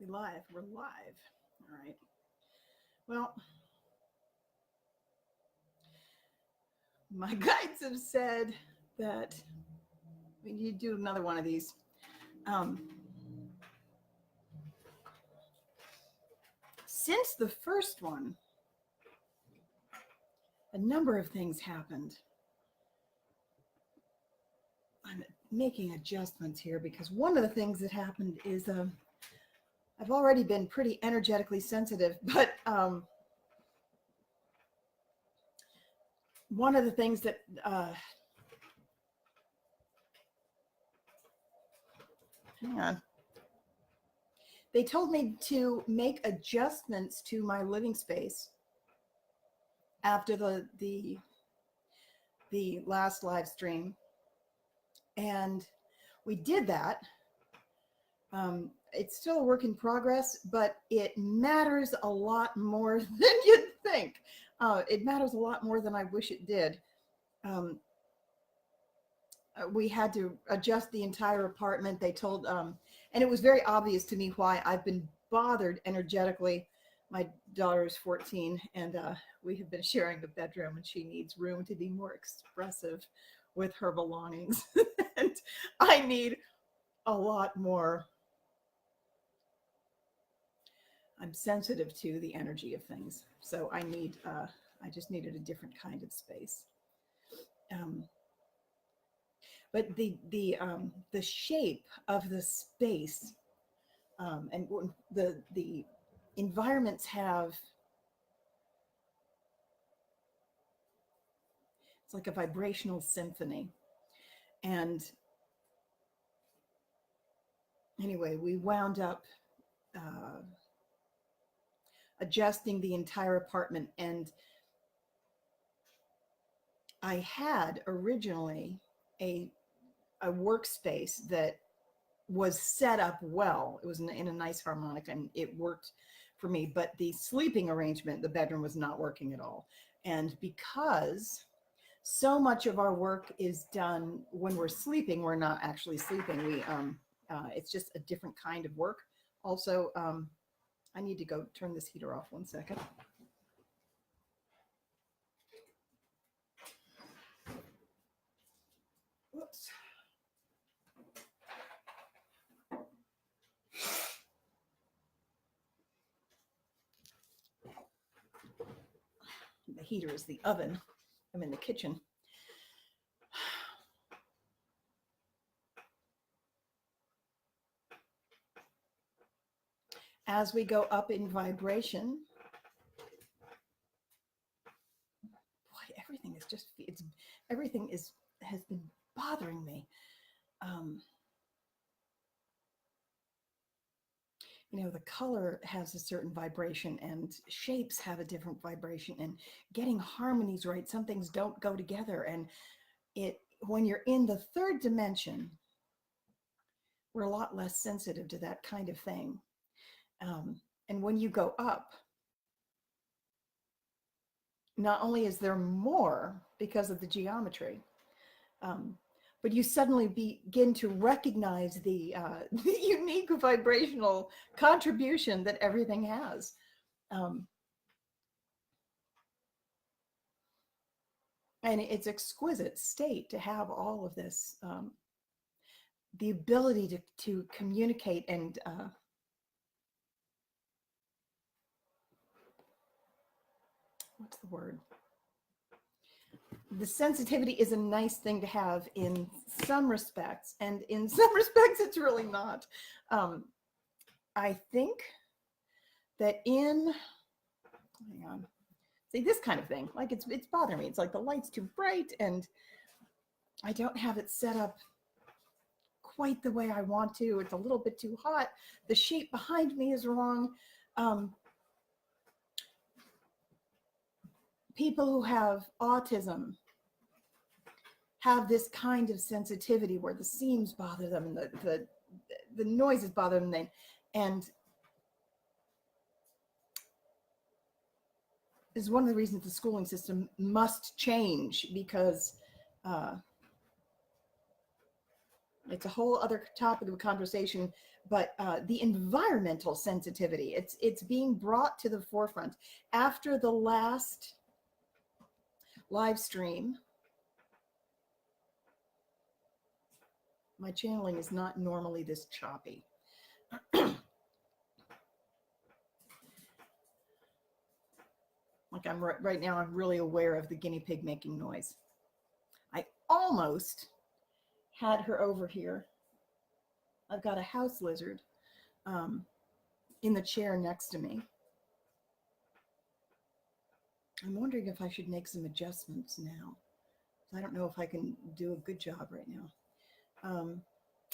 We live. We're live. All right. Well, my guides have said that we need to do another one of these. Since the first one, a number of things happened. I'm making adjustments here because one of the things that happened is I've already been pretty energetically sensitive, but one of the things that hang on. They told me to make adjustments to my living space after the last live stream, and we did that. It's still a work in progress, but it matters a lot more than you'd think. It matters a lot more than I wish it did. We had to adjust the entire apartment. They told, and it was very obvious to me why I've been bothered energetically. My daughter is 14, and we have been sharing a bedroom, and she needs room to be more expressive with her belongings. And I need a lot more. I'm sensitive to the energy of things, so I just needed a different kind of space. But the shape of the space and the environments have, it's like a vibrational symphony. And anyway, we wound up adjusting the entire apartment, and I had originally a workspace that was set up well. It was in a nice harmonic, and it worked for me, but the sleeping arrangement, the bedroom, was not working at all. And because so much of our work is done when we're sleeping, we're not actually sleeping. It's just a different kind of work. Also, I need to go turn this heater off 1 second. Whoops. The heater is the oven. I'm in the kitchen. As we go up in vibration, boy, everything is just, everything has been bothering me. You know, the color has a certain vibration, and shapes have a different vibration, and getting harmonies right. Some things don't go together, and when you're in the third dimension, we're a lot less sensitive to that kind of thing. And when you go up, not only is there more because of the geometry, but you suddenly begin to recognize the unique vibrational contribution that everything has. And it's exquisite state to have all of this, the ability to communicate and what's the word? The sensitivity is a nice thing to have in some respects, and in some respects it's really not. I think that hang on, see, this kind of thing, like it's bothering me. It's like the light's too bright, and I don't have it set up quite the way I want to. It's a little bit too hot. The shape behind me is wrong. People who have autism have this kind of sensitivity where the seams bother them and the noises bother them, and is one of the reasons the schooling system must change, because it's a whole other topic of conversation. but the environmental sensitivity, it's being brought to the forefront. After the last live stream, my channeling is not normally this choppy. Like right now, I'm really aware of the guinea pig making noise. I almost had her over here. I've got a house lizard in the chair next to me. I'm wondering if I should make some adjustments now. I don't know if I can do a good job right now.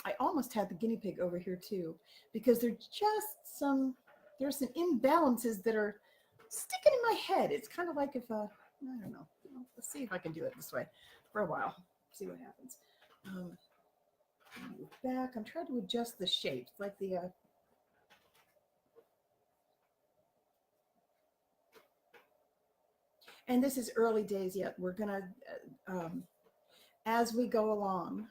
I almost had the guinea pig over here too, because there's some imbalances that are sticking in my head. It's kind of like if, I don't know, let's see if I can do it this way for a while, see what happens. Move back, I'm trying to adjust the shapes, like the, and this is early days yet. We're gonna, as we go along,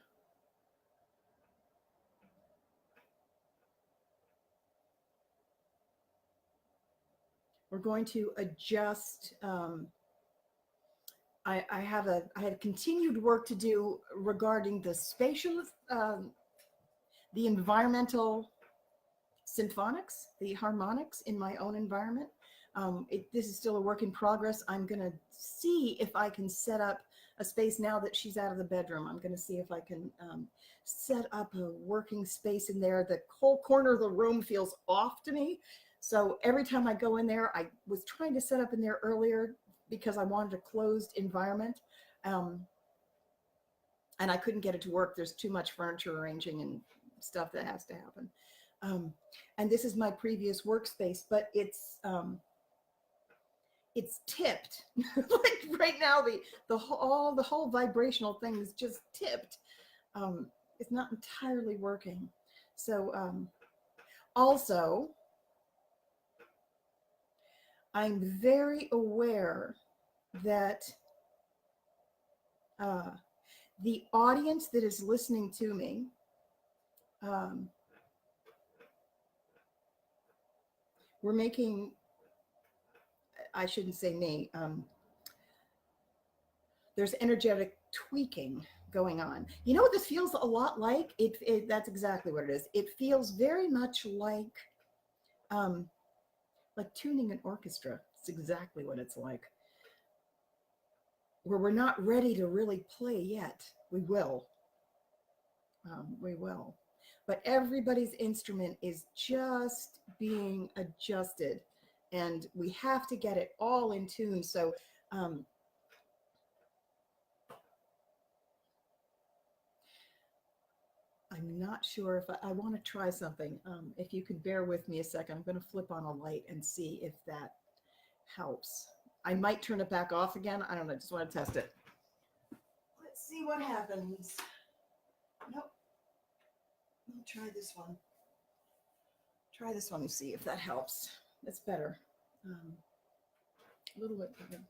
we're going to adjust. I had continued work to do regarding the spatial, the environmental symphonics, the harmonics in my own environment. This is still a work in progress. I'm going to see if I can set up a space now that she's out of the bedroom. I'm going to see if I can set up a working space in there. The whole corner of the room feels off to me. So every time I go in there, I was trying to set up in there earlier because I wanted a closed environment. And I couldn't get it to work. There's too much furniture arranging and stuff that has to happen. And this is my previous workspace, but it's tipped. Like right now, the whole vibrational thing is just tipped. It's not entirely working. So also, I'm very aware that the audience that is listening to me, we're making, I shouldn't say me, there's energetic tweaking going on. You know what this feels a lot like? That's exactly what it is. It feels very much like tuning an orchestra. It's exactly what it's like. Where we're not ready to really play yet. We will. We will. But everybody's instrument is just being adjusted, and we have to get it all in tune. So I'm not sure if I want to try something. If you could bear with me a second, I'm going to flip on a light and see if that helps. I might turn it back off again. I don't know. Just want to test it. Let's see what happens. Nope. I'll try this one. Try this one and see if that helps. That's better. A little bit better.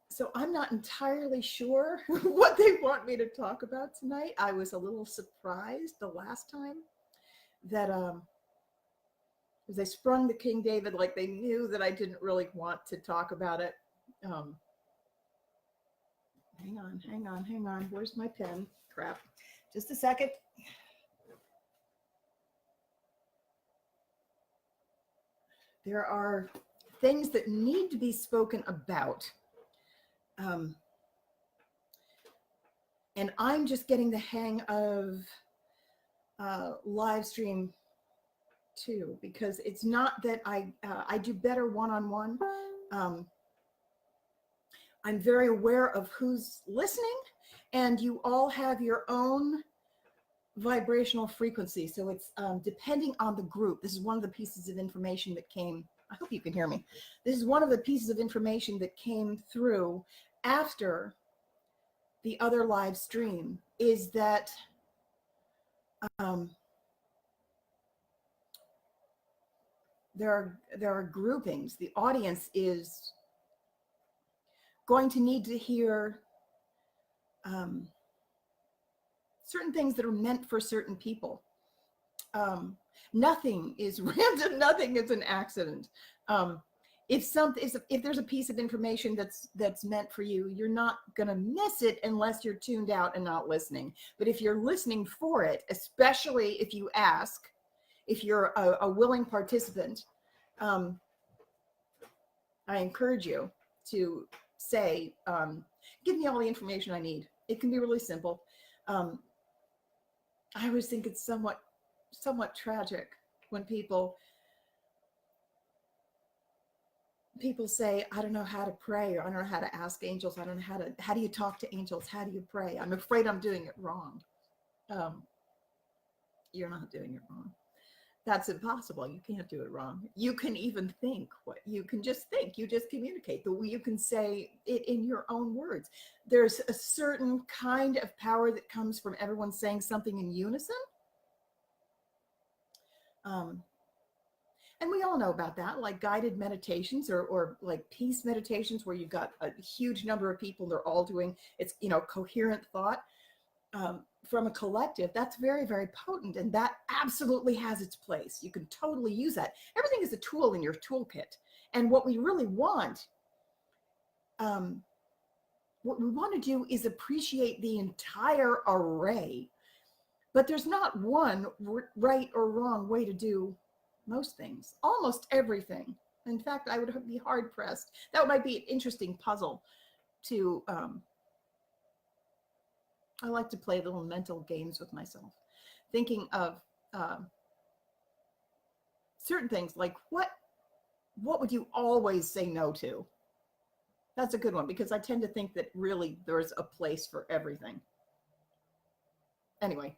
So I'm not entirely sure what they want me to talk about tonight. I was a little surprised the last time that as they sprung the King David, like they knew that I didn't really want to talk about it. Hang on. Where's my pen? Crap. Just a second. There are things that need to be spoken about. And I'm just getting the hang of live stream too, because it's not that I do better one-on-one. I'm very aware of who's listening, and you all have your own vibrational frequency. So it's depending on the group. This is one of the pieces of information that came, I hope you can hear me. This is one of the pieces of information that came through after the other live stream, is that there are groupings. The audience is going to need to hear certain things that are meant for certain people. Nothing is random. Nothing is an accident. If there's a piece of information that's meant for you, you're not going to miss it unless you're tuned out and not listening. But if you're listening for it, especially if you ask, if you're a willing participant, I encourage you to say, give me all the information I need. It can be really simple. I always think it's somewhat tragic when people say, I don't know how to pray, or I don't know how to ask angels. I don't know how do you talk to angels? How do you pray? I'm afraid I'm doing it wrong. You're not doing it wrong. That's impossible. You can't do it wrong. You can even think what you can just think. You just communicate. You can say it in your own words. There's a certain kind of power that comes from everyone saying something in unison. And we all know about that, like guided meditations or like peace meditations, where you've got a huge number of people, they're all doing, it's, coherent thought from a collective. That's very, very potent. And that absolutely has its place. You can totally use that. Everything is a tool in your toolkit. And what we really want, to do is appreciate the entire array. But there's not one right or wrong way to do most things, almost everything. In fact, I would be hard pressed. That might be an interesting puzzle to, I like to play little mental games with myself, thinking of certain things like what would you always say no to? That's a good one, because I tend to think that really there's a place for everything. Anyway,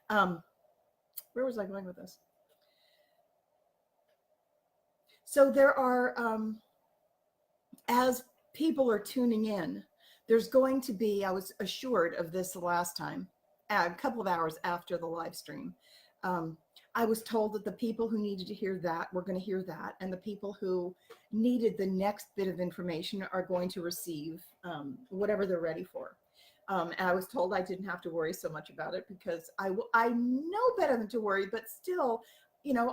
where was I going with this? So there are, as people are tuning in, there's going to be, I was assured of this the last time, a couple of hours after the live stream. I was told that the people who needed to hear that were going to hear that, and the people who needed the next bit of information are going to receive whatever they're ready for. And I was told I didn't have to worry so much about it, because I know better than to worry, but still,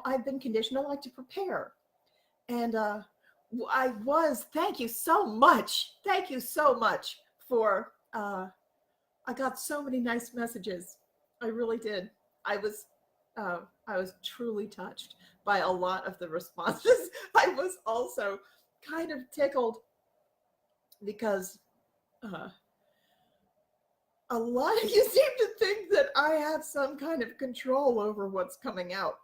I've been conditioned. I like to prepare. And thank you so much. Thank you so much for, I got so many nice messages. I really did. I was truly touched by a lot of the responses. I was also kind of tickled because a lot of you seem to think that I have some kind of control over what's coming out.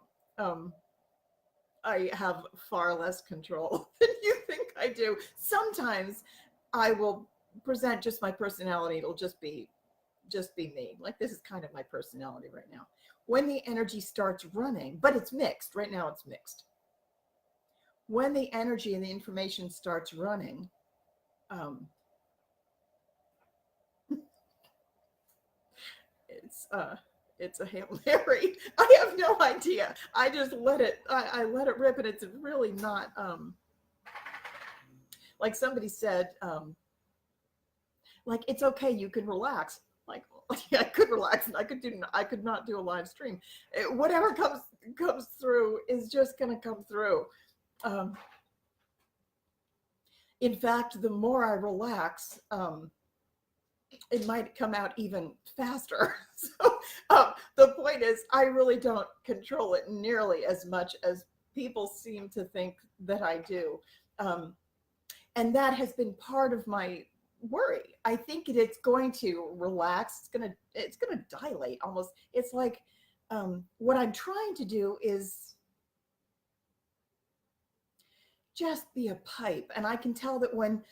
I have far less control than you think I do. Sometimes I will present just my personality. It'll just be me. Like, this is kind of my personality right now. When the energy starts running, but it's mixed. Right now it's mixed. When the energy and the information starts running, it's a Hail Mary. I have no idea. I just let it, I let it rip, and it's really not, like somebody said, like, it's okay, you can relax. Like, I could relax, and I could not do a live stream. Whatever comes through is just going to come through. In fact, the more I relax, it might come out even faster. So the point is, I really don't control it nearly as much as people seem to think that I do. And that has been part of my worry. I think it's going to relax. It's gonna dilate almost. It's like, what I'm trying to do is just be a pipe. And I can tell that when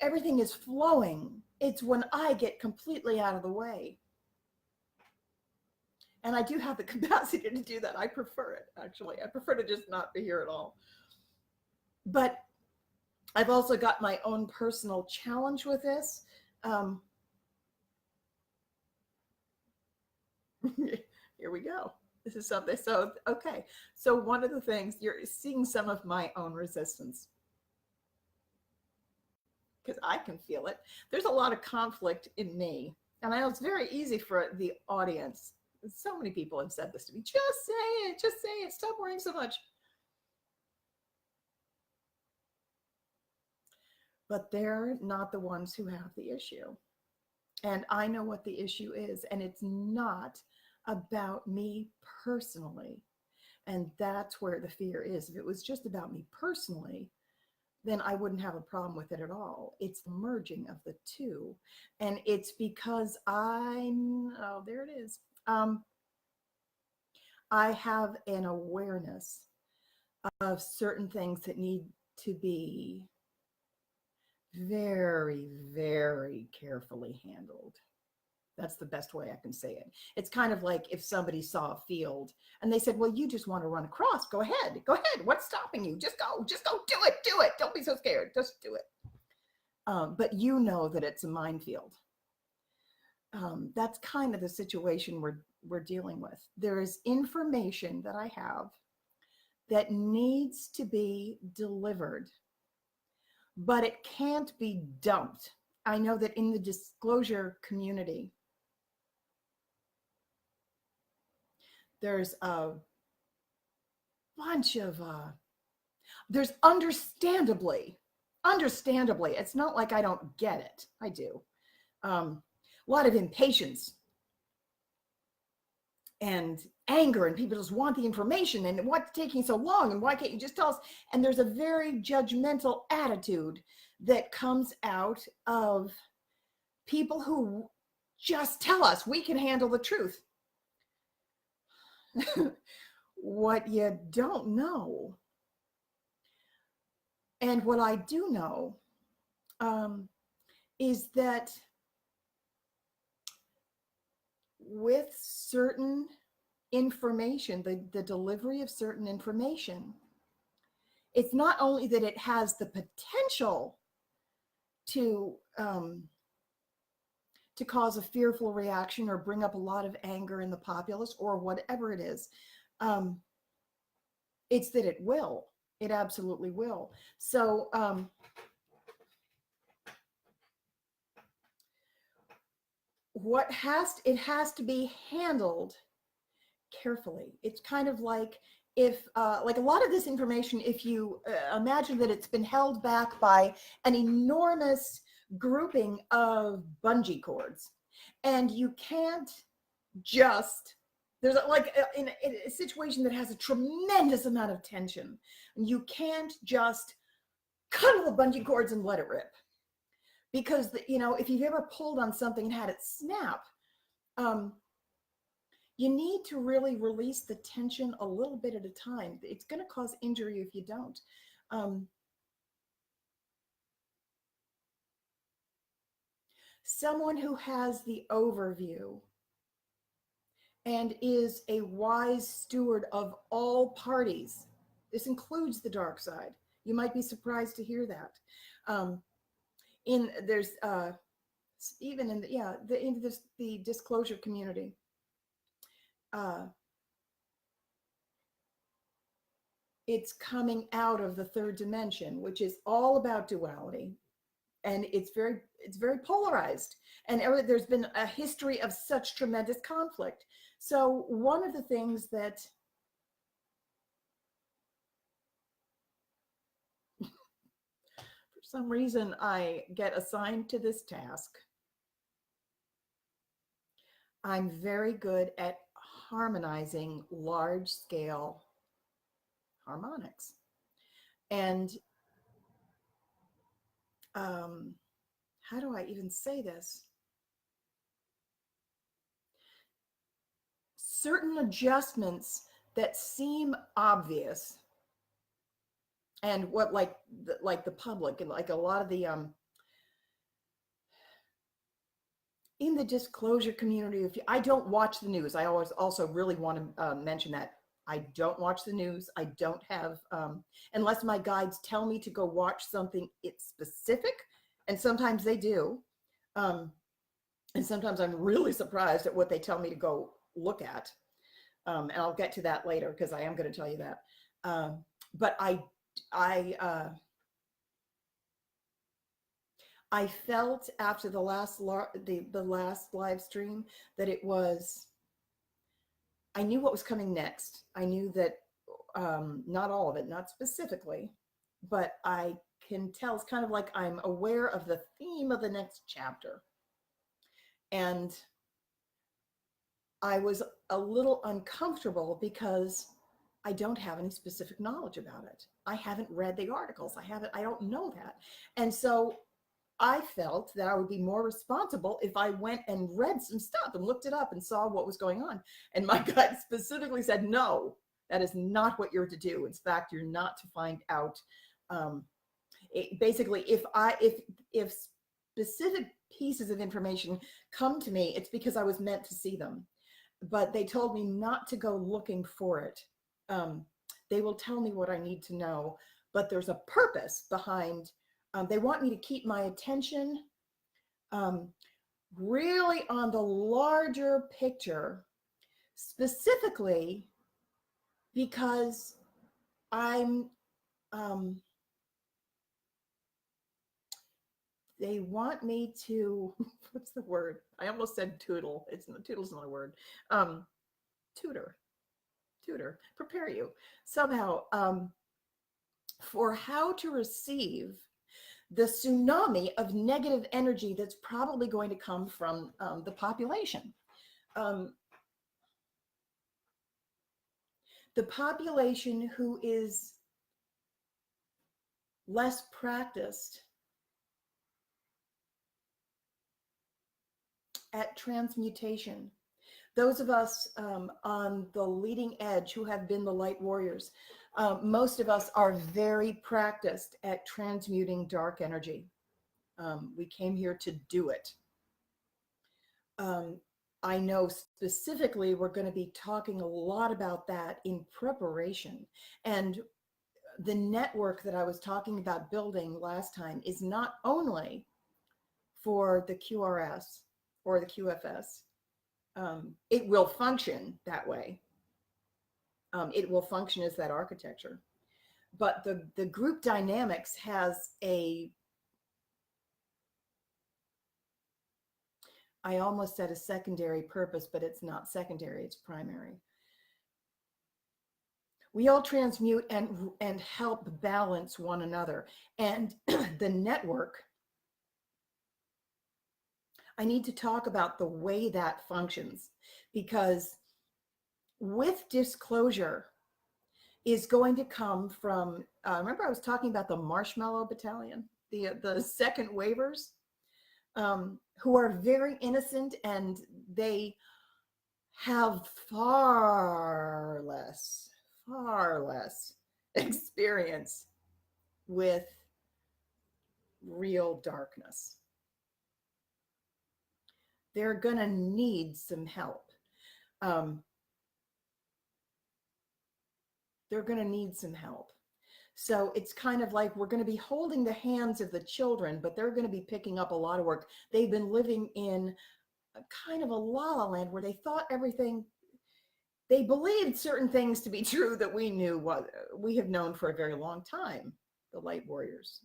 everything is flowing, it's when I get completely out of the way. And I do have the capacity to do that. I prefer it, actually. I prefer to just not be here at all. But I've also got my own personal challenge with this. Here we go. This is something. So, okay. So one of the things, you're seeing some of my own resistance. because I can feel it. There's a lot of conflict in me. And I know it's very easy for the audience. So many people have said this to me. Just say it. Just say it. Stop worrying so much. But they're not the ones who have the issue. And I know what the issue is. And it's not about me personally. And that's where the fear is. If it was just about me personally, then I wouldn't have a problem with it at all. It's the merging of the two. And it's because oh, there it is. I have an awareness of certain things that need to be very, very carefully handled. That's the best way I can say it. It's kind of like if somebody saw a field and they said, well, you just want to run across. Go ahead. Go ahead. What's stopping you? Just go. Just go. Do it. Do it. Don't be so scared. Just do it. But you know that it's a minefield. That's kind of the situation we're dealing with. There is information that I have that needs to be delivered, but it can't be dumped. I know that in the disclosure community, there's a bunch of, there's understandably, it's not like I don't get it. I do. A lot of impatience and anger, and people just want the information, and what's taking so long, and why can't you just tell us? And there's a very judgmental attitude that comes out of people who just tell us we can handle the truth. What you don't know, and what I do know, is that with certain information, the delivery of certain information, it's not only that it has the potential to cause a fearful reaction or bring up a lot of anger in the populace or whatever it is, it's that it will. It absolutely will. So it has to be handled carefully. It's kind of like if like a lot of this information, if you imagine that it's been held back by an enormous grouping of bungee cords, and you can't just, there's like in a situation that has a tremendous amount of tension, and you can't just cut all the bungee cords and let it rip, because if you've ever pulled on something and had it snap, you need to really release the tension a little bit at a time. It's going to cause injury if you don't. Someone who has the overview and is a wise steward of all parties. This includes the dark side. You might be surprised to hear that. There's even in the disclosure community, it's coming out of the third dimension, which is all about duality, and it's very polarized, and there's been a history of such tremendous conflict. So one of the things that for some reason I get assigned to this task, I'm very good at harmonizing large scale harmonics. And how do I even say this? Certain adjustments that seem obvious, and what like the public and like a lot of the in the disclosure community, I don't watch the news. I always also really want to mention that I don't watch the news. I don't have, unless my guides tell me to go watch something it's specific, and sometimes they do. And sometimes I'm really surprised at what they tell me to go look at. And I'll get to that later, because I am going to tell you that. But I felt after the last the last live stream that it was, I knew what was coming next. I knew that not all of it, not specifically, but I can tell. It's kind of like I'm aware of the theme of the next chapter. And I was a little uncomfortable because I don't have any specific knowledge about it. I haven't read the articles. I don't know that. And so I felt that I would be more responsible if I went and read some stuff and looked it up and saw what was going on. And my gut specifically said, no, that is not what you're to do. In fact, you're not to find out. Basically, if specific pieces of information come to me, it's because I was meant to see them. But they told me not to go looking for it. They will tell me what I need to know, but there's a purpose behind. They want me to keep my attention really on the larger picture, specifically because I'm, they want me to, what's the word? I almost said tootle. Tootle's not a word. Tutor, prepare you somehow for how to receive the tsunami of negative energy that's probably going to come from the population. The population who is less practiced at transmutation. Those of us on the leading edge who have been the light warriors, most of us are very practiced at transmuting dark energy. We came here to do it. I know specifically we're going to be talking a lot about that in preparation. And the network that I was talking about building last time is not only for the QRS or the QFS. It will function that way. It will function as that architecture. But the group dynamics has I almost said a secondary purpose, but it's not secondary, it's primary. We all transmute and help balance one another. And the network, I need to talk about the way that functions, because with disclosure is going to come from, remember I was talking about the Marshmallow Battalion, the second waivers, who are very innocent, and they have far less experience with real darkness. They're going to need some help. They're going to need some help. So it's kind of like we're going to be holding the hands of the children, but they're going to be picking up a lot of work. They've been living in a kind of a la-la land where they thought everything, they believed certain things to be true that we knew, what we have known for a very long time, the light warriors.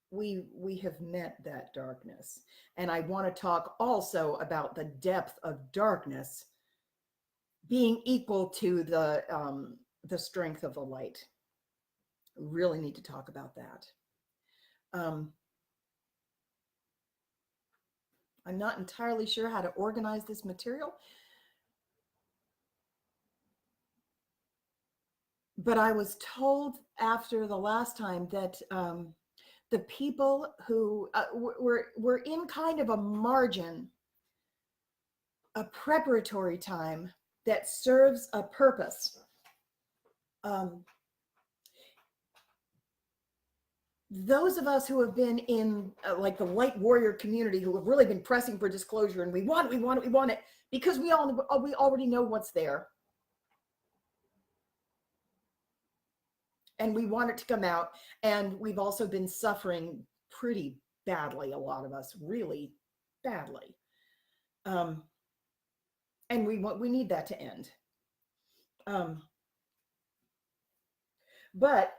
We have met that darkness. And I want to talk also about the depth of darkness being equal to the strength of the light. Really need to talk about that. I'm not entirely sure how to organize this material, but I was told after the last time that the people who were in kind of a margin, a preparatory time that serves a purpose. Those of us who have been in like the light warrior community, who have really been pressing for disclosure, and we want it because we already know what's there. And we want it to come out. And we've also been suffering pretty badly, a lot of us, really badly. And we need that to end. But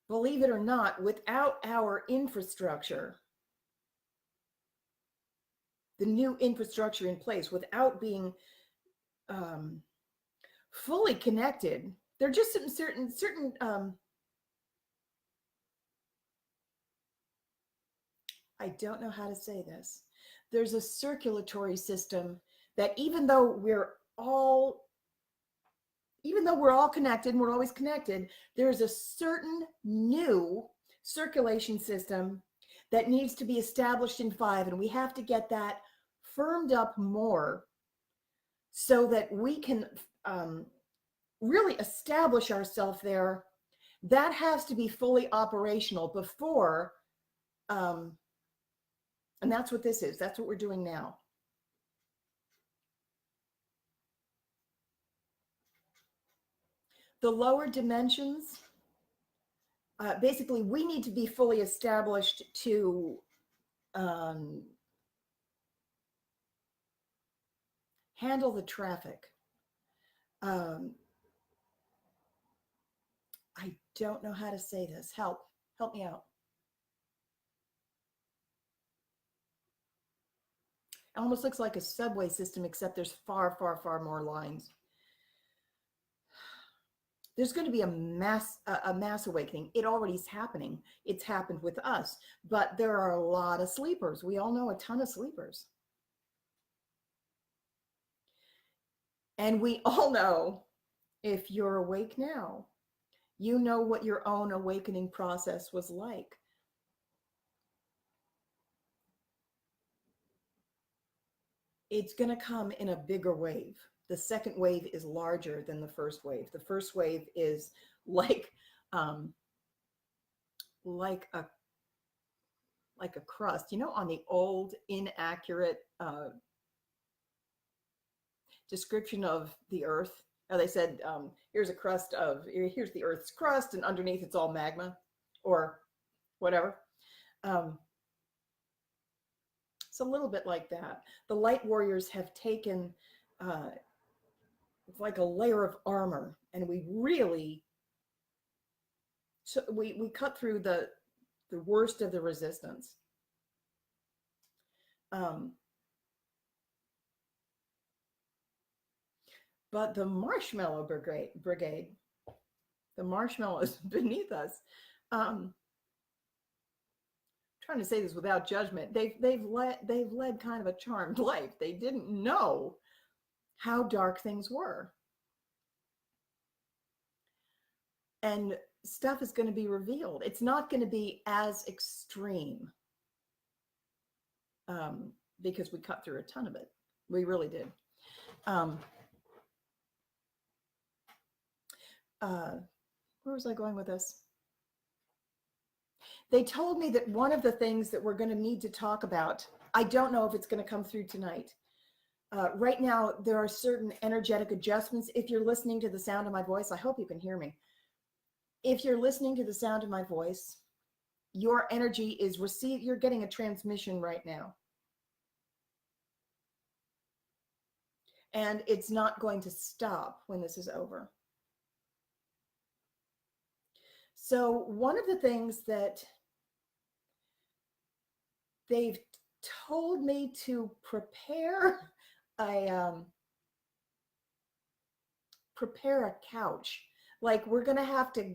believe it or not, without our infrastructure, the new infrastructure in place, without being um, fully connected, there are just certain I don't know how to say this. There's a circulatory system that even though we're all connected and we're always connected, there's a certain new circulation system that needs to be established in 5, and we have to get that firmed up more so that we can really establish ourselves there. That has to be fully operational before, and that's what this is. That's what we're doing now. The lower dimensions, basically, we need to be fully established to handle the traffic. I don't know how to say this. Help me out. It almost looks like a subway system, except there's far, far, far more lines. There's going to be a mass awakening. It already is happening. It's happened with us, but there are a lot of sleepers. We all know a ton of sleepers. And we all know, if you're awake now, you know what your own awakening process was like. It's going to come in a bigger wave. The second wave is larger than the first wave. The first wave is like a crust, on the old inaccurate description of the earth. Now they said, here's the earth's crust, and underneath it's all magma or whatever. It's a little bit like that. The light warriors have taken like a layer of armor, and we really, so we cut through the worst of the resistance. But the marshmallow brigade, the marshmallows beneath us, trying to say this without judgment, they've led kind of a charmed life. They didn't know how dark things were, and stuff is going to be revealed. It's not going to be as extreme, because we cut through a ton of it. We really did. Where was I going with this? They told me that one of the things that we're going to need to talk about, I don't know if it's going to come through tonight. Right now, there are certain energetic adjustments. If you're listening to the sound of my voice, I hope you can hear me. If you're listening to the sound of my voice, your energy is you're getting a transmission right now. And it's not going to stop when this is over. So one of the things that they've told me to prepare a couch. Like, we're going to have to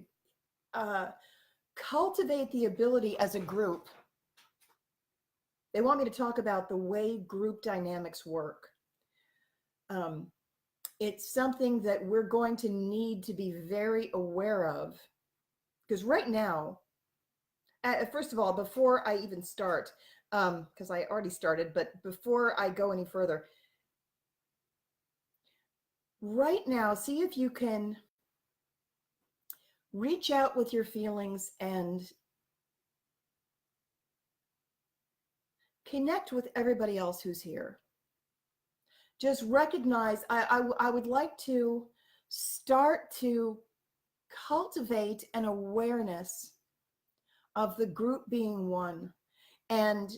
cultivate the ability as a group. They want me to talk about the way group dynamics work. It's something that we're going to need to be very aware of, because right now, first of all, before I even start, because I already started, but before I go any further, right now, see if you can reach out with your feelings and connect with everybody else who's here. Just recognize, I would like to start to cultivate an awareness of the group being one. And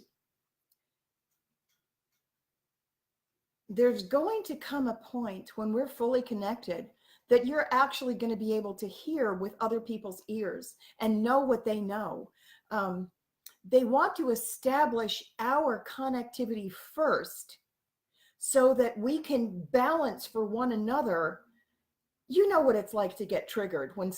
there's going to come a point when we're fully connected that you're actually going to be able to hear with other people's ears and know what they know. They want to establish our connectivity first so that we can balance for one another. You know what it's like to get triggered when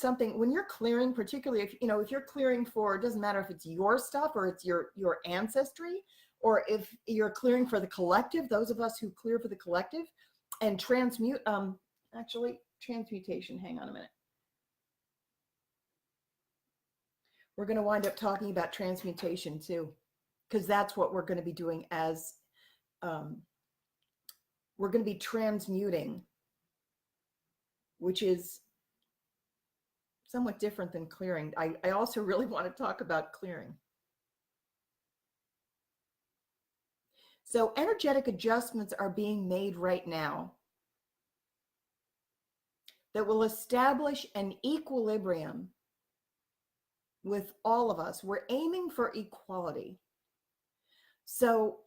you're clearing, particularly if you're clearing for, it doesn't matter if it's your stuff or it's your ancestry, or if you're clearing for the collective, those of us who clear for the collective and transmute, actually transmutation, hang on a minute. We're going to wind up talking about transmutation too, because that's what we're going to be doing as we're going to be transmuting, which is somewhat different than clearing. I also really want to talk about clearing. So energetic adjustments are being made right now that will establish an equilibrium with all of us. We're aiming for equality. So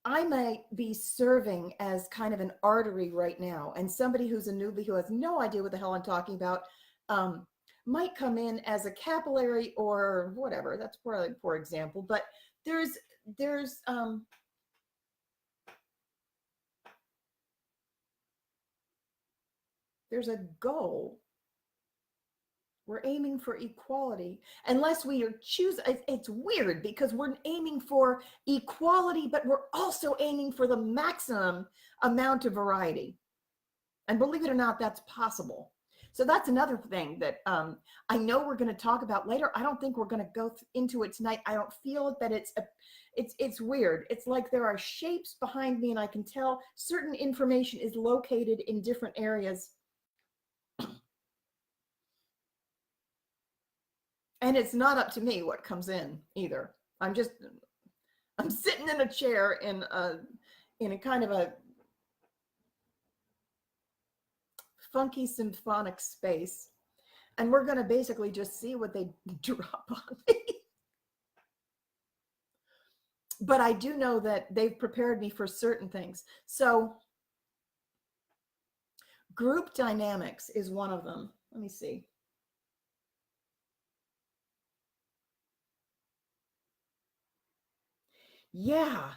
I might be serving as kind of an artery right now, and somebody who's a newbie who has no idea what the hell I'm talking about might come in as a capillary or whatever. That's probably a poor example, but there's a goal. We're aiming for equality, unless we are it's weird because we're aiming for equality, but we're also aiming for the maximum amount of variety. And believe it or not, that's possible. So that's another thing that I know we're going to talk about later. I don't think we're going to go into it tonight. I don't feel that it's weird. It's like there are shapes behind me, and I can tell certain information is located in different areas. And it's not up to me what comes in either. I'm sitting in a chair in a kind of a funky symphonic space, and we're going to basically just see what they drop on me. But I do know that they've prepared me for certain things. So group dynamics is one of them. Let me see. Yeah.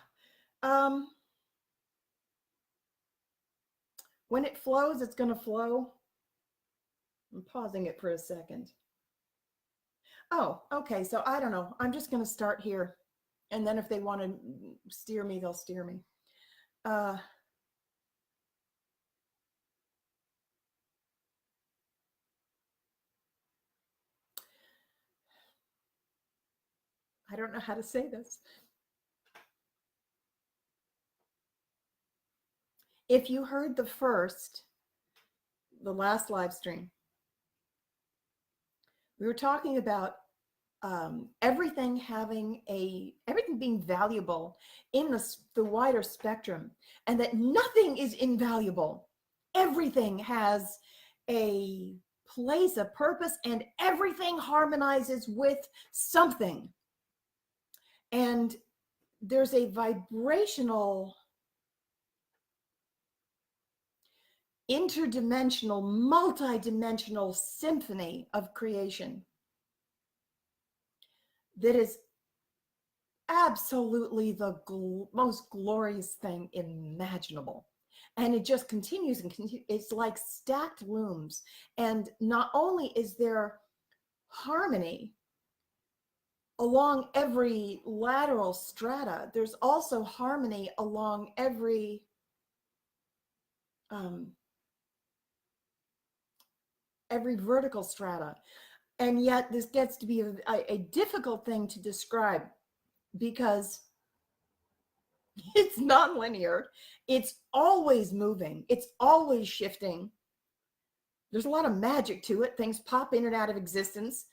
When it flows, it's going to flow. I'm pausing it for a second. Oh, okay. So I don't know. I'm just going to start here. And then if they want to steer me, they'll steer me. I don't know how to say this. If you heard the last live stream, we were talking about everything being valuable in the wider spectrum, and that nothing is invaluable. Everything has a place, a purpose, and everything harmonizes with something. And there's a vibrational, interdimensional, multidimensional symphony of creation that is absolutely the most glorious thing imaginable. And it just continues and continues. It's like stacked looms. And not only is there harmony along every lateral strata, there's also harmony along every vertical strata. And yet this gets to be a difficult thing to describe because it's nonlinear. It's always moving. It's always shifting. There's a lot of magic to it. Things pop in and out of existence.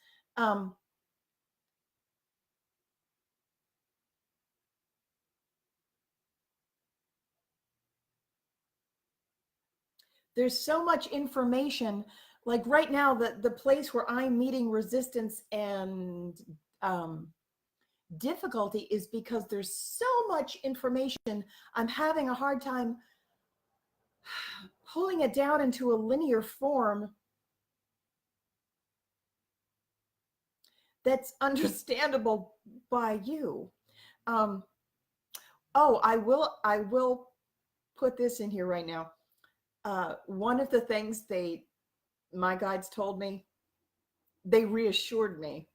There's so much information. Like right now, the place where I'm meeting resistance and difficulty is because there's so much information. I'm having a hard time pulling it down into a linear form that's understandable by you. Oh, I will put this in here right now. One of the things my guides told me, they reassured me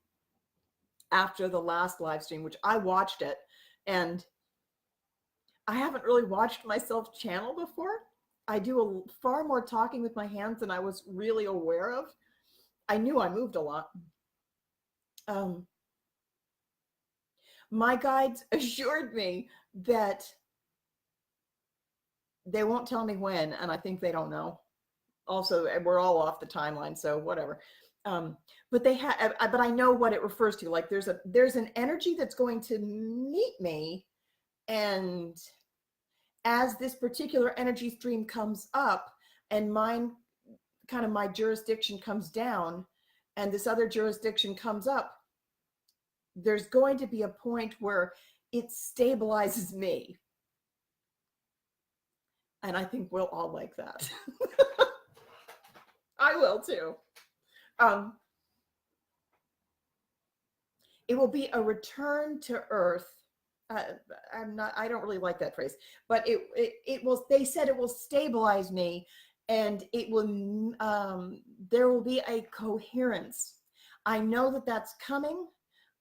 after the last live stream, which I watched it, and I haven't really watched myself channel before. I do far more talking with my hands than I was really aware of. I knew I moved a lot. My guides assured me that they won't tell me when, and I think they don't know. Also, we're all off the timeline, so whatever. But but I know what it refers to. Like there's an energy that's going to meet me, and as this particular energy stream comes up, and mine, kind of my jurisdiction comes down, and this other jurisdiction comes up, there's going to be a point where it stabilizes me. And I think we'll all like that. I will too. It will be a return to earth. I don't really like that phrase, but it will, they said it will stabilize me, and it will, there will be a coherence. I know that that's coming.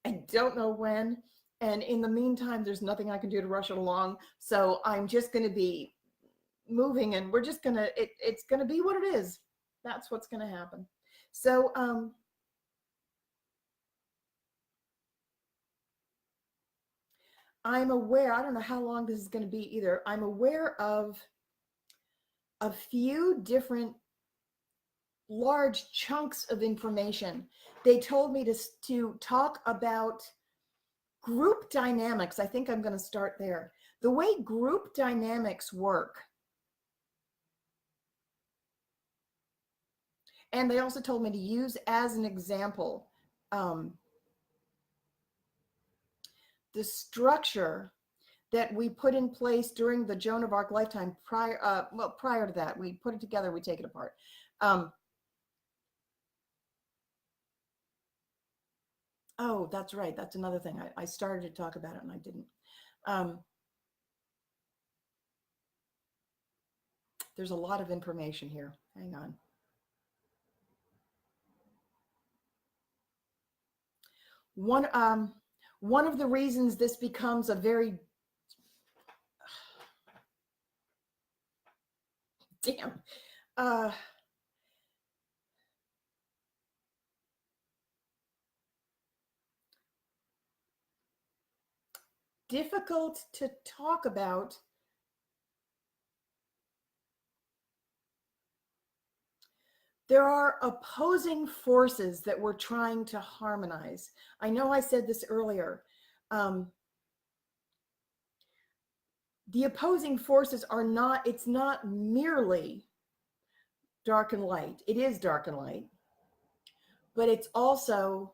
I don't know when. And in the meantime, there's nothing I can do to rush it along. So I'm just going to be moving, and we're just going to, it's going to be what it is. That's what's going to happen. So, I'm aware, I don't know how long this is going to be either. I'm aware of a few different large chunks of information. They told me to talk about group dynamics. I think I'm going to start there. The way group dynamics work. And they also told me to use as an example the structure that we put in place during the Joan of Arc lifetime. Prior to that, we put it together, we take it apart. Oh, that's right. That's another thing. I started to talk about it and I didn't. There's a lot of information here. Hang on. One of the reasons this becomes a very difficult to talk about there are opposing forces that we're trying to harmonize. I know I said this earlier. The opposing forces are not, it's not merely dark and light. It is dark and light, but it's also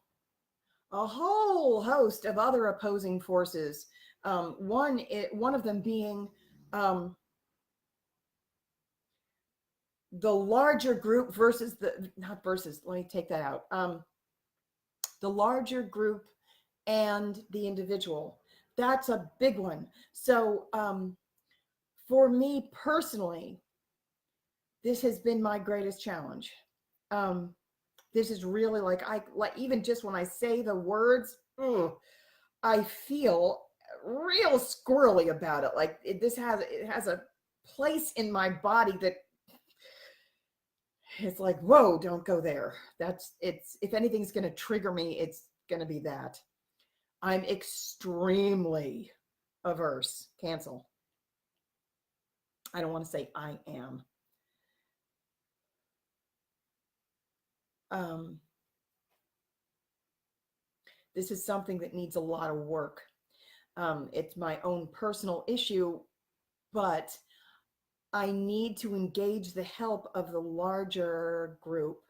a whole host of other opposing forces. One of them being the larger group versus not versus, let me take that out. The larger group and the individual. That's a big one. So for me personally, this has been my greatest challenge. This is really like even just when I say the words, I feel real squirrely about it. Like it has a place in my body that it's like, whoa, don't go there. If anything's going to trigger me, it's going to be that. I'm extremely averse. Cancel. I don't want to say I am. This is something that needs a lot of work. It's my own personal issue, but I need to engage the help of the larger group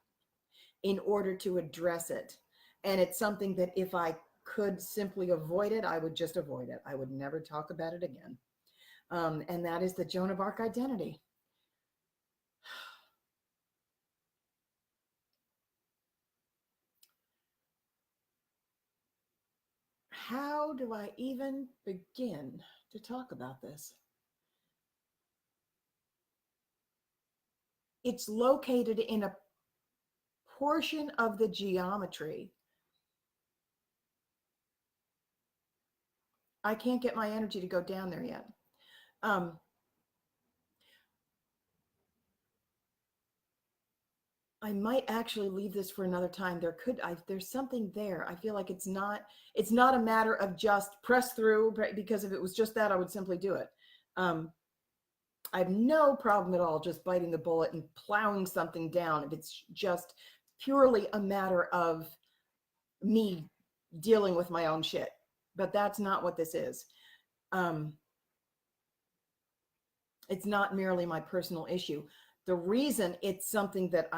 in order to address it. And it's something that if I could simply avoid it, I would just avoid it. I would never talk about it again. And that is the Joan of Arc identity. how do I even begin to talk about this? It's located in a portion of the geometry. I can't get my energy to go down there yet. I might actually leave this for another time. There's something there. I feel like it's not a matter of just press through, because if it was just that, I would simply do it. I have no problem at all just biting the bullet and plowing something down if it's just purely a matter of me dealing with my own shit. But that's not what this is. It's not merely my personal issue. The reason it's something that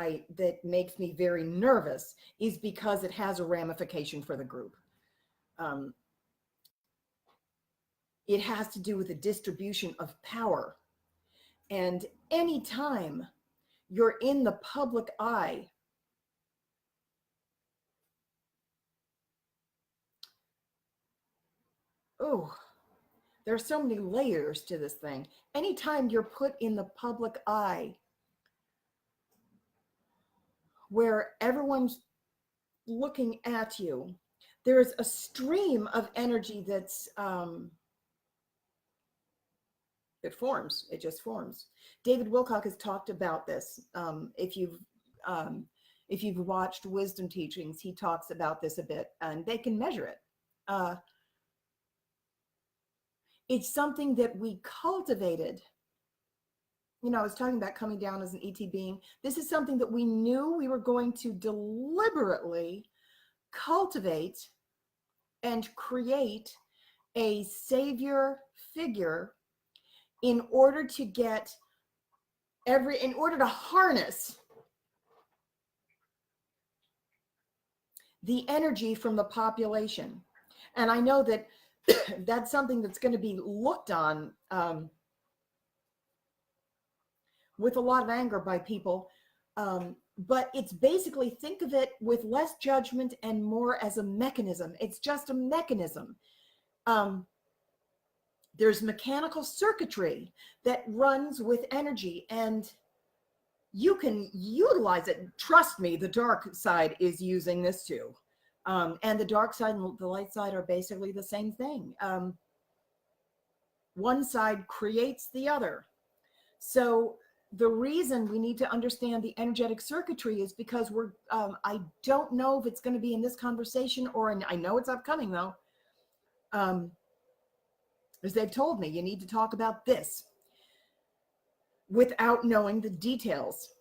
makes me very nervous is because it has a ramification for the group. It has to do with the distribution of power. And anytime you're in the public eye, there's so many layers to this thing. Anytime you're put in the public eye, where everyone's looking at you, there's a stream of energy that's it forms. It just forms. David Wilcock has talked about this. If you've watched wisdom teachings, he talks about this a bit, and they can measure it. It's something that we cultivated. I was talking about coming down as an ET being. This is something that we knew we were going to deliberately cultivate and create a savior figure in order to harness the energy from the population. And I know that that's something that's going to be looked on with a lot of anger by people. But it's basically, think of it with less judgment and more as a mechanism. It's just a mechanism. There's mechanical circuitry that runs with energy, and you can utilize it. Trust me, the dark side is using this too. And the dark side and the light side are basically the same thing. One side creates the other. So the reason we need to understand the energetic circuitry is because I don't know if it's going to be in this conversation I know it's upcoming though. As they've told me, you need to talk about this without knowing the details,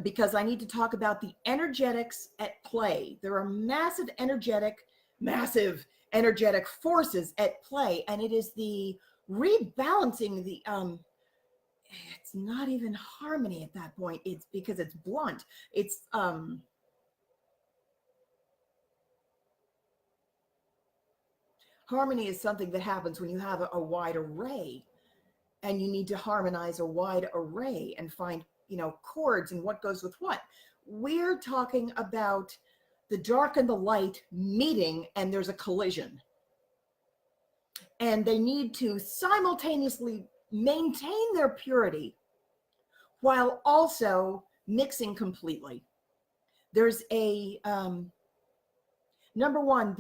because I need to talk about the energetics at play. There are massive energetic forces at play, and it is the rebalancing it's not even harmony at that point. It's because it's blunt. It's harmony is something that happens when you have a wide array, and you need to harmonize a wide array and find, chords and what goes with what. We're talking about the dark and the light meeting, and there's a collision. And they need to simultaneously maintain their purity while also mixing completely. There's a, number one,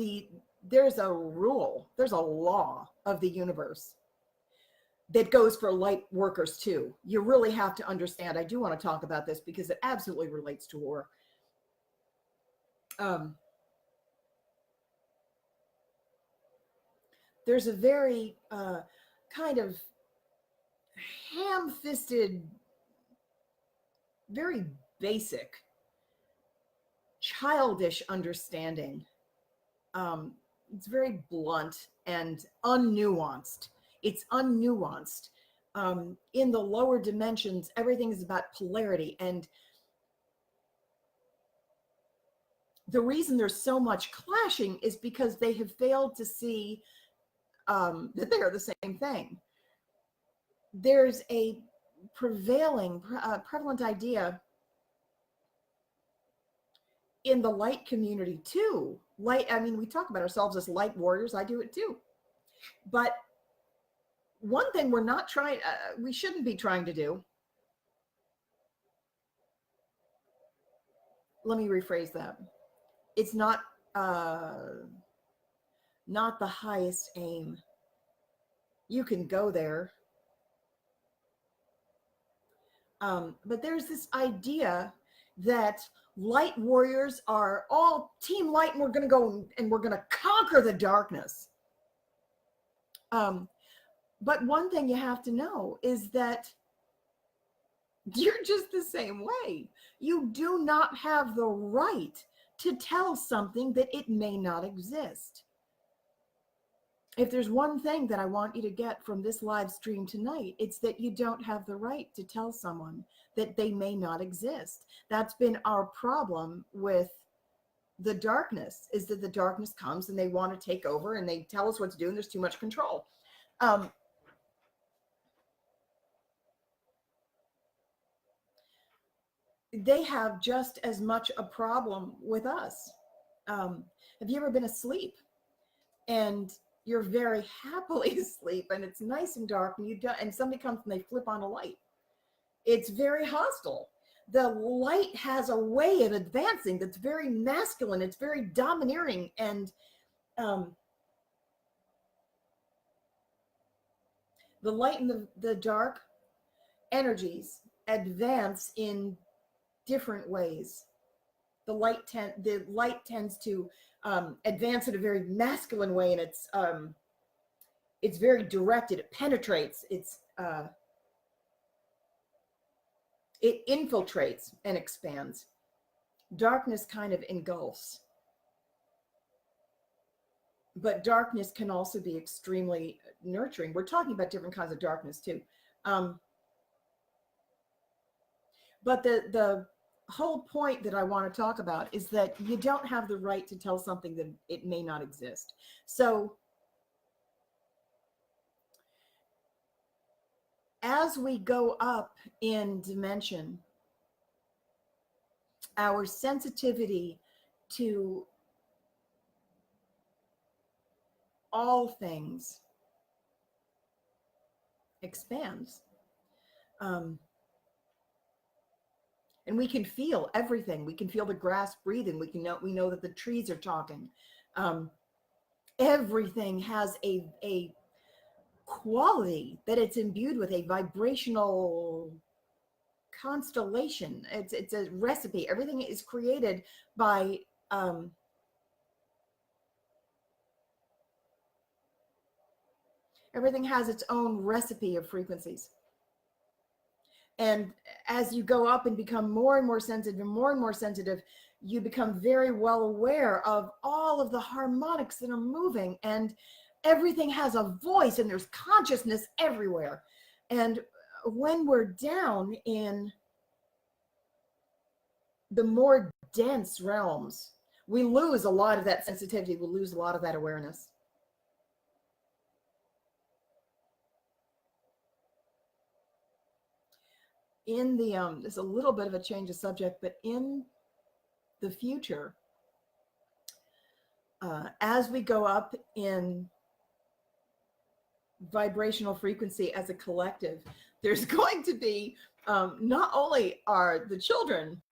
there's a rule, there's a law of the universe that goes for light workers too. You really have to understand. I do want to talk about this because it absolutely relates to war. There's a very kind of ham-fisted, very basic, childish understanding. It's very blunt and unnuanced. It's unnuanced. In the lower dimensions, everything is about polarity. And the reason there's so much clashing is because they have failed to see that they are the same thing. There's a prevalent idea in the light community too, light, I mean, we talk about ourselves as light warriors. I do it too. But one thing we're not trying, we shouldn't be trying to do, let me rephrase that. It's not the highest aim. You can go there. But there's this idea that light warriors are all team light and we're going to go and we're going to conquer the darkness. But one thing you have to know is that you're just the same way. You do not have the right to tell something that it may not exist. If there's one thing that I want you to get from this live stream tonight, it's that you don't have the right to tell someone that they may not exist. That's been our problem with the darkness, is that the darkness comes and they want to take over and they tell us what to do and there's too much control. They have just as much a problem with us. Have you ever been asleep and you're very happily asleep and it's nice and dark and and somebody comes and they flip on a light? It's very hostile. The light has a way of advancing that's very masculine. It's very domineering. And the light and the dark energies advance in different ways. The light tends to advance in a very masculine way, and it's very directed. It penetrates. It infiltrates and expands. Darkness kind of engulfs. But darkness can also be extremely nurturing. We're talking about different kinds of darkness too. But the whole point that I want to talk about is that you don't have the right to tell something that it may not exist. So as we go up in dimension, our sensitivity to all things expands. And we can feel everything. We can feel the grass breathing. We know that the trees are talking. Everything has a quality that it's imbued with, a vibrational constellation. It's a recipe. Everything is created by everything has its own recipe of frequencies. And as you go up and become more and more sensitive, you become very well aware of all of the harmonics that are moving, and everything has a voice and there's consciousness everywhere. And when we're down in the more dense realms, we lose a lot of that sensitivity. We lose a lot of that awareness. In the there's a little bit of a change of subject, but in the future, as we go up in vibrational frequency as a collective, there's going to be not only are the children,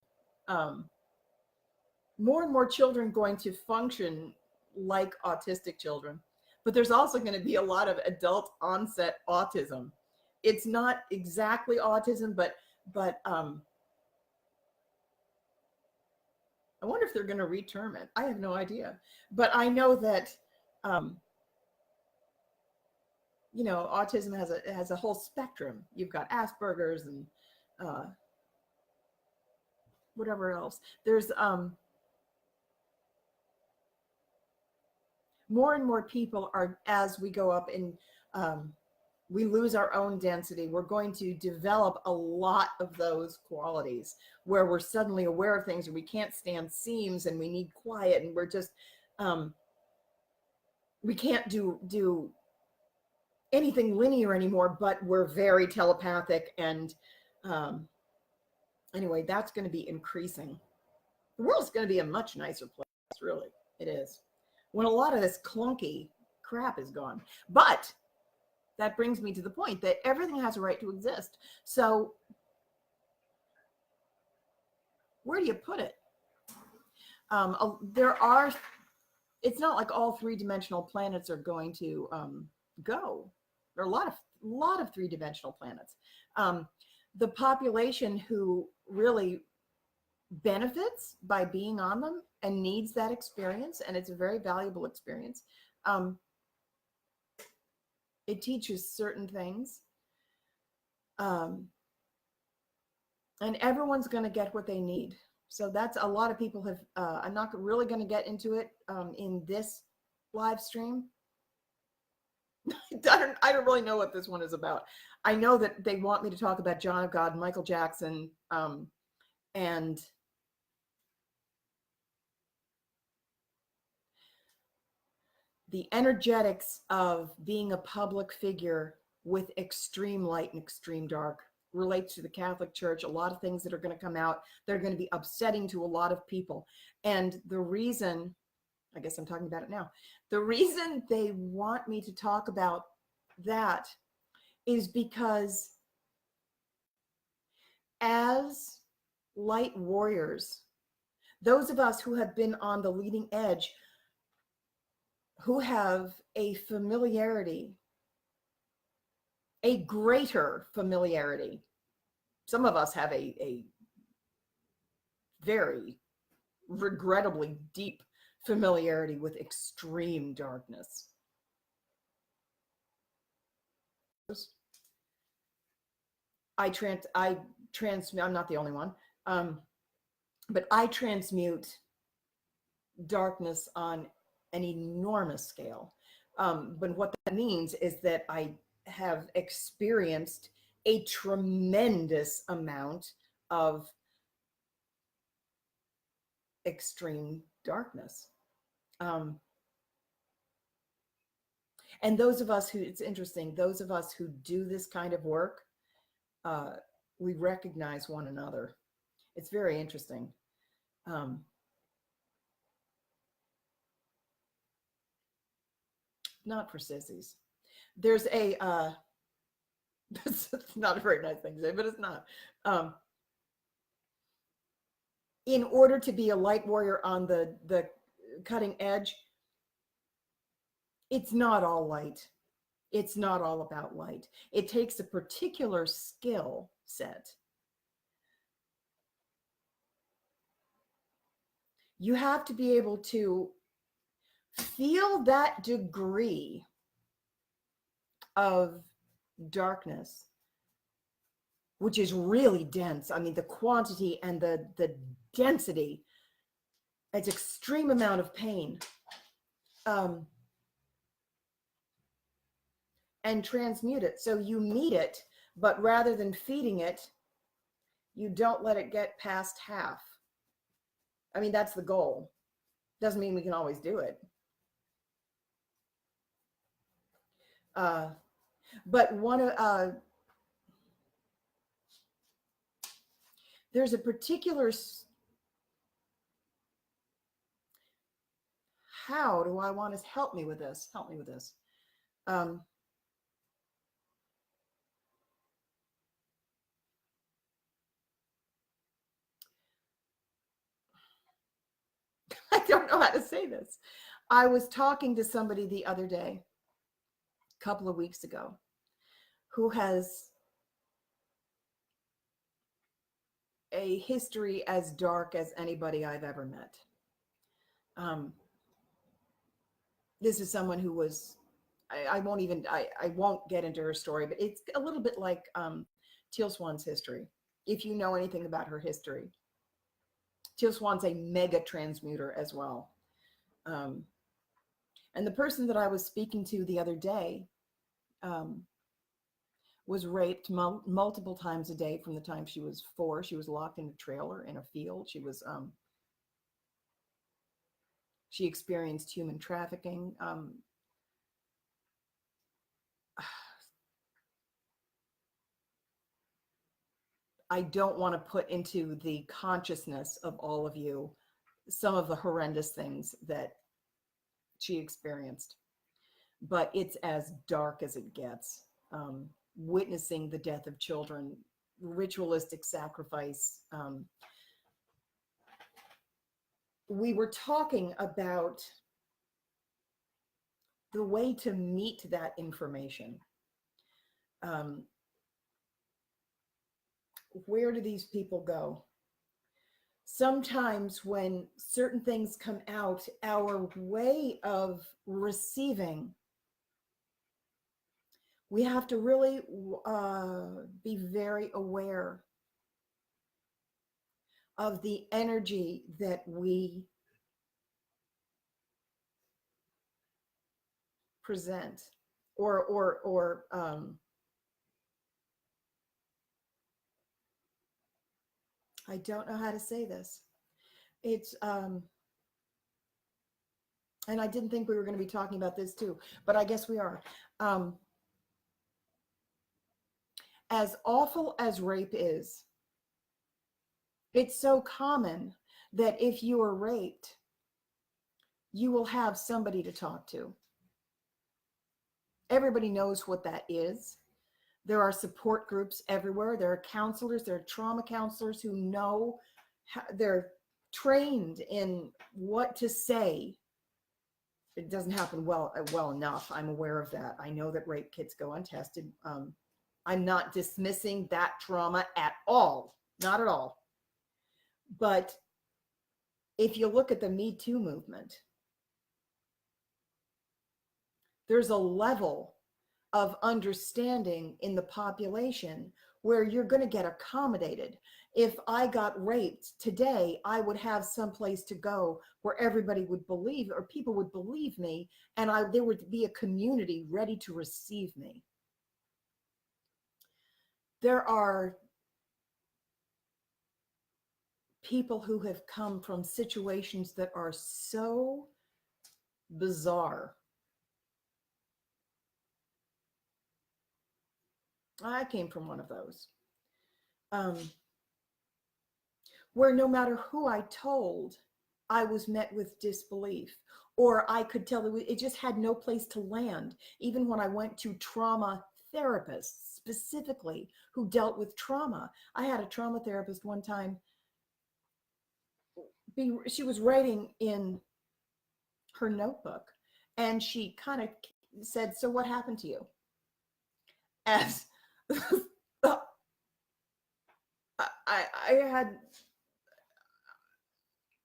more and more children going to function like autistic children, but there's also going to be a lot of adult onset autism. It's not exactly autism, but I wonder if they're going to reterm it. I have no idea. But I know that, autism has a whole spectrum. You've got Asperger's and whatever else. There's more and more people are, as we go up and we lose our own density, we're going to develop a lot of those qualities where we're suddenly aware of things, and we can't stand seams, and we need quiet, and we're just we can't do anything linear anymore, but we're very telepathic. And anyway, that's going to be increasing. The world's going to be a much nicer place, really. It is. When a lot of this clunky crap is gone. But that brings me to the point that everything has a right to exist. So where do you put it? There are, it's not like all three-dimensional planets are going to go. There are a lot of three-dimensional planets. The population who really benefits by being on them and needs that experience, and it's a very valuable experience. It teaches certain things. And everyone's going to get what they need. So that's, a lot of people have, I'm not really going to get into it in this live stream. I don't really know what this one is about. I know that they want me to talk about John of God, Michael Jackson, and the energetics of being a public figure with extreme light and extreme dark relates to the Catholic Church. A lot of things that are going to come out, they're going to be upsetting to a lot of people. And the reason, I guess I'm talking about it now, the reason they want me to talk about that is because as light warriors, those of us who have been on the leading edge, who have a familiarity, a greater familiarity. Some of us have a very regrettably deep familiarity with extreme darkness. I'm not the only one, but I transmute darkness on an enormous scale. But what that means is that I have experienced a tremendous amount of extreme darkness. And those of us who, it's interesting, those of us who do this kind of work, we recognize one another. It's very interesting. Not for sissies. There's a, it's not a very nice thing to say, but it's not. In order to be a light warrior on the cutting edge, it's not all light. It's not all about light. It takes a particular skill set. You have to be able to feel that degree of darkness, which is really dense. I mean, the quantity and the density, it's extreme amount of pain. And transmute it. So you meet it, but rather than feeding it, you don't let it get past half. I mean, that's the goal. Doesn't mean we can always do it. But there's a particular, how do I want to help me with this? Help me with this. I don't know how to say this. I was talking to somebody the other day, a couple of weeks ago, who has a history as dark as anybody I've ever met. This is someone who was, I won't get into her story, but it's a little bit like Teal Swan's history. If you know anything about her history, Teal Swan's a mega transmuter as well. And the person that I was speaking to the other day was raped multiple times a day from the time she was 4. She was locked in a trailer in a field. She experienced human trafficking. I don't want to put into the consciousness of all of you some of the horrendous things that she experienced. But it's as dark as it gets. Witnessing the death of children, ritualistic sacrifice. We were talking about the way to meet that information. Where do these people go? Sometimes when certain things come out, our way of receiving, we have to really be very aware of the energy that we present, or I don't know how to say this. It's and I didn't think we were going to be talking about this too, but I guess we are. As awful as rape is, it's so common that if you are raped, you will have somebody to talk to. Everybody knows what that is. There are support groups everywhere. There are counselors, there are trauma counselors who know they're trained in what to say. It doesn't happen well enough. I'm aware of that. I know that rape kits go untested. I'm not dismissing that trauma at all, not at all. But if you look at the Me Too movement, there's a level of understanding in the population where you're going to get accommodated. If I got raped today, I would have some place to go where everybody would believe, or people would believe me, and there would be a community ready to receive me. There are people who have come from situations that are so bizarre. I came from one of those. Where no matter who I told, I was met with disbelief, or I could tell it just had no place to land. Even when I went to trauma therapists specifically who dealt with trauma. I had a trauma therapist one time. She was writing in her notebook, and she kind of said, "So what happened to you?" As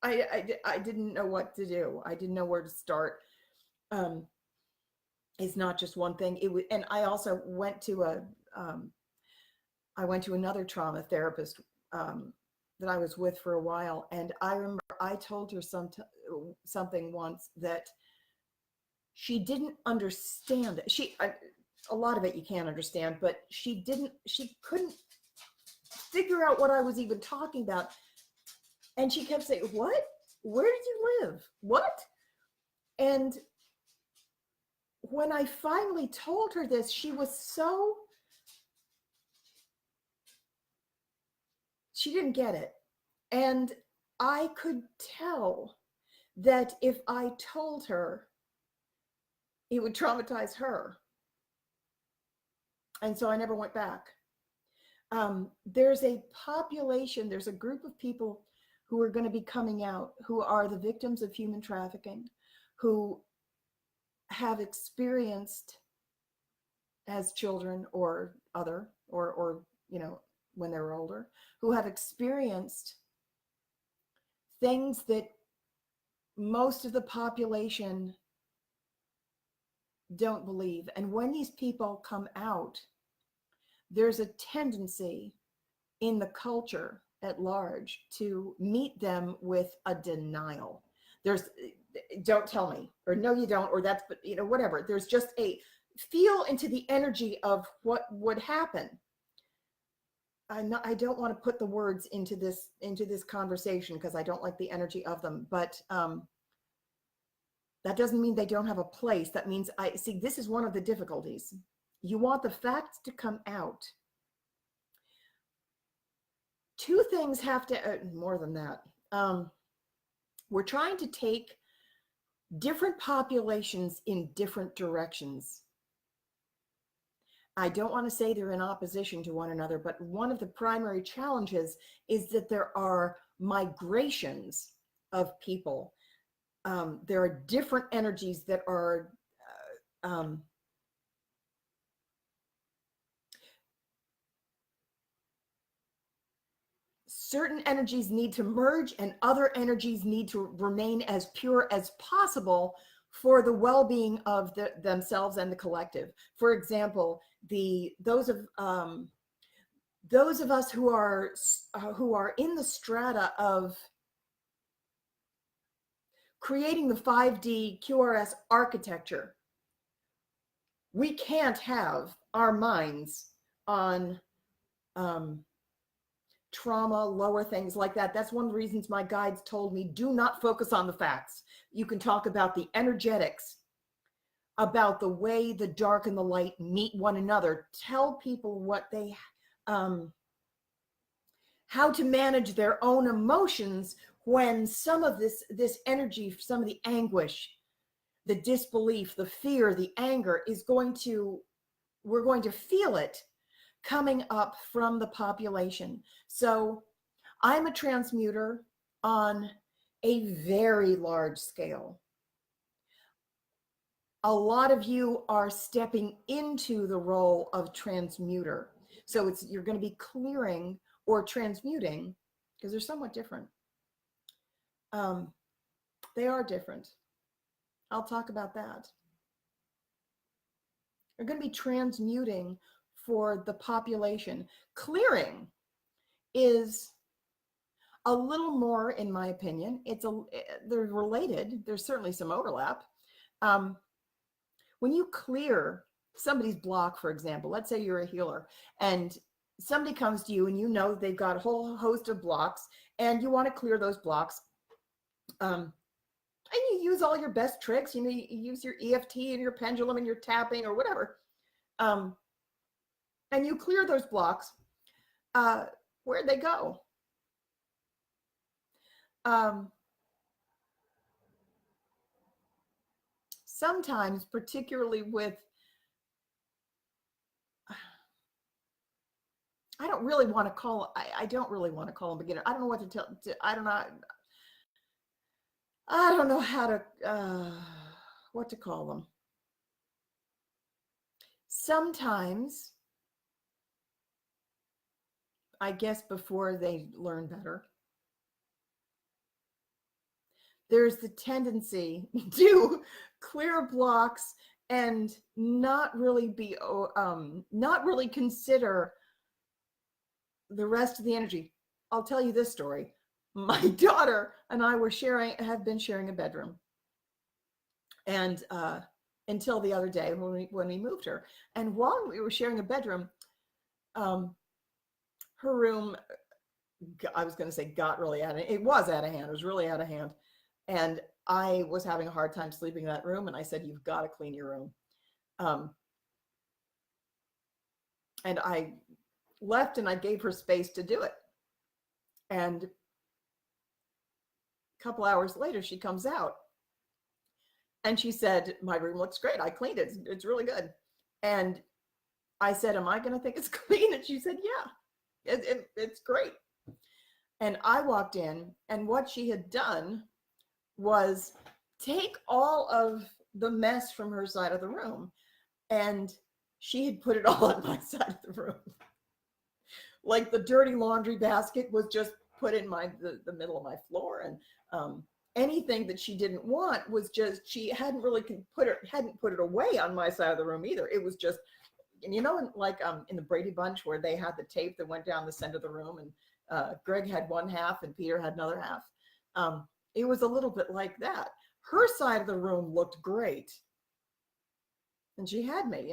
I didn't know what to do. I didn't know where to start. It's not just one thing. It was, and I also went to another trauma therapist that I was with for a while, and I remember I told her something once that she didn't understand. A lot of it you can't understand, but she couldn't figure out what I was even talking about. And she kept saying, "What? Where did you live? What?" And when I finally told her this, she didn't get it. And I could tell that if I told her, it would traumatize her. And so I never went back. There's a population, there's a group of people who are going to be coming out, who are the victims of human trafficking, who have experienced as children or when they were older, who have experienced things that most of the population don't believe. And when these people come out, there's a tendency in the culture at large to meet them with a denial. There's, "Don't tell me," or "No, you don't," or "That's," but whatever. There's just a feel into the energy of what would happen. I don't want to put the words into this conversation because I don't like the energy of them, but that doesn't mean they don't have a place. That means this is one of the difficulties. You want the facts to come out. Two things have to, more than that. We're trying to take different populations in different directions. I don't want to say they're in opposition to one another, but one of the primary challenges is that there are migrations of people. There are different energies that are certain energies need to merge and other energies need to remain as pure as possible for the well-being of themselves and the collective. For example, those of us who are in the strata of creating the 5D QRS architecture, we can't have our minds on trauma, lower things like that. That's one of the reasons my guides told me, do not focus on the facts. You can talk about the energetics, about the way the dark and the light meet one another. Tell people what they, how to manage their own emotions when some of this energy, some of the anguish, the disbelief, the fear, the anger is going to, we're going to feel it coming up from the population. So I'm a transmuter on a very large scale. A lot of you are stepping into the role of transmuter. So you're going to be clearing or transmuting, because they're somewhat different. They are different. I'll talk about that. You're going to be transmuting for the population. Clearing is a little more, in my opinion, they're related. There's certainly some overlap. When you clear somebody's block, for example, let's say you're a healer and somebody comes to you and you know they've got a whole host of blocks and you want to clear those blocks. And you use all your best tricks, you use your EFT and your pendulum and your tapping or whatever. And you clear those blocks. Where'd they go? Sometimes, particularly with, I don't really want to call them beginner. I don't know what to tell. I don't know how to, what to call them. Sometimes, I guess before they learn better, there's the tendency to clear blocks and not really consider the rest of the energy. I'll tell you this story. My daughter and I have been sharing a bedroom. And until the other day when we moved her. And while we were sharing a bedroom, her room, I was going to say got really out of hand. It was out of hand. It was really out of hand. And I was having a hard time sleeping in that room. And I said, you've got to clean your room. And I left and I gave her space to do it. And a couple hours later, she comes out and she said, my room looks great. I cleaned it. It's really good. And I said, am I going to think it's clean? And she said, yeah, it's great. And I walked in, and what she had done was take all of the mess from her side of the room, and she had put it all on my side of the room. Like the dirty laundry basket was just put in the middle of my floor, and anything that she didn't want was just, she hadn't really put it away on my side of the room either. It was just, and in the Brady Bunch where they had the tape that went down the center of the room, and Greg had one half and Peter had another half. It was a little bit like that. Her side of the room looked great. And she had made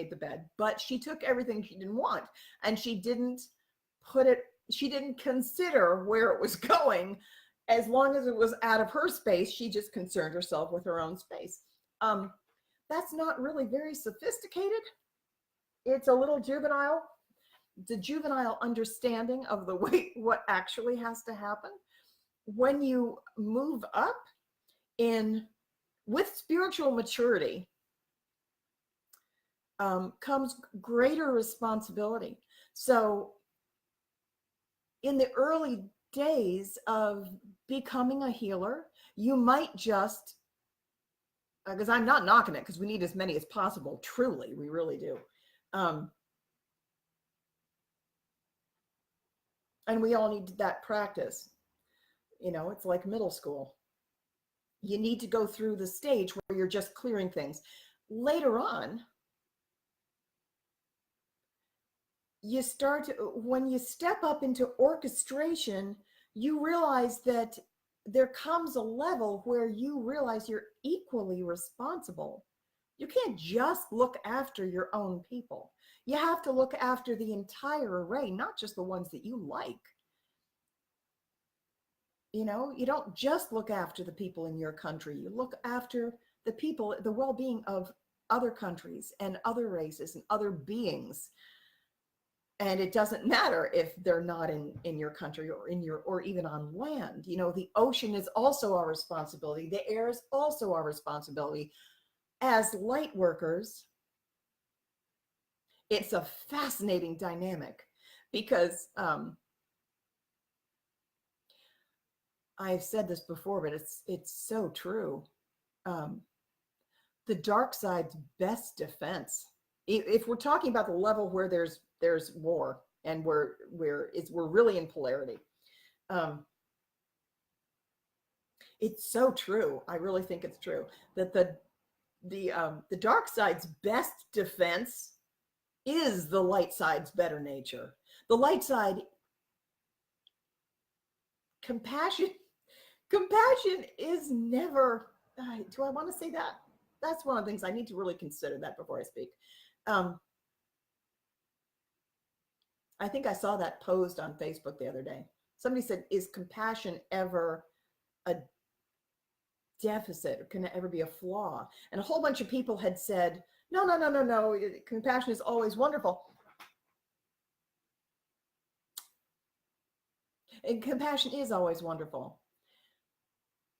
the bed, but she took everything she didn't want, and she didn't consider where it was going. As long as it was out of her space, she just concerned herself with her own space. That's not really very sophisticated. It's a little juvenile. It's a juvenile understanding of the way what actually has to happen. When you move up in with spiritual maturity comes greater responsibility. So in the early days of becoming a healer, you might just, because I'm not knocking it, because we need as many as possible, truly, we really do. And we all need that practice. You know, it's like middle school. You need to go through the stage where you're just clearing things. Later on, you start to, when you step up into orchestration, you realize that there comes a level where you realize you're equally responsible. You can't just look after your own people. You have to look after the entire array, not just the ones that you like. You know, you don't just look after the people in your country. You look after the people, the well-being of other countries and other races and other beings. And it doesn't matter if they're not in your country or in your, or even on land. You know, the ocean is also our responsibility. The air is also our responsibility. As light workers, it's a fascinating dynamic because I've said this before, but it's so true. The dark side's best defense, if we're talking about the level where there's war and we're really in polarity, it's so true. I really think it's true that the dark side's best defense is the light side's better nature. The light side, compassion is never, do I want to say that? That's one of the things I need to really consider that before I speak. I think I saw that posed on Facebook the other day. Somebody said, is compassion ever a deficit, or can it ever be a flaw? And a whole bunch of people had said, no, compassion is always wonderful. And compassion is always wonderful.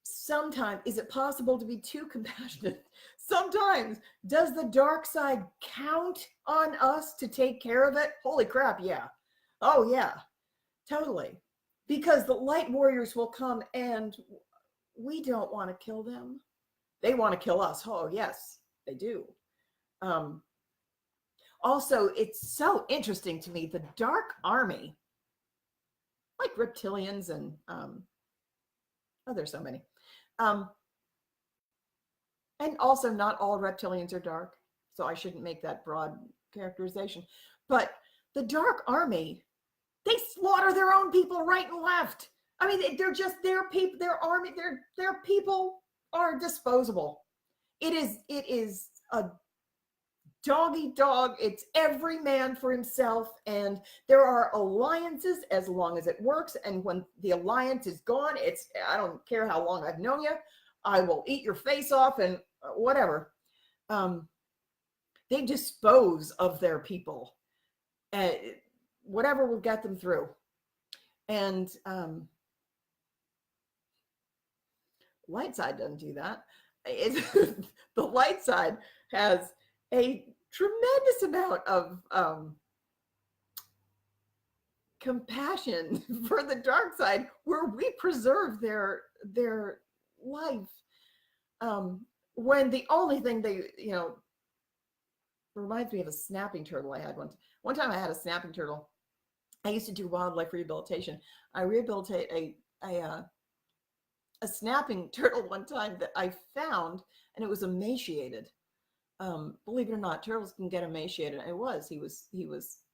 Sometimes, is it possible to be too compassionate? Sometimes. Does the dark side count on us to take care of it? Holy crap, yeah. Oh, yeah, totally. Because the light warriors will come and we don't want to kill them. They want to kill us. Oh, yes, they do. Also, it's so interesting to me, the dark army, like reptilians and, oh, there's so many. And also not all reptilians are dark, so I shouldn't make that broad characterization. But the dark army, they slaughter their own people right and left. I mean, they're just their people, their army, their people are disposable. It is a dog eat dog. It's every man for himself. And there are alliances as long as it works. And when the alliance is gone, I don't care how long I've known you, I will eat your face off and whatever. They dispose of their people, whatever will get them through. And light side doesn't do that. The light side has a tremendous amount of compassion for the dark side, where we preserve their life. When the only thing they, reminds me of a snapping turtle I had one time. I had a snapping turtle. I used to do wildlife rehabilitation. I rehabilitate a snapping turtle one time that I found, and it was emaciated. Believe it or not, turtles can get emaciated. He was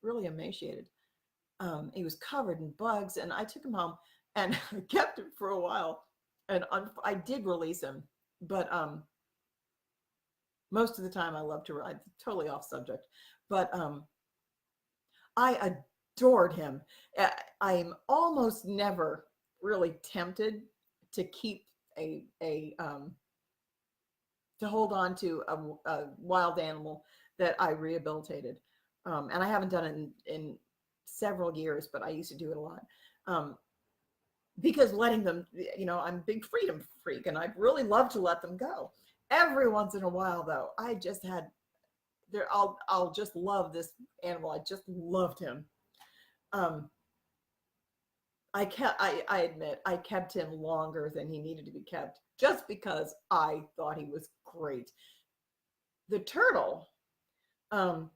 really emaciated. He was covered in bugs, and I took him home and kept him for a while. And I did release him, but most of the time I love to ride. Totally off subject, but I adored him. I'm almost never really tempted to keep to hold on to a wild animal that I rehabilitated. And I haven't done it in several years, but I used to do it a lot. Because letting them, I'm a big freedom freak, and I'd really love to let them go. Every once in a while, though, I just had there. I'll just love this animal. I just loved him. Um, I admit I kept him longer than he needed to be kept, just because I thought he was great. The turtle, um,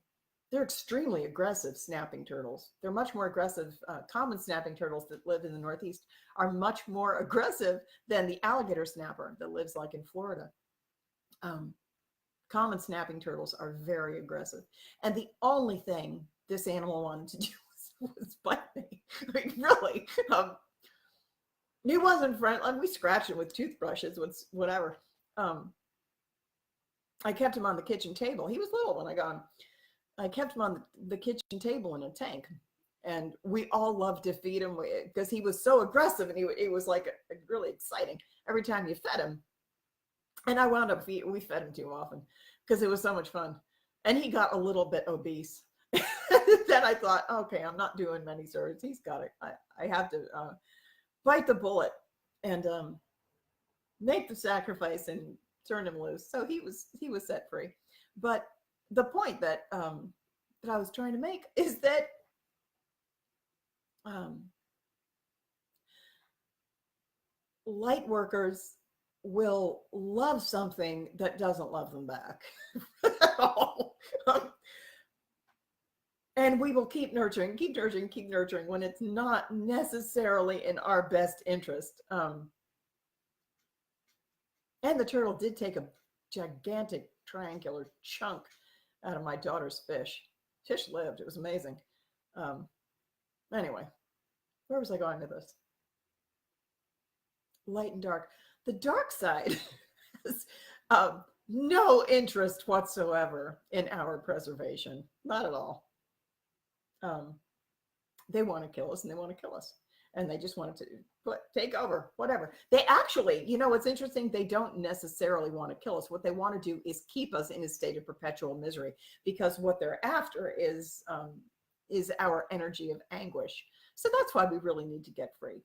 they're extremely aggressive snapping turtles. They're much more aggressive. Common snapping turtles that live in the Northeast are much more aggressive than the alligator snapper that lives like in Florida. Um, Common snapping turtles are very aggressive. And the only thing this animal wanted to do was bite me. I mean, really. He wasn't friendly. Like, we scratched him with toothbrushes, with whatever. Um, I kept him on the kitchen table. He was little when I got him. I kept him on the kitchen table in a tank. And we all loved to feed him because he was so aggressive, and it was like really exciting every time you fed him. And I wound up we fed him too often because it was so much fun. And he got a little bit obese. Then I thought, okay, I'm not doing many serves. He's got it. I have to bite the bullet and make the sacrifice and turn him loose. So he was set free. But the point that that I was trying to make is that um, light workers will love something that doesn't love them back at all. And we will keep nurturing, keep nurturing, keep nurturing when it's not necessarily in our best interest. And the turtle did take a gigantic triangular chunk out of my daughter's fish. Fish lived. It was amazing. Anyway, where was I going with this? Light and dark. The dark side has no interest whatsoever in our preservation. Not at all. They want to kill us, and they want to kill us. And they just want to take over, whatever. They actually, you know, what's interesting, they don't necessarily want to kill us. What they want to do is keep us in a state of perpetual misery, because what they're after is our energy of anguish. So that's why we really need to get free.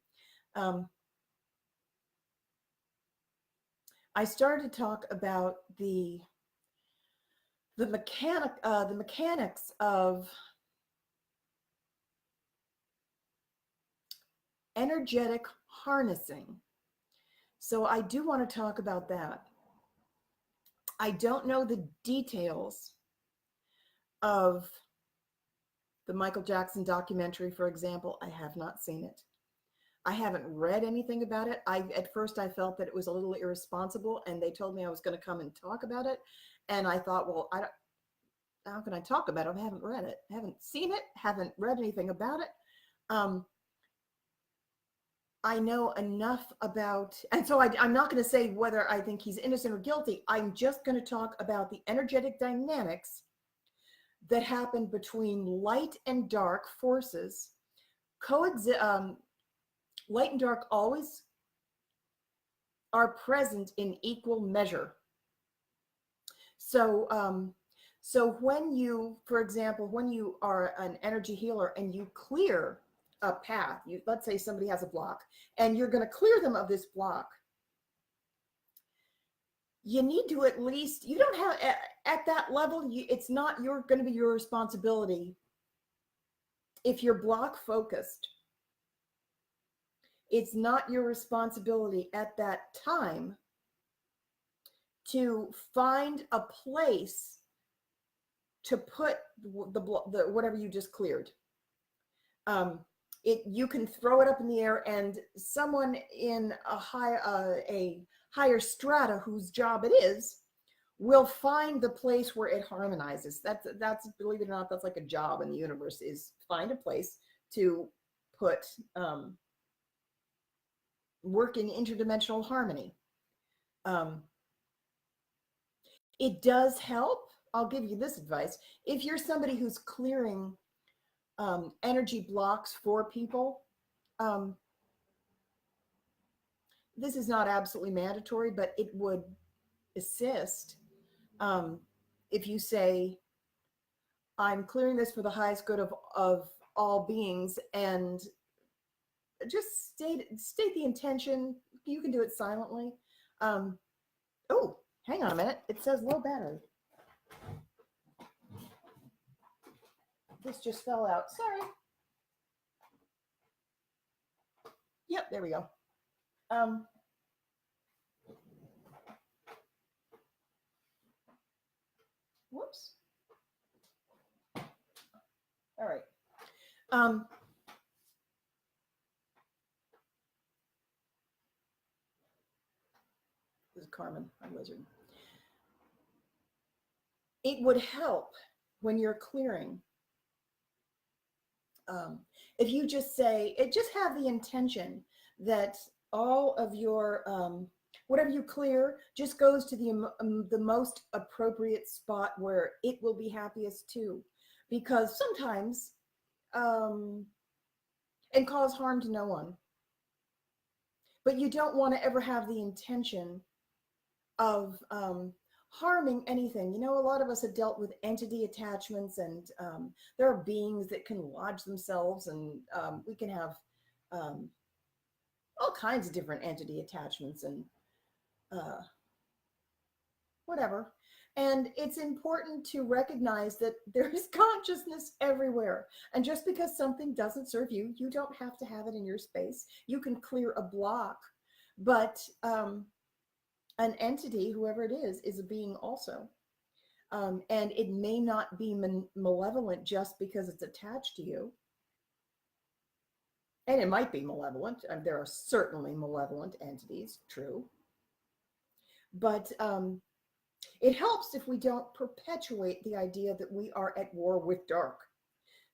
I started to talk about the mechanics of energetic harnessing. So I do want to talk about that. I don't know the details of the Michael Jackson documentary, for example. I have not seen it. I haven't read anything about it. At first I felt that it was a little irresponsible, and they told me I was going to come and talk about it. And I thought, well, how can I talk about it? I haven't read it, haven't seen it, haven't read anything about it. I know enough about, and so I'm not going to say whether I think he's innocent or guilty. I'm just going to talk about the energetic dynamics that happen between light and dark forces. Light and dark always are present in equal measure. So, so when you, for example, when you are an energy healer and you clear a path, let's say somebody has a block and you're going to clear them of this block, you need to at least, you don't have, at that level, it's not going to be your responsibility. If you're block focused, it's not your responsibility at that time to find a place to put the whatever you just cleared. You can throw it up in the air, and someone in a higher strata whose job it is will find the place where it harmonizes. That's believe it or not, that's like a job in the universe, is find a place to put work in interdimensional harmony. It does help. I'll give you this advice. If you're somebody who's clearing energy blocks for people, this is not absolutely mandatory, but it would assist if you say, I'm clearing this for the highest good of all beings, and just state the intention. You can do it silently. Oh, Hang on a minute. It says low battery. This just fell out. Sorry. Yep, there we go. Whoops. All right. This is Carmen, my wizard. It would help when you're clearing. If you just say, just have the intention that all of your, whatever you clear just goes to the most appropriate spot where it will be happiest too. Because sometimes, and cause harm to no one. But you don't want to ever have the intention of harming anything. You know, a lot of us have dealt with entity attachments, and there are beings that can lodge themselves, and we can have all kinds of different entity attachments and whatever. And it's important to recognize that there is consciousness everywhere. And just because something doesn't serve you, you don't have to have it in your space. You can clear a block, but an entity, whoever it is a being also. And it may not be malevolent just because it's attached to you. And it might be malevolent. There are certainly malevolent entities, true. But it helps if we don't perpetuate the idea that we are at war with dark.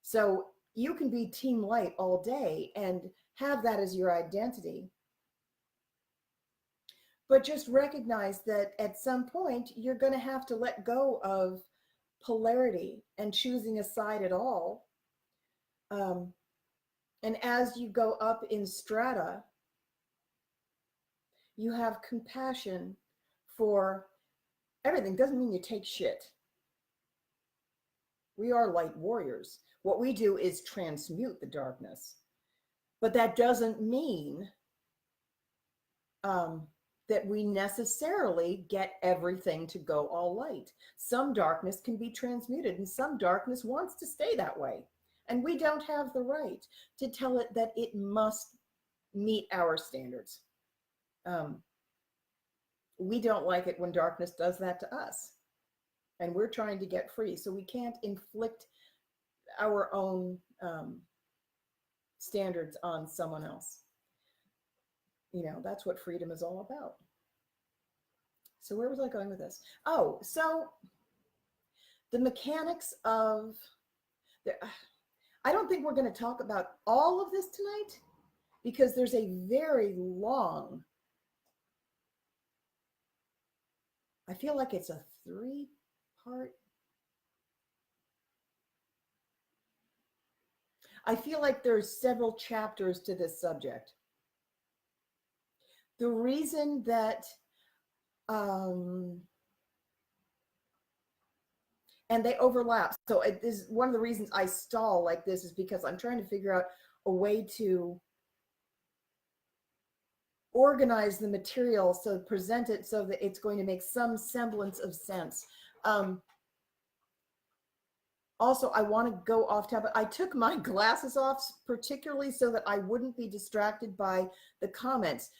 So you can be team light all day and have that as your identity. But just recognize that at some point, you're going to have to let go of polarity and choosing a side at all. And as you go up in strata, you have compassion for everything. Doesn't mean you take shit. We are light warriors. What we do is transmute the darkness. But that doesn't mean that we necessarily get everything to go all light. Some darkness can be transmuted, and some darkness wants to stay that way. And we don't have the right to tell it that it must meet our standards. We don't like it when darkness does that to us. And we're trying to get free. So we can't inflict our own standards on someone else. You know, that's what freedom is all about. So where was I going with this? Oh, so the mechanics of I don't think we're going to talk about all of this tonight, because there's a very long, I feel like it's a 3-part. I feel like there's several chapters to this subject. The reason that, and they overlap. So this is one of the reasons I stall like this, is because I'm trying to figure out a way to organize the material, so present it so that it's going to make some semblance of sense. Also, I want to go off topic. I took my glasses off particularly so that I wouldn't be distracted by the comments.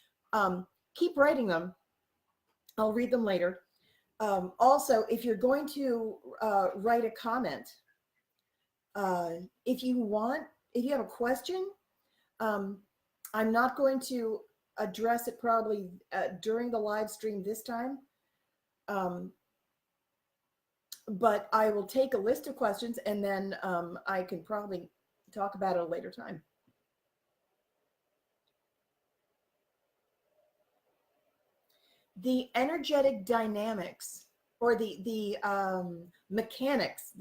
Keep writing them. I'll read them later. Also, if you're going to write a comment, if you have a question, I'm not going to address it probably during the live stream this time. But I will take a list of questions, and then I can probably talk about it at a later time. The energetic dynamics, or the mechanics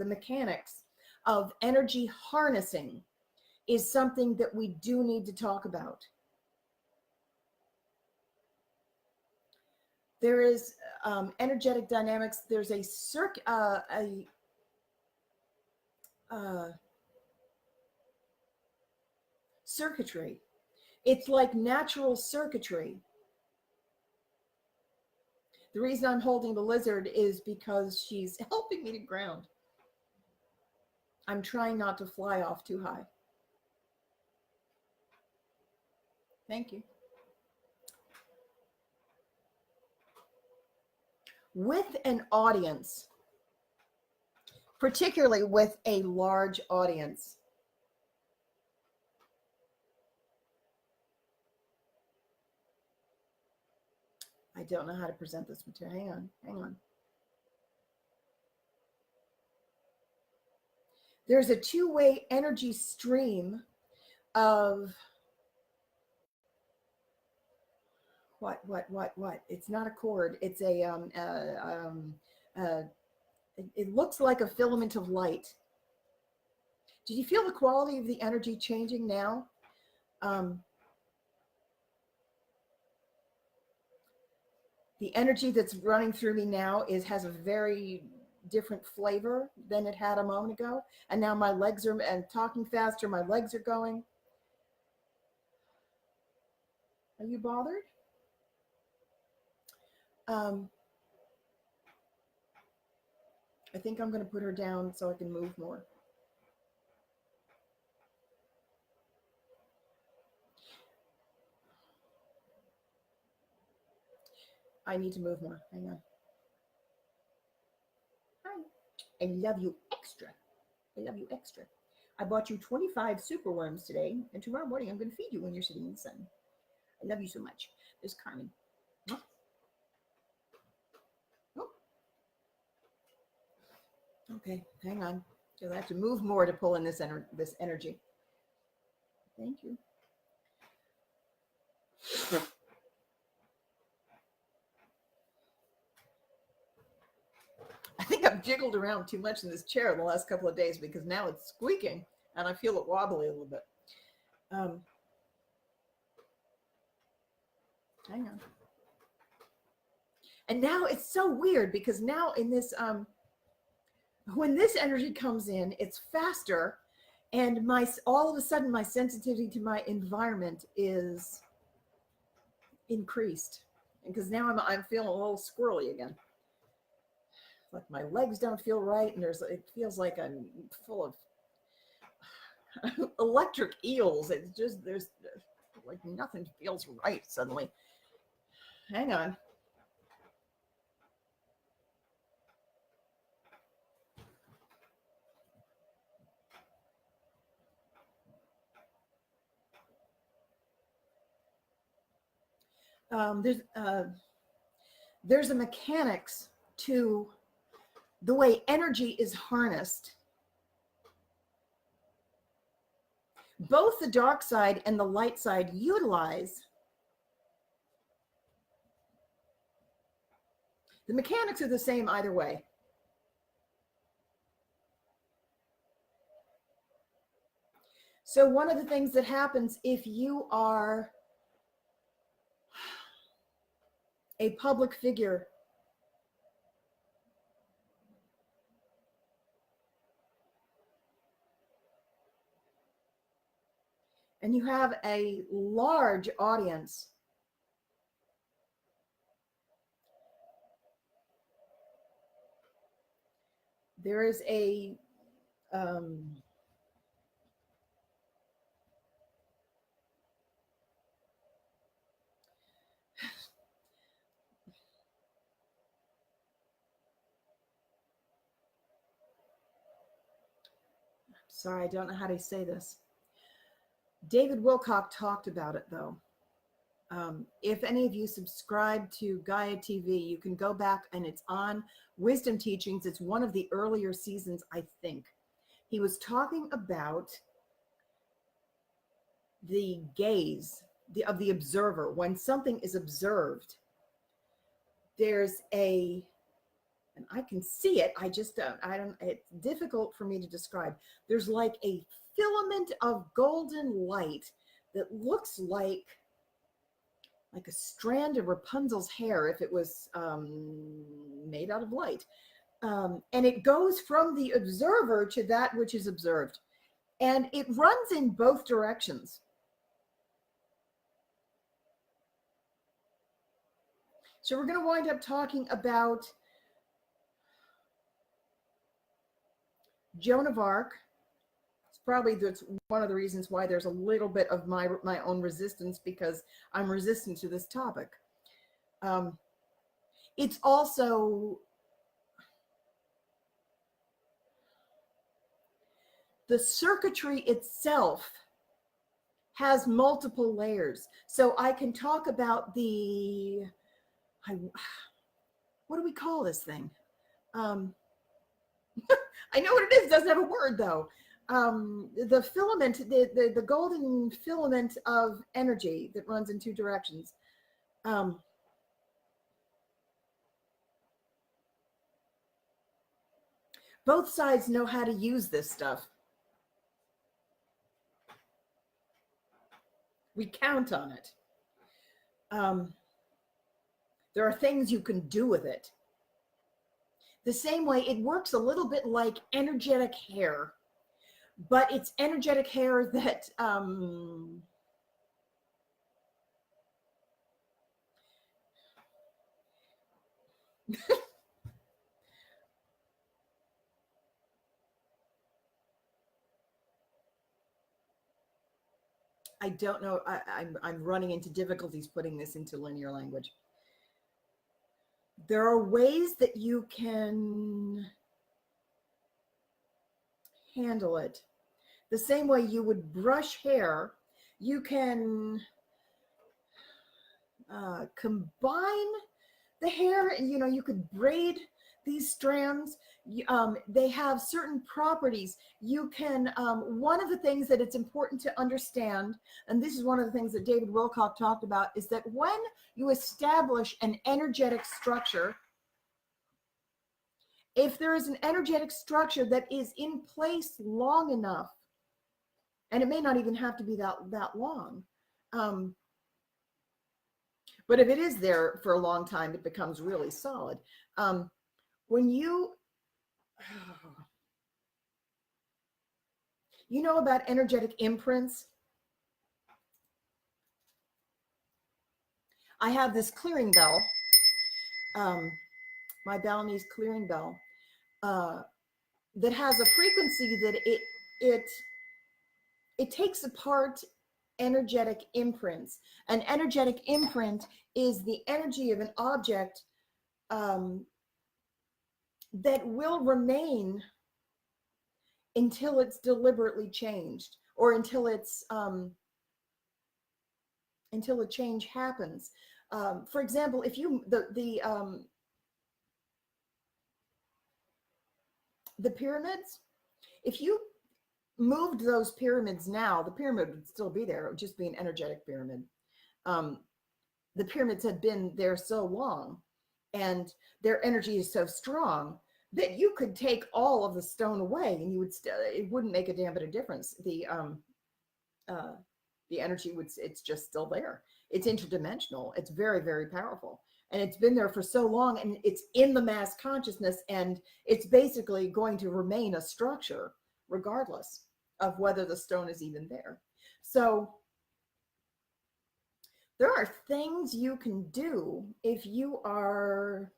of energy harnessing is something that we do need to talk about. There is energetic dynamics. There's a circuitry. It's like natural circuitry The reason I'm holding the lizard is because she's helping me to ground. I'm trying not to fly off too high. Thank you. With an audience, particularly with a large audience, I don't know how to present this material. Hang on. There's a two-way energy stream of what? It's not a cord. It's it looks like a filament of light. Did you feel the quality of the energy changing now? The energy that's running through me now has a very different flavor than it had a moment ago. And now my legs are, and talking faster, my legs are going. Are you bothered? I think I'm going to put her down so I can move more. I need to move more. Hang on. Hi. I love you extra. I love you extra. I bought you 25 super worms today, and tomorrow morning I'm going to feed you when you're sitting in the sun. I love you so much. There's Carmen. Oh. Oh. Okay, hang on. You'll have to move more to pull in this energy. Thank you. I think I've jiggled around too much in this chair the last couple of days because now it's squeaking and I feel it wobbly a little bit. Hang on. And now it's so weird because now in this, when this energy comes in, it's faster, and all of a sudden my sensitivity to my environment is increased, because now I'm feeling a little squirrely again. Like my legs don't feel right, and it feels like I'm full of electric eels. It's just, there's like nothing feels right suddenly. Hang on. There's a mechanics to the way energy is harnessed. Both the dark side and the light side utilize the mechanics are the same either way. So one of the things that happens if you are a public figure, and you have a large audience, there is a sorry, I don't know how to say this. David Wilcock talked about it though. If any of you subscribe to Gaia TV, you can go back and it's on Wisdom Teachings. It's one of the earlier seasons, I think. He was talking about the gaze of the observer. When something is observed, there's and I can see it, I just don't, it's difficult for me to describe. There's like a filament of golden light that looks like a strand of Rapunzel's hair if it was made out of light. And it goes from the observer to that which is observed. And it runs in both directions. So we're going to wind up talking about Joan of Arc. It's probably that's one of the reasons why there's a little bit of my own resistance, because I'm resistant to this topic. It's also the circuitry itself has multiple layers. So I can talk about what do we call this thing? I know what it is. It doesn't have a word though. The filament, the golden filament of energy that runs in two directions. Both sides know how to use this stuff. We count on it. There are things you can do with it. The same way it works a little bit like energetic hair, but it's energetic hair that I don't know. I'm running into difficulties putting this into linear language. There are ways that you can handle it. The same way you would brush hair, you can combine the hair, and you could braid these strands. They have certain properties. You can, one of the things that it's important to understand, and this is one of the things that David Wilcock talked about, is that when you establish an energetic structure, if there is an energetic structure that is in place long enough, and it may not even have to be that long, but if it is there for a long time, it becomes really solid. When you know about energetic imprints, I have this clearing bell, my Balinese clearing bell, that has a frequency that it takes apart energetic imprints. An energetic imprint is the energy of an object that will remain until it's deliberately changed, or until a change happens. For example, if you the pyramids, if you moved those pyramids now, the pyramid would still be there. It would just be an energetic pyramid. The pyramids had been there so long, and their energy is so strong that you could take all of the stone away, and you would it wouldn't make a damn bit of difference. The energy it's just still there. It's interdimensional. It's very, very powerful. And it's been there for so long, and it's in the mass consciousness, and it's basically going to remain a structure regardless of whether the stone is even there. So there are things you can do if you are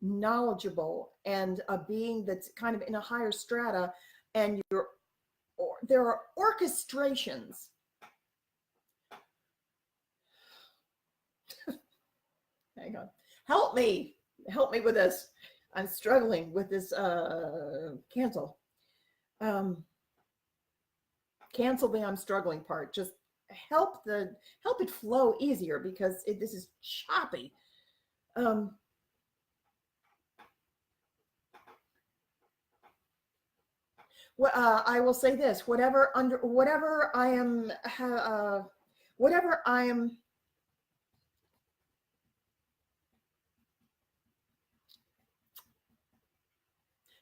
knowledgeable and a being that's kind of in a higher strata, and there are orchestrations. Hang on. Help me with this. I'm struggling with this cancel the I'm struggling part. Just help it flow easier, because this is choppy. I will say this: whatever I am,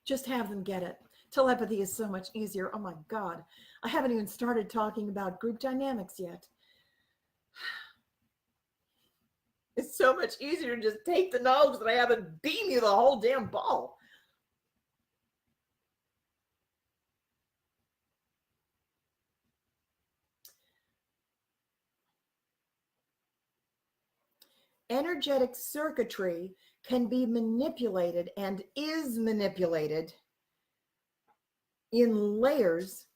just have them get it. Telepathy is so much easier. Oh my God. I haven't even started talking about group dynamics yet. It's so much easier to just take the knowledge that I have and beam you the whole damn ball. energetic circuitry can be manipulated and is manipulated in layers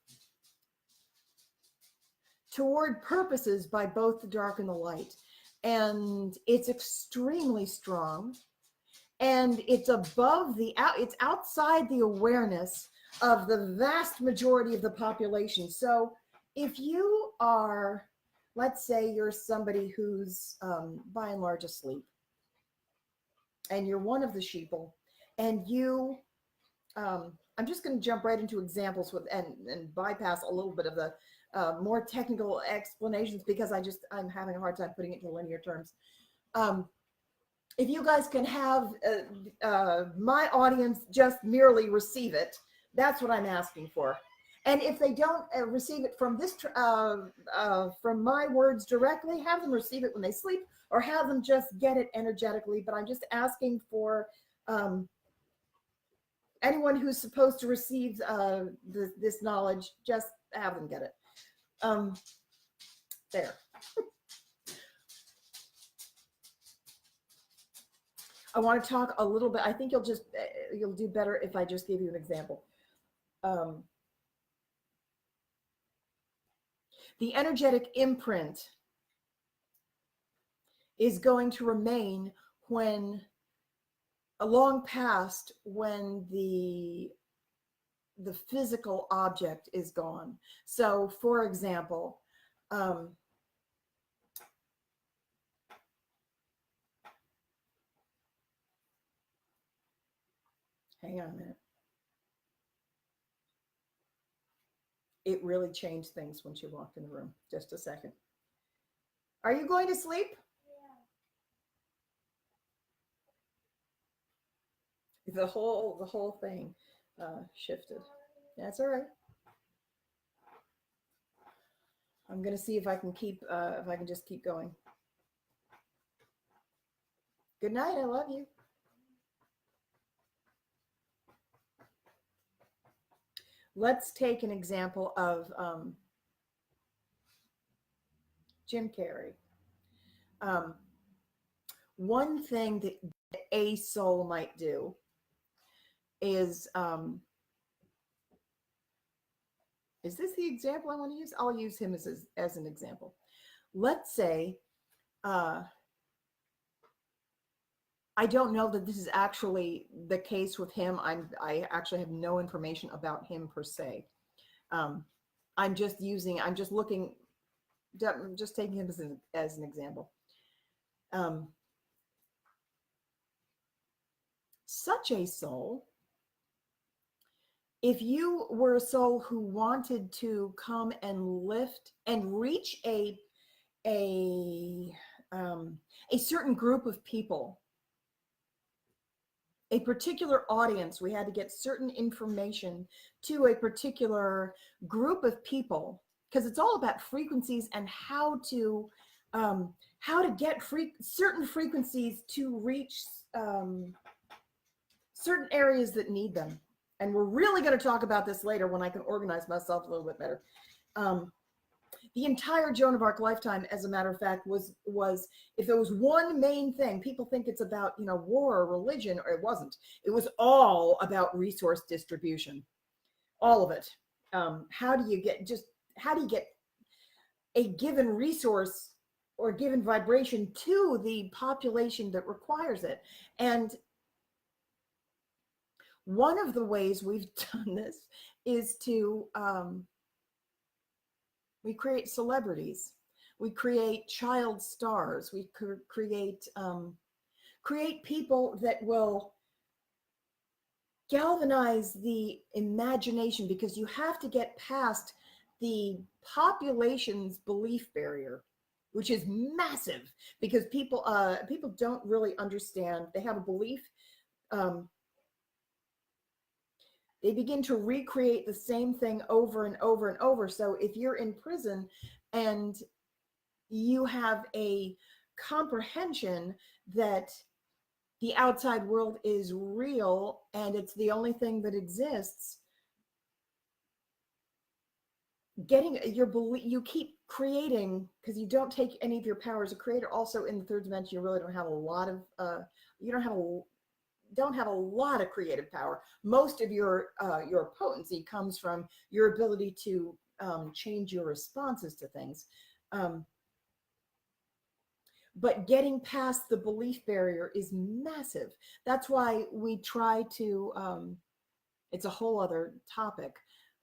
toward purposes by both the dark and the light. And it's extremely strong, and it's above it's outside the awareness of the vast majority of the population. So if you are, let's say you're somebody who's by and large asleep, and you're one of the sheeple, and you I'm just going to jump right into examples with and bypass a little bit of the more technical explanations, because I'm having a hard time putting it into linear terms. If you guys can have my audience just merely receive it, that's what I'm asking for. And if they don't receive it from from my words directly, have them receive it when they sleep, or have them just get it energetically. But I'm just asking for anyone who's supposed to receive this knowledge, just have them get it. There. I want to talk a little bit. I think you'll do better if I just give you an example. The energetic imprint is going to remain long past when the physical object is gone. So, for example, hang on a minute. It really changed things when she walked in the room. Just a second. Are you going to sleep? Yeah. The whole thing shifted. That's all right. I'm going to see if I can just keep going. Good night. I love you. Let's take an example of Jim Carrey. One thing that a soul might do is this the example I want to use? I'll use him as an example. Let's say I don't know that this is actually the case with him. I actually have no information about him per se. I'm just taking him as an example. Such a soul, if you were a soul who wanted to come and lift and reach a certain group of people, a particular audience, we had to get certain information to a particular group of people, because it's all about frequencies and how to get certain frequencies to reach certain areas that need them. And we're really going to talk about this later when I can organize myself a little bit better. The entire Joan of Arc lifetime, as a matter of fact, was if there was one main thing, people think it's about, war or religion, or it wasn't. It was all about resource distribution, all of it. How do you get a given resource or given vibration to the population that requires it? And one of the ways we've done this is to we create celebrities, we create child stars, we create people that will galvanize the imagination, because you have to get past the population's belief barrier, which is massive, because people don't really understand. They have a belief. They begin to recreate the same thing over and over and over. So if you're in prison and you have a comprehension that the outside world is real and it's the only thing that exists, getting your belief, you keep creating, because you don't take any of your power as a creator. Also, in the third dimension, you really don't have a lot of you don't have a lot of creative power. Most of your potency comes from your ability to change your responses to things. Um, but getting past the belief barrier is massive. That's why we try to, it's a whole other topic,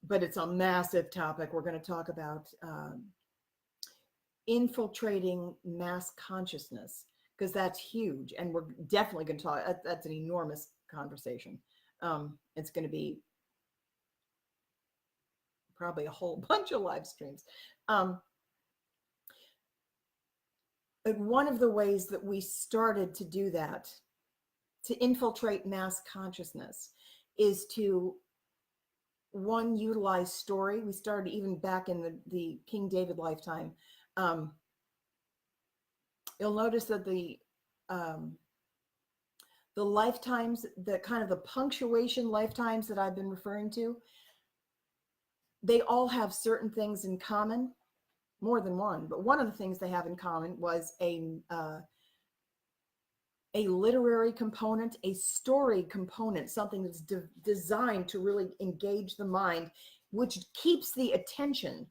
but it's a massive topic. We're going to talk about infiltrating mass consciousness, because that's huge. And we're definitely going to talk, that's an enormous conversation. It's going to be probably a whole bunch of live streams. But one of the ways that we started to do that, to infiltrate mass consciousness, is to, one, utilize story. We started even back in the King David lifetime. You'll notice that the lifetimes, the kind of the punctuation lifetimes that I've been referring to, they all have certain things in common, more than one, but one of the things they have in common was a literary component, a story component, something that's designed to really engage the mind, which keeps the attention.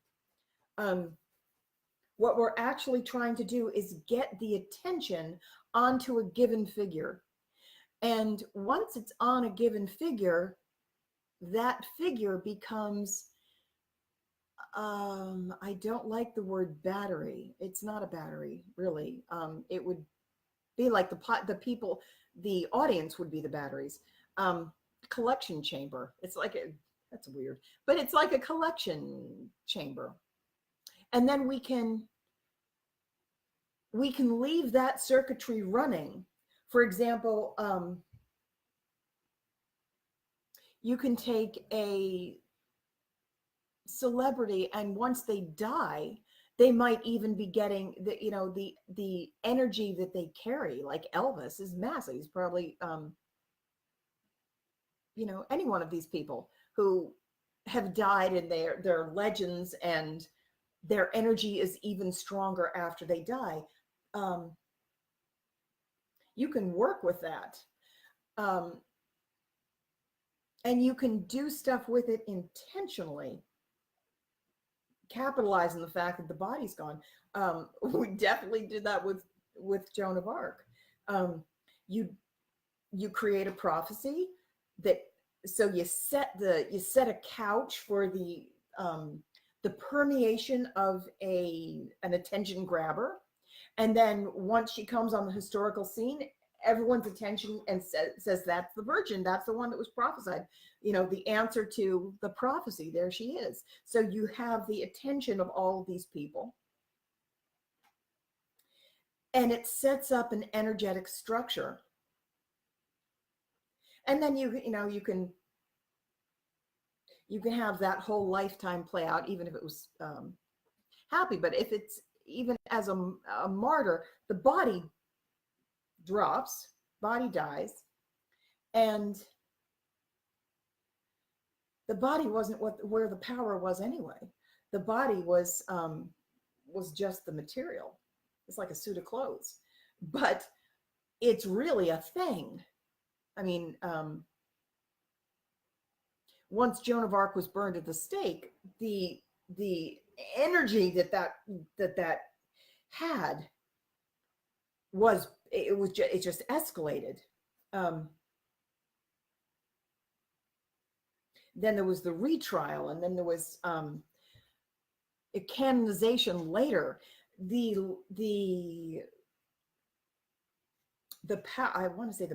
What we're actually trying to do is get the attention onto a given figure. And once it's on a given figure, that figure becomes, I don't like the word battery. It's not a battery, really. It would be like the people, the audience would be the batteries. Collection chamber. It's like that's weird, but it's like a collection chamber. And then we can leave that circuitry running. For example, you can take a celebrity, and once they die, they might even be getting the energy that they carry. Like Elvis is massive. He's probably any one of these people who have died, and they're legends, and their energy is even stronger after they die. You can work with that, and you can do stuff with it intentionally, capitalize on the fact that the body's gone. We definitely did that with Joan of Arc. You create a prophecy that, so you set a couch for the permeation of an attention grabber, and then once she comes on the historical scene, everyone's attention and says that's the virgin, that's the one that was prophesied, the answer to the prophecy, there she is. So you have the attention of all of these people, and it sets up an energetic structure. And then you can have that whole lifetime play out, even if it was happy. But if it's even as a martyr, the body drops, body dies, and the body wasn't where the power was anyway. The body was just the material. It's like a suit of clothes, but it's really a thing. I mean, once Joan of Arc was burned at the stake, the energy that had was, it just escalated. Then there was the retrial, and then there was a canonization later. I want to say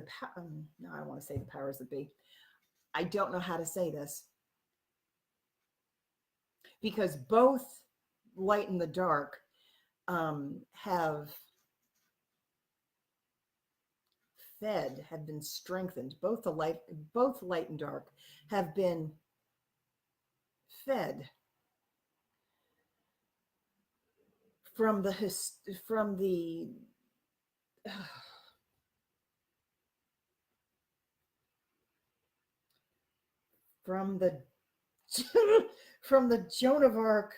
no, I want to say the powers that be. I don't know how to say this, because both light and the dark have been strengthened. Both light and dark have been fed from the from the Joan of Arc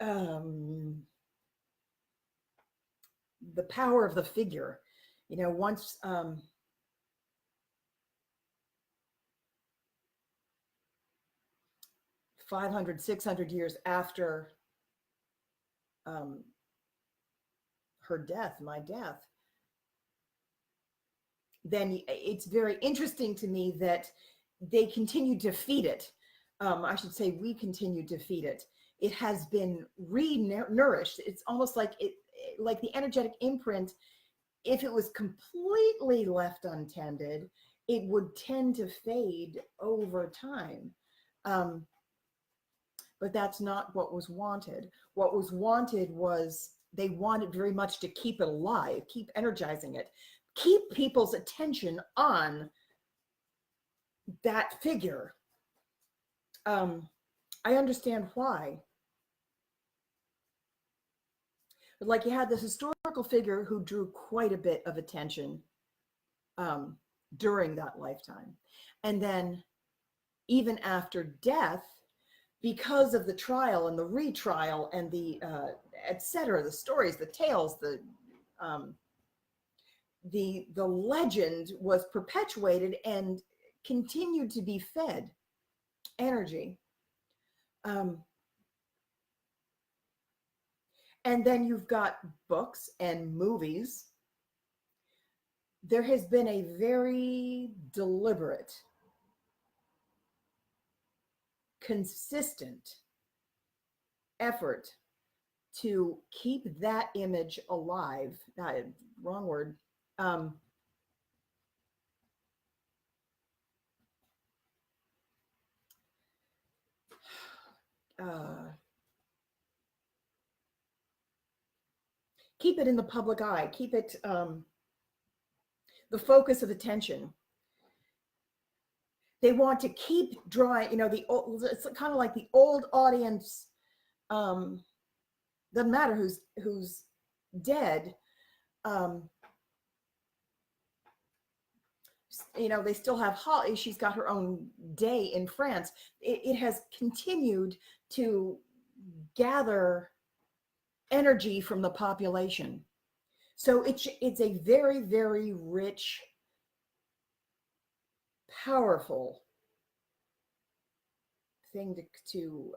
um, the power of the figure. You know, once 500, 600 years after um, her death, my death, then it's very interesting to me that they continue to feed it. I should say we continue to feed it. It has been re-nourished. It's almost like like the energetic imprint. If it was completely left untended, it would tend to fade over time. Um, but that's not what was wanted. What was wanted was they wanted very much to keep it alive, keep energizing it, keep people's attention on that figure. I understand why. But like you had this historical figure who drew quite a bit of attention um, during that lifetime. And then even after death, because of the trial and the retrial and the etc., the stories, the tales, um, the legend was perpetuated and continued to be fed energy. Um, and then you've got books and movies. There has been a very deliberate, consistent effort to keep that image alive. Wrong word. Um, uh, keep it in the public eye. Keep it the focus of attention. They want to keep drawing. You know, the old. It's kind of like the old audience. Doesn't matter who's dead. Um, you know, they still have Holly. She's got her own day in France. It has continued to gather energy from the population. So it's a very, very rich, powerful thing to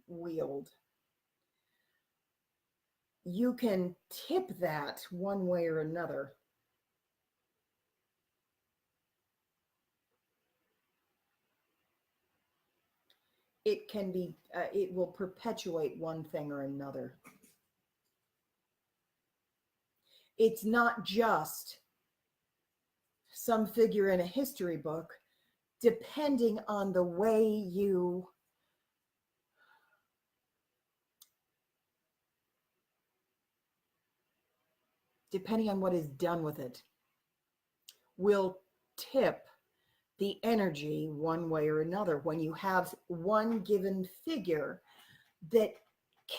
wield. You can tip that one way or another. It can be, it will perpetuate one thing or another. It's not just some figure in a history book, depending on the way you depending on what is done with it, will tip the energy one way or another. When you have one given figure that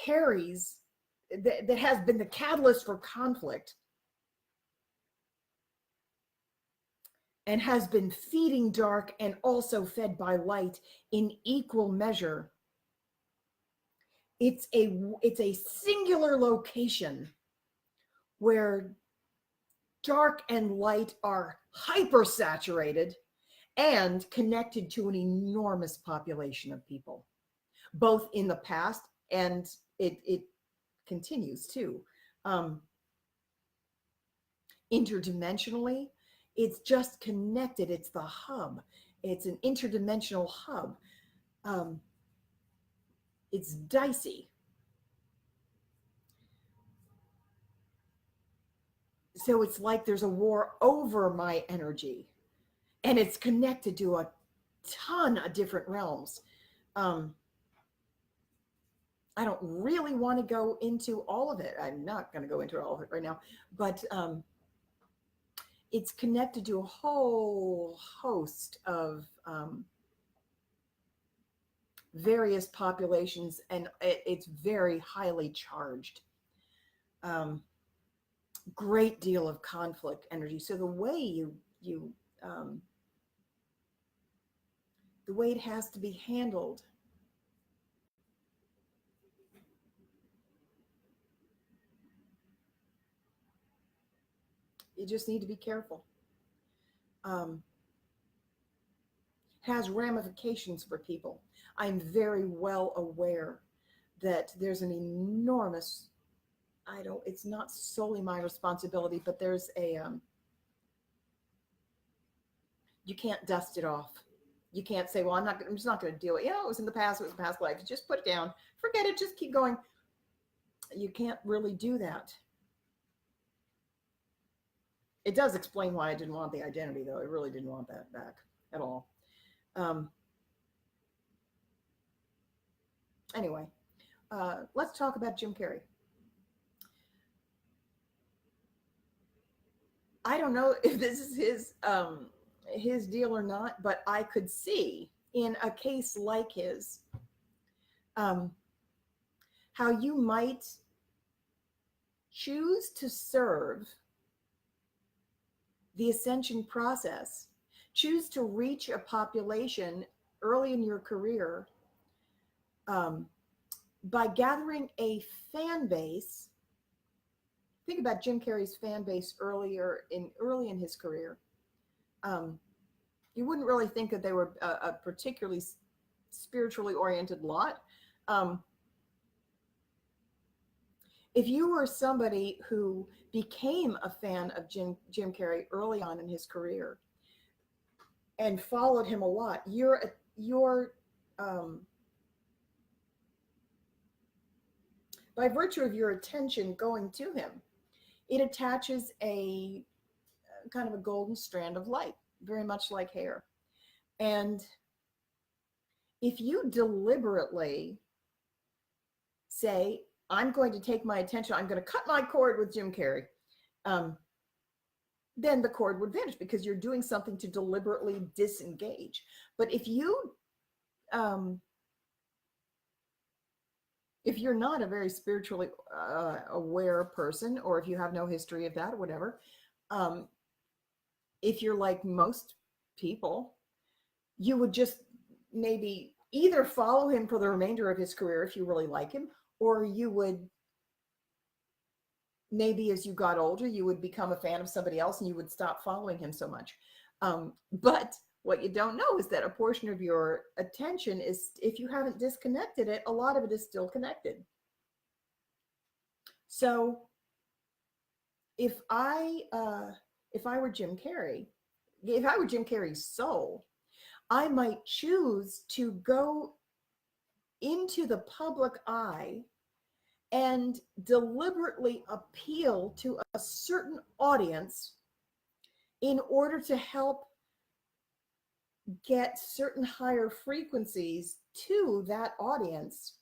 carries, that has been the catalyst for conflict and has been feeding dark and also fed by light in equal measure, it's a singular location where dark and light are hypersaturated and connected to an enormous population of people, both in the past and it continues too. Interdimensionally, it's just connected. It's the hub. It's an interdimensional hub. It's dicey. So it's like there's a war over my energy, and it's connected to a ton of different realms. I don't really want to go into all of it. I'm not going to go into all of it right now, but it's connected to a whole host of various populations, and it's very highly charged. Great deal of conflict energy. So the way you the way it has to be handled You just need to be careful. Um, has ramifications for people. I'm very well aware that there's an enormous, I don't, it's not solely my responsibility, but there's you can't dust it off. You can't say, well, I'm just not going to deal with it. It was in the past, it was past life. Just put it down, forget it, just keep going. You can't really do that. It does explain why I didn't want the identity, though. I really didn't want that back at all. Um, anyway, let's talk about Jim Carrey. I don't know if this is his deal or not, but I could see in a case like his um, how you might choose to serve the ascension process, choose to reach a population early in your career um, by gathering a fan base. Think about Jim Carrey's fan base early in his career. Um, you wouldn't really think that they were a particularly spiritually oriented lot. Um, if you were somebody who became a fan of Jim Carrey early on in his career and followed him a lot, your by virtue of your attention going to him, it attaches a kind of a golden strand of light, very much like hair. And if you deliberately say, I'm going to take my attention, I'm going to cut my cord with Jim Carrey, then the cord would vanish because you're doing something to deliberately disengage. But if you're not a very spiritually aware person, or if you have no history of that or whatever, if you're like most people, you would just maybe either follow him for the remainder of his career if you really like him, or you would maybe as you got older, you would become a fan of somebody else and you would stop following him so much. But what you don't know is that a portion of your attention is, if you haven't disconnected it, a lot of it is still connected. So if I were Jim Carrey, if I were Jim Carrey's soul, I might choose to go into the public eye and deliberately appeal to a certain audience in order to help get certain higher frequencies to that audience,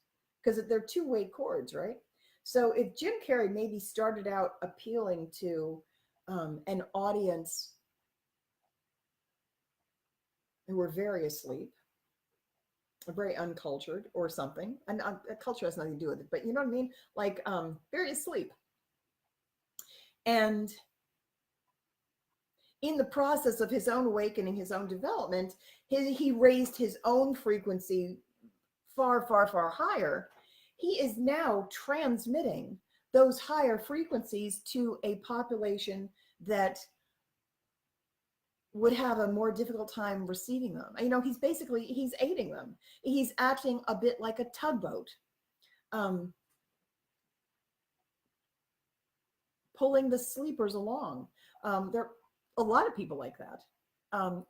because they're two-way cords, right? So if Jim Carrey maybe started out appealing to an audience who were very asleep, very uncultured or something, and culture has nothing to do with it, but you know what I mean, like very asleep, and in the process of his own awakening, his own development, he raised his own frequency far, far, far higher. He is now transmitting those higher frequencies to a population that would have a more difficult time receiving them. You know, he's aiding them. He's acting a bit like a tugboat, pulling the sleepers along. There are a lot of people like that.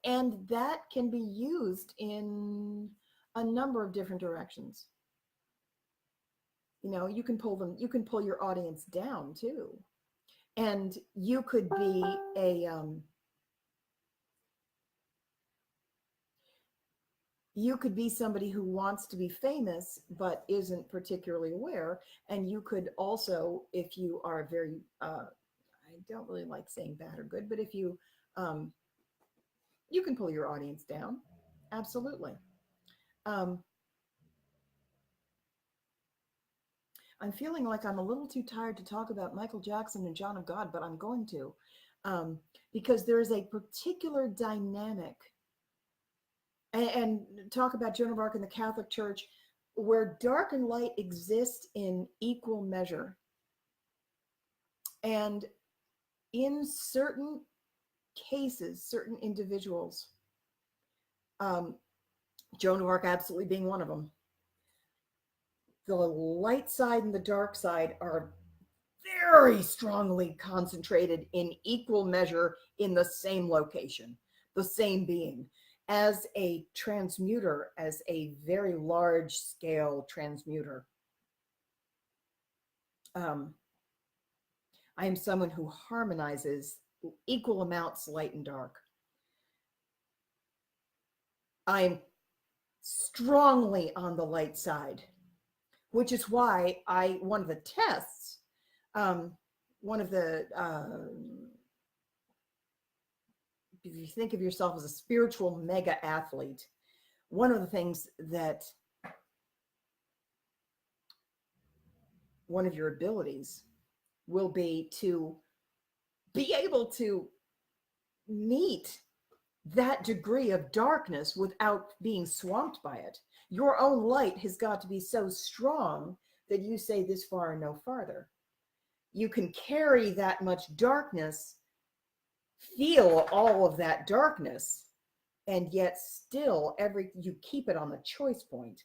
And that can be used in a number of different directions. You know, you can pull your audience down too. And you could be you could be somebody who wants to be famous but isn't particularly aware. And you could also, if you are very I don't really like saying bad or good, but if you can pull your audience down, absolutely. I'm feeling like I'm a little too tired to talk about Michael Jackson and John of God, but I'm going to, because there is a particular dynamic, and talk about Joan of Arc in the Catholic Church, where dark and light exist in equal measure. And in certain cases, certain individuals, Joan of Arc absolutely being one of them, the light side and the dark side are very strongly concentrated in equal measure in the same location, the same being. As a transmuter, as a very large scale transmuter, I am someone who harmonizes equal amounts light and dark. I'm strongly on the light side, which is why one of the tests, one of the, if you think of yourself as a spiritual mega athlete, one of the things that one of your abilities will be to be able to meet that degree of darkness without being swamped by it. Your own light has got to be so strong that you say this far and no farther. You can carry that much darkness, feel all of that darkness, and yet still you keep it on the choice point.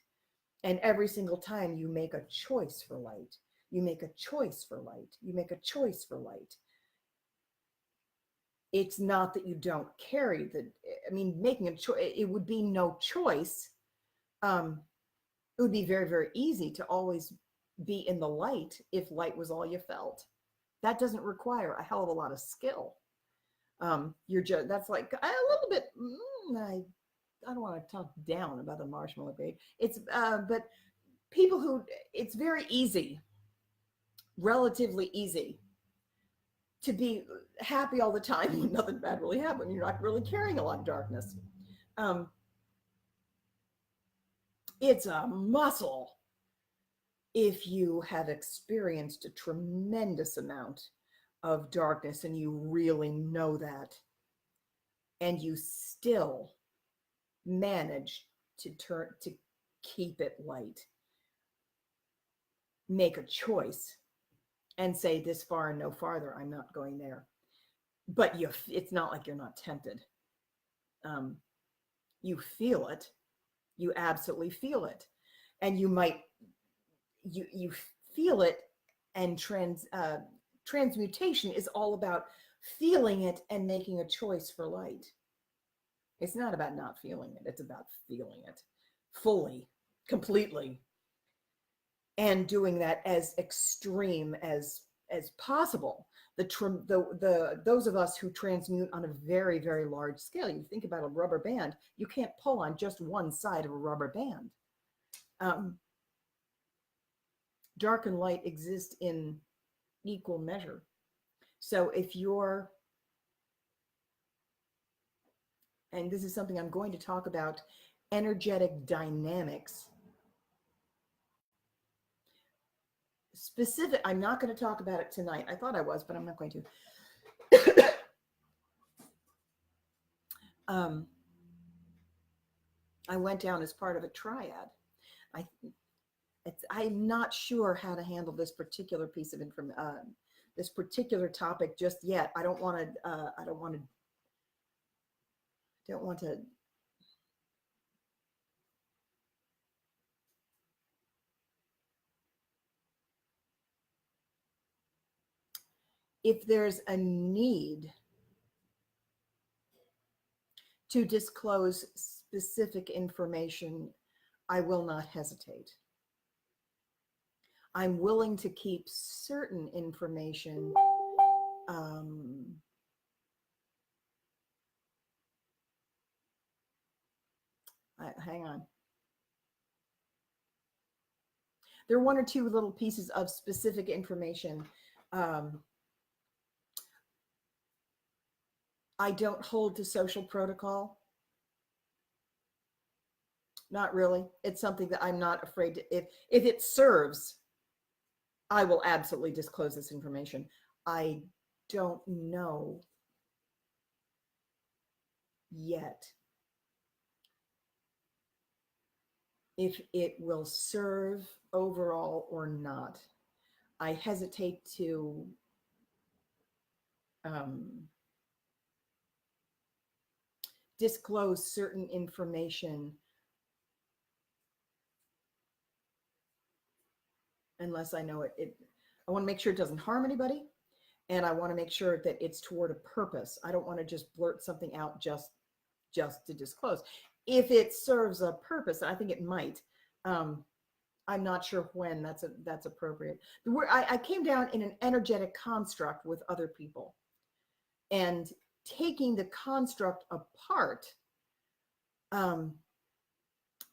And every single time you make a choice for light, you make a choice for light, you make a choice for light. It's not that you don't carry making a choice, it would be no choice. It would be very, very easy to always be in the light if light was all you felt. That doesn't require a hell of a lot of skill. That's like a little bit, I don't want to talk down about the marshmallow grade. But people who, it's very easy, relatively easy, to be happy all the time when nothing bad really happened. You're not really carrying a lot of darkness. It's a muscle if you have experienced a tremendous amount of darkness and you really know that, and you still manage to keep it light. Make a choice and say this far and no farther, I'm not going there. But it's not like you're not tempted. You feel it. You absolutely feel it. And you feel it, and transmutation is all about feeling it and making a choice for light. It's not about not feeling it. It's about feeling it fully, completely, and doing that as extreme as possible. Those of us who transmute on a very, very large scale, you think about a rubber band, you can't pull on just one side of a rubber band. Dark and light exist in equal measure. So if you're, and this is something I'm going to talk about, energetic dynamics. I'm not going to talk about it tonight. I thought I was, but I'm not going to. I went down as part of a triad. I'm not sure how to handle this particular piece of information, this particular topic just yet. I don't want to. If there's a need to disclose specific information, I will not hesitate. I'm willing to keep certain information hang on. There are one or two little pieces of specific information. I don't hold to social protocol. Not really. It's something that I'm not afraid to, if it serves, I will absolutely disclose this information. I don't know yet if it will serve overall or not. I hesitate to um, disclose certain information unless I know it. I want to make sure it doesn't harm anybody, and I want to make sure that it's toward a purpose. I don't want to just blurt something out just to disclose. If it serves a purpose, I think it might. I'm not sure when that's appropriate. I came down in an energetic construct with other people, and taking the construct apart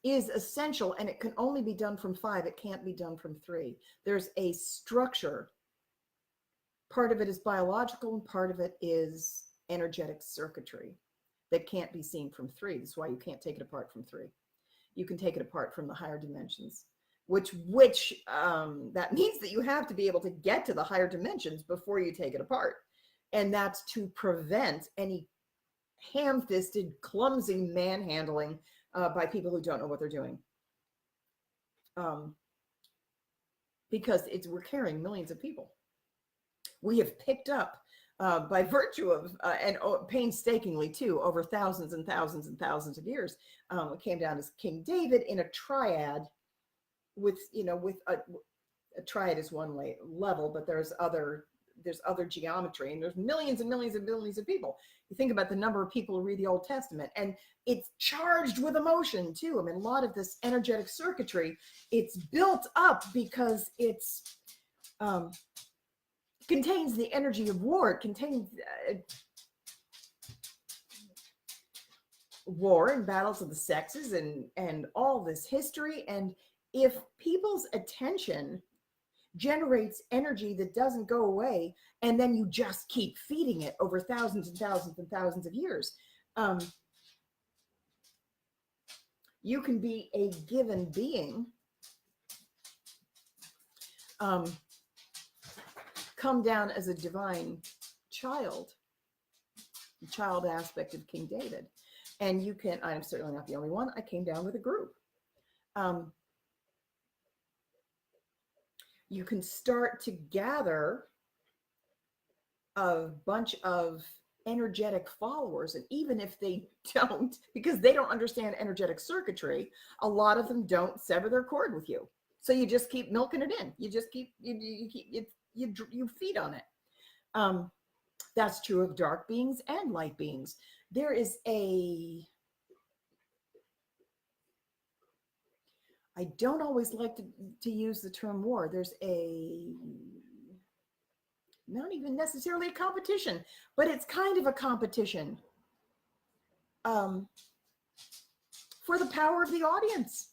is essential, and it can only be done from 5. It can't be done from 3. There's a structure. Part of it is biological, and part of it is energetic circuitry that can't be seen from 3. That's why you can't take it apart from 3. You can take it apart from the higher dimensions, which that means that you have to be able to get to the higher dimensions before you take it apart. And that's to prevent any ham-fisted, clumsy manhandling by people who don't know what they're doing. Because we're carrying millions of people. We have picked up by virtue of, and painstakingly too, over thousands and thousands and thousands of years. It came down as King David in a triad with a triad is one level, but there's other geometry, and there's millions and millions and millions of people. You think about the number of people who read the Old Testament, and it's charged with emotion too. I mean, a lot of this energetic circuitry, it's built up because it's contains the energy of war. It contains war and battles of the sexes and all this history. And if people's attention generates energy that doesn't go away, and then you just keep feeding it over thousands and thousands and thousands of years, you can be a given being, come down as a divine child aspect of King David. And you can, I'm certainly not the only one, I came down with a group. You can start to gather a bunch of energetic followers, and even if they don't, because they don't understand energetic circuitry, a lot of them don't sever their cord with you. So you just keep milking it in. You just keep you feed on it. That's true of dark beings and light beings. There is I don't always like to use the term war. There's not even necessarily a competition, but it's kind of a competition for the power of the audience.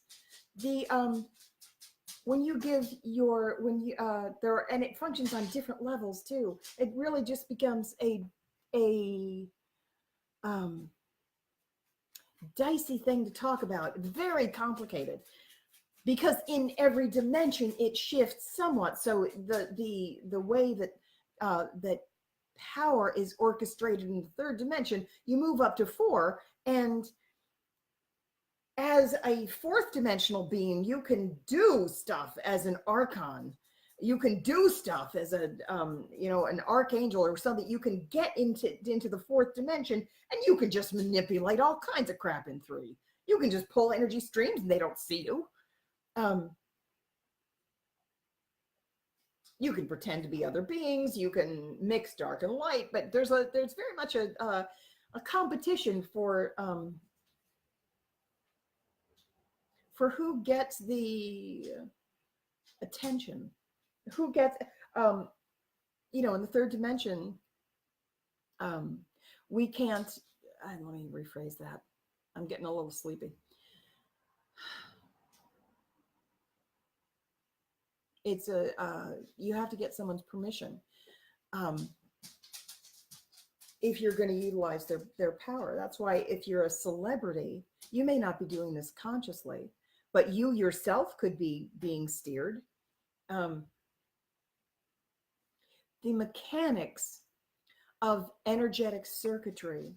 When you give and it functions on different levels too. It really just becomes a dicey thing to talk about. Very complicated, because in every dimension it shifts somewhat. So the way that that power is orchestrated in the 3rd dimension, you move up to 4, and as a 4th dimensional being, you can do stuff as an archon. You can do stuff as an archangel or something. You can get into the 4th dimension, and you can just manipulate all kinds of crap in 3. You can just pull energy streams, and they don't see you. You can pretend to be other beings. You can mix dark and light, but there's very much a competition for who gets the attention, who gets, in the 3rd dimension, we can't, let me rephrase that. I'm getting a little sleepy. It's you have to get someone's permission if you're going to utilize their power. That's why if you're a celebrity, you may not be doing this consciously, but you yourself could be being steered. The mechanics of energetic circuitry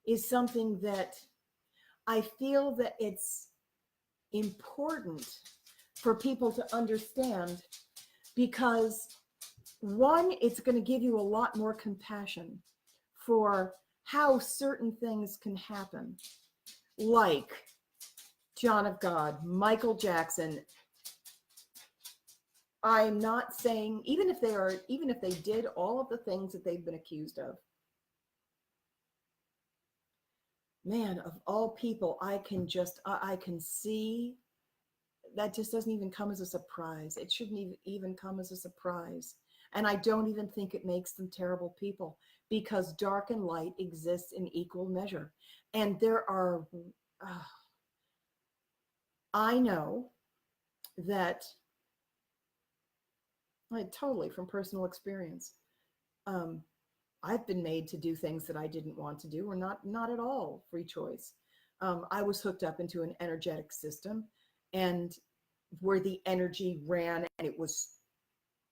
is something that I feel that it's important for people to understand, because One, it's going to give you a lot more compassion for how certain things can happen, like John of God, Michael Jackson. I'm not saying, even if they did all of the things that they've been accused of, man, of all people, I can see that just doesn't even come as a surprise. It shouldn't even come as a surprise. And I don't even think it makes them terrible people, because dark and light exists in equal measure. And there are, I know that, like, totally from personal experience, um, I've been made to do things that I didn't want to do, or not at all free choice. I was hooked up into an energetic system, and where the energy ran, and it was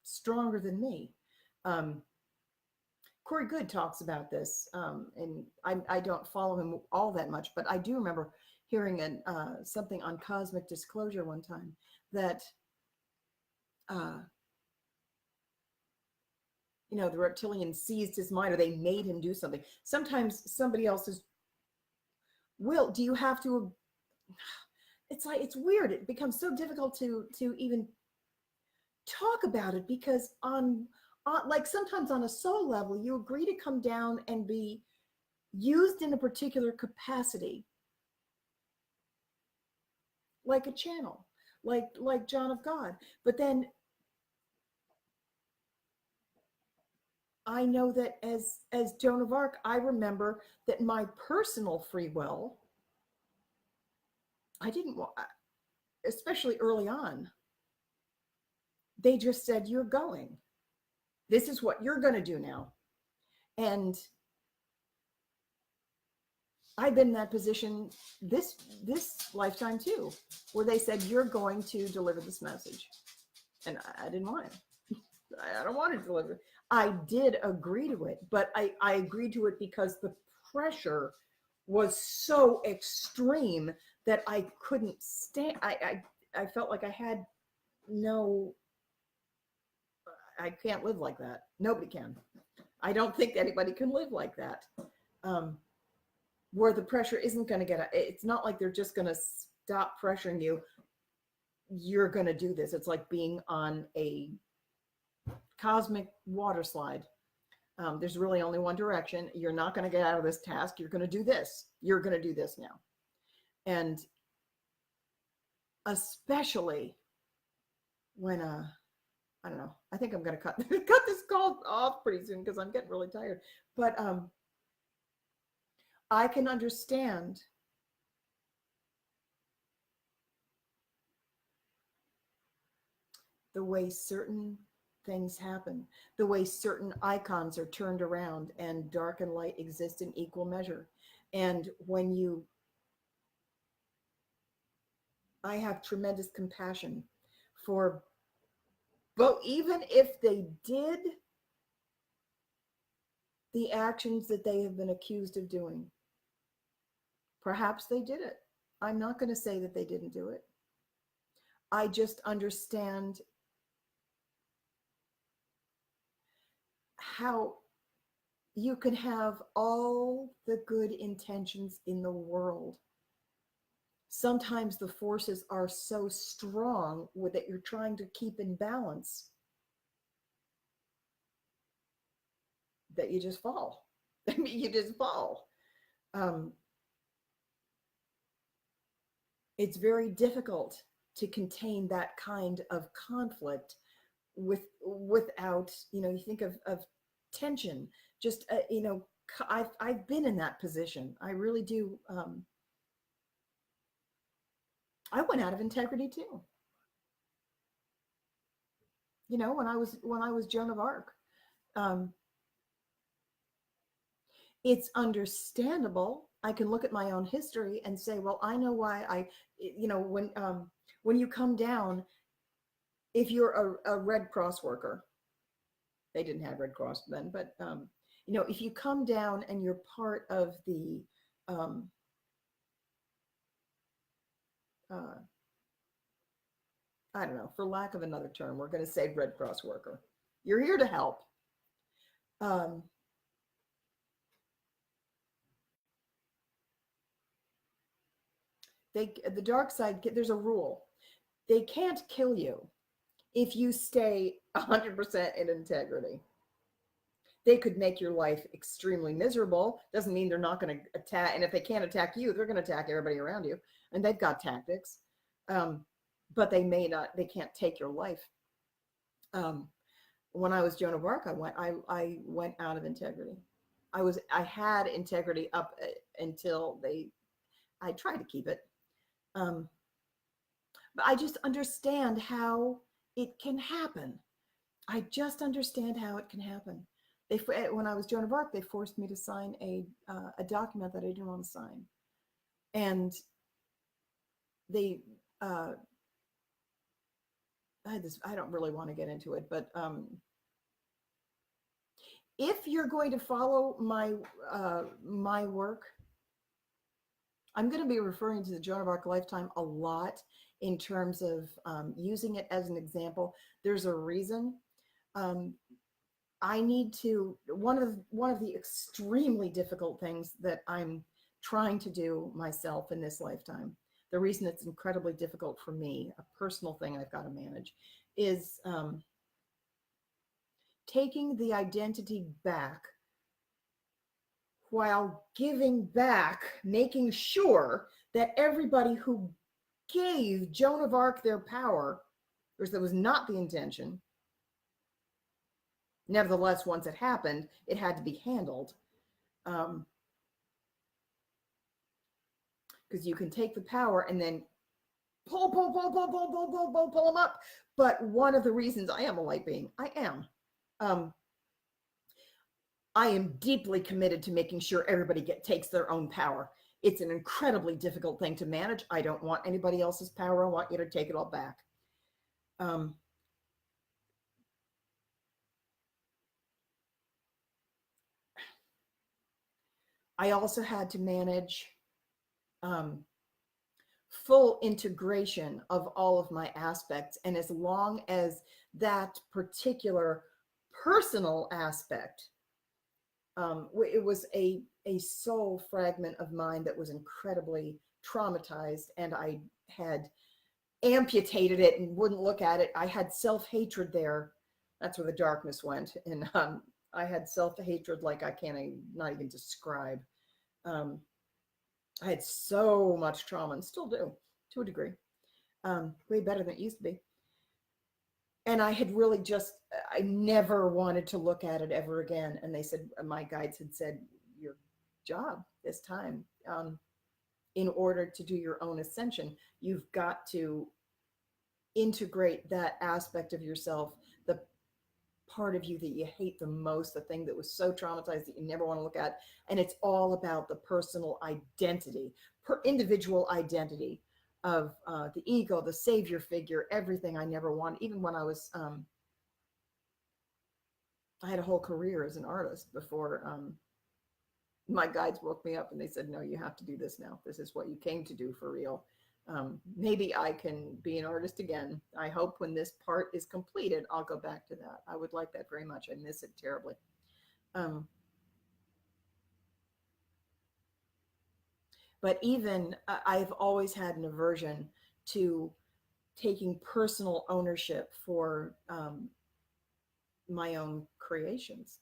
stronger than me. Um, Corey Good talks about this, and I don't follow him all that much, but I do remember hearing something on cosmic disclosure one time that uh, the reptilian seized his mind, or they made him do something. Sometimes somebody else's will. Do you have to? It's weird. It becomes so difficult to even talk about it, because like sometimes on a soul level, you agree to come down and be used in a particular capacity, like a channel, like John of God. But then I know that as Joan of Arc, I remember that my personal free will, I didn't want, especially early on, they just said, you're going. This is what you're going to do now. And I've been in that position this lifetime too, where they said, you're going to deliver this message. And I didn't want it. I don't want to deliver. I did agree to it, but I agreed to it because the pressure was so extreme that I couldn't stand. I felt like I had no, I can't live like that. Nobody can. I don't think anybody can live like that. Where the pressure isn't going to it's not like they're just going to stop pressuring you. You're going to do this. It's like being on a cosmic water slide. There's really only one direction. You're not going to get out of this task. You're going to do this. You're going to do this now. And especially when, I don't know, I think I'm going to cut this call off pretty soon, because I'm getting really tired. But I can understand the way certain things happen, the way certain icons are turned around, and dark and light exist in equal measure. And I have tremendous compassion for both, even if they did the actions that they have been accused of doing. Perhaps they did it. I'm not going to say that they didn't do it. I just understand how you can have all the good intentions in the world. Sometimes the forces are so strong that you're trying to keep in balance that you just fall. I mean, you just fall. It's very difficult to contain that kind of conflict without, you think of tension. Just, I've been in that position. I really do. I went out of integrity too. When I was Joan of Arc. It's understandable. I can look at my own history and say, well, I know why when you come down, if you're a Red Cross worker, they didn't have Red Cross then, but if you come down and you're part of the I don't know, for lack of another term, we're going to say Red Cross worker. You're here to help. The dark side, there's a rule. They can't kill you if you stay 100% in integrity. They could make your life extremely miserable. Doesn't mean they're not going to attack. And if they can't attack you, they're going to attack everybody around you. And they've got tactics. But they may not, they can't take your life. When I was Joan of Arc, I went out of integrity. I had integrity up until I tried to keep it. But I just understand how it can happen. I just understand how it can happen. When I was Joan of Arc, they forced me to sign a document that I didn't want to sign. And they, I don't really want to get into it, but if you're going to follow my work, I'm going to be referring to the Joan of Arc lifetime a lot in terms of using it as an example. There's a reason. I need to, one of the extremely difficult things that I'm trying to do myself in this lifetime, the reason it's incredibly difficult for me, a personal thing I've got to manage, is taking the identity back while giving back, making sure that everybody who gave Joan of Arc their power, which that was not the intention. Nevertheless, once it happened, it had to be handled. Because you can take the power and then pull them up. But one of the reasons I am a light being, I am deeply committed to making sure everybody takes their own power. It's an incredibly difficult thing to manage. I don't want anybody else's power. I want you to take it all back. I also had to manage full integration of all of my aspects. And as long as that particular personal aspect, it was a soul fragment of mine that was incredibly traumatized, and I had amputated it and wouldn't look at it. I had self-hatred there. That's where the darkness went. And I had self-hatred like I can't not even describe. I had so much trauma, and still do to a degree, way better than it used to be. And I had really I never wanted to look at it ever again. And they said, my guides had said, your job this time, in order to do your own ascension, you've got to integrate that aspect of yourself, the part of you that you hate the most, the thing that was so traumatized that you never want to look at. And it's all about the personal identity, individual identity of the ego, the savior figure, everything I never wanted. Even when I was, I had a whole career as an artist before my guides woke me up and they said, no, you have to do this now. This is what you came to do for real. Maybe I can be an artist again. I hope when this part is completed, I'll go back to that. I would like that very much. I miss it terribly. But even I've always had an aversion to taking personal ownership for my own creations.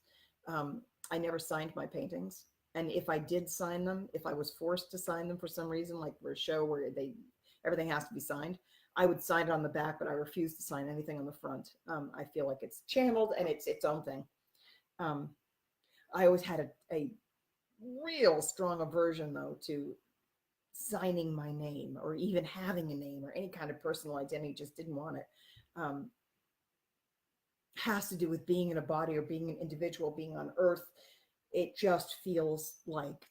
I never signed my paintings. And if I did sign them, if I was forced to sign them for some reason, like for a show where everything has to be signed, I would sign it on the back, but I refuse to sign anything on the front. I feel like it's channeled and it's its own thing. I always had a real strong aversion, though, to signing my name or even having a name or any kind of personal identity. Just didn't want it. Has to do with being in a body or being an individual, being on earth. It just feels like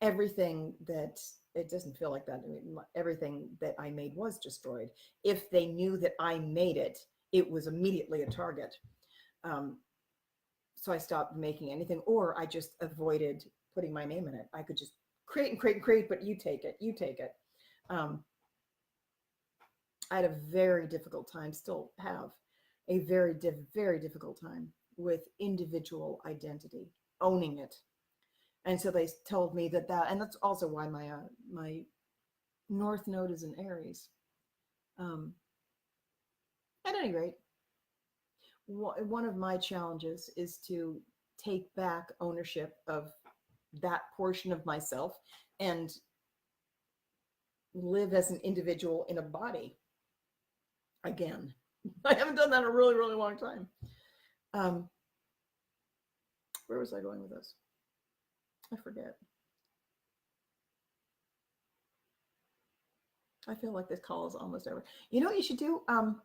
everything that, it doesn't feel like that. I mean, everything that I made was destroyed. If they knew that I made it, it was immediately a target. So I stopped making anything, or I just avoided putting my name in it. I could just create and create and create, but you take it. I I had a very difficult time, still have a very difficult time with individual identity, owning it. And so they told me and that's also why my North Node is in Aries. At any rate, one of my challenges is to take back ownership of that portion of myself and live as an individual in a body again. I haven't done that in a really, really long time. Where was I going with this? I forget. I feel like this call is almost over. You know what you should do? And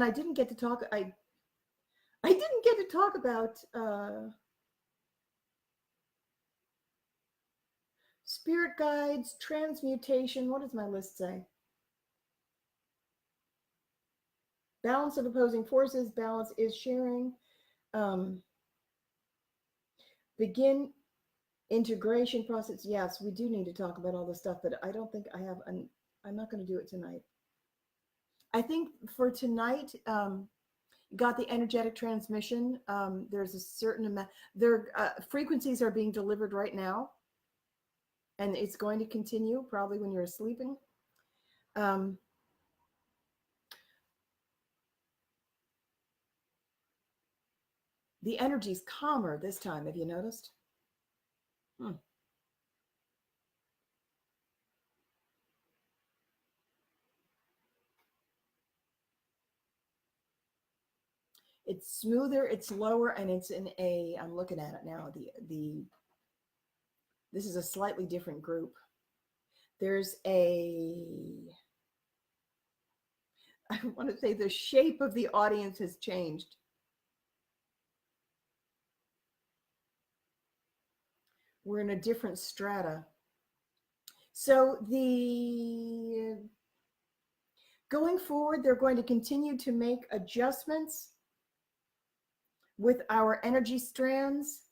I didn't get to talk. I didn't get to talk about spirit guides, transmutation. What does my list say? Balance of opposing forces. Balance is sharing. Begin integration process. Yes, we do need to talk about all this stuff, but I don't think I have. I'm not going to do it tonight. I think for tonight, got the energetic transmission. There's a certain amount. Frequencies are being delivered right now, and it's going to continue probably when you're sleeping. The energy's calmer this time. Have you noticed? It's smoother, it's lower, and it's in a, I'm looking at it now, this is a slightly different group. There's I want to say the shape of the audience has changed. We're in a different strata. So going forward, they're going to continue to make adjustments with our energy strands.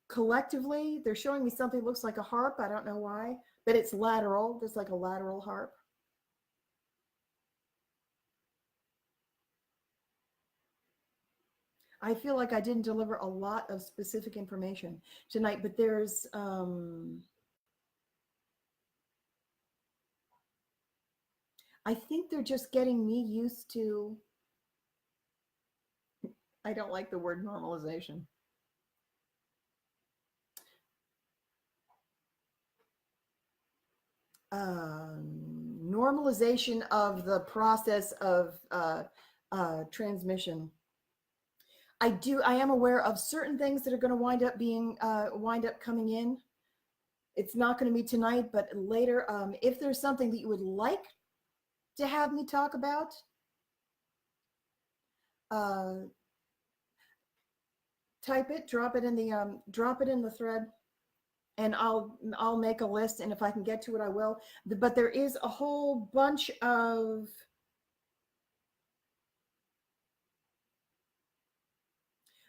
Collectively, they're showing me something that looks like a harp. I don't know why, but it's lateral. There's like a lateral harp. I feel like I didn't deliver a lot of specific information tonight, but there's I think they're just getting me used to, I don't like the word normalization. Normalization of the process of transmission. I am aware of certain things that are going to wind up coming in. It's not going to be tonight, but later. If there's something that you would like to have me talk about, type it, drop it in the thread, and I'll make a list. And if I can get to it, I will. But there is a whole bunch of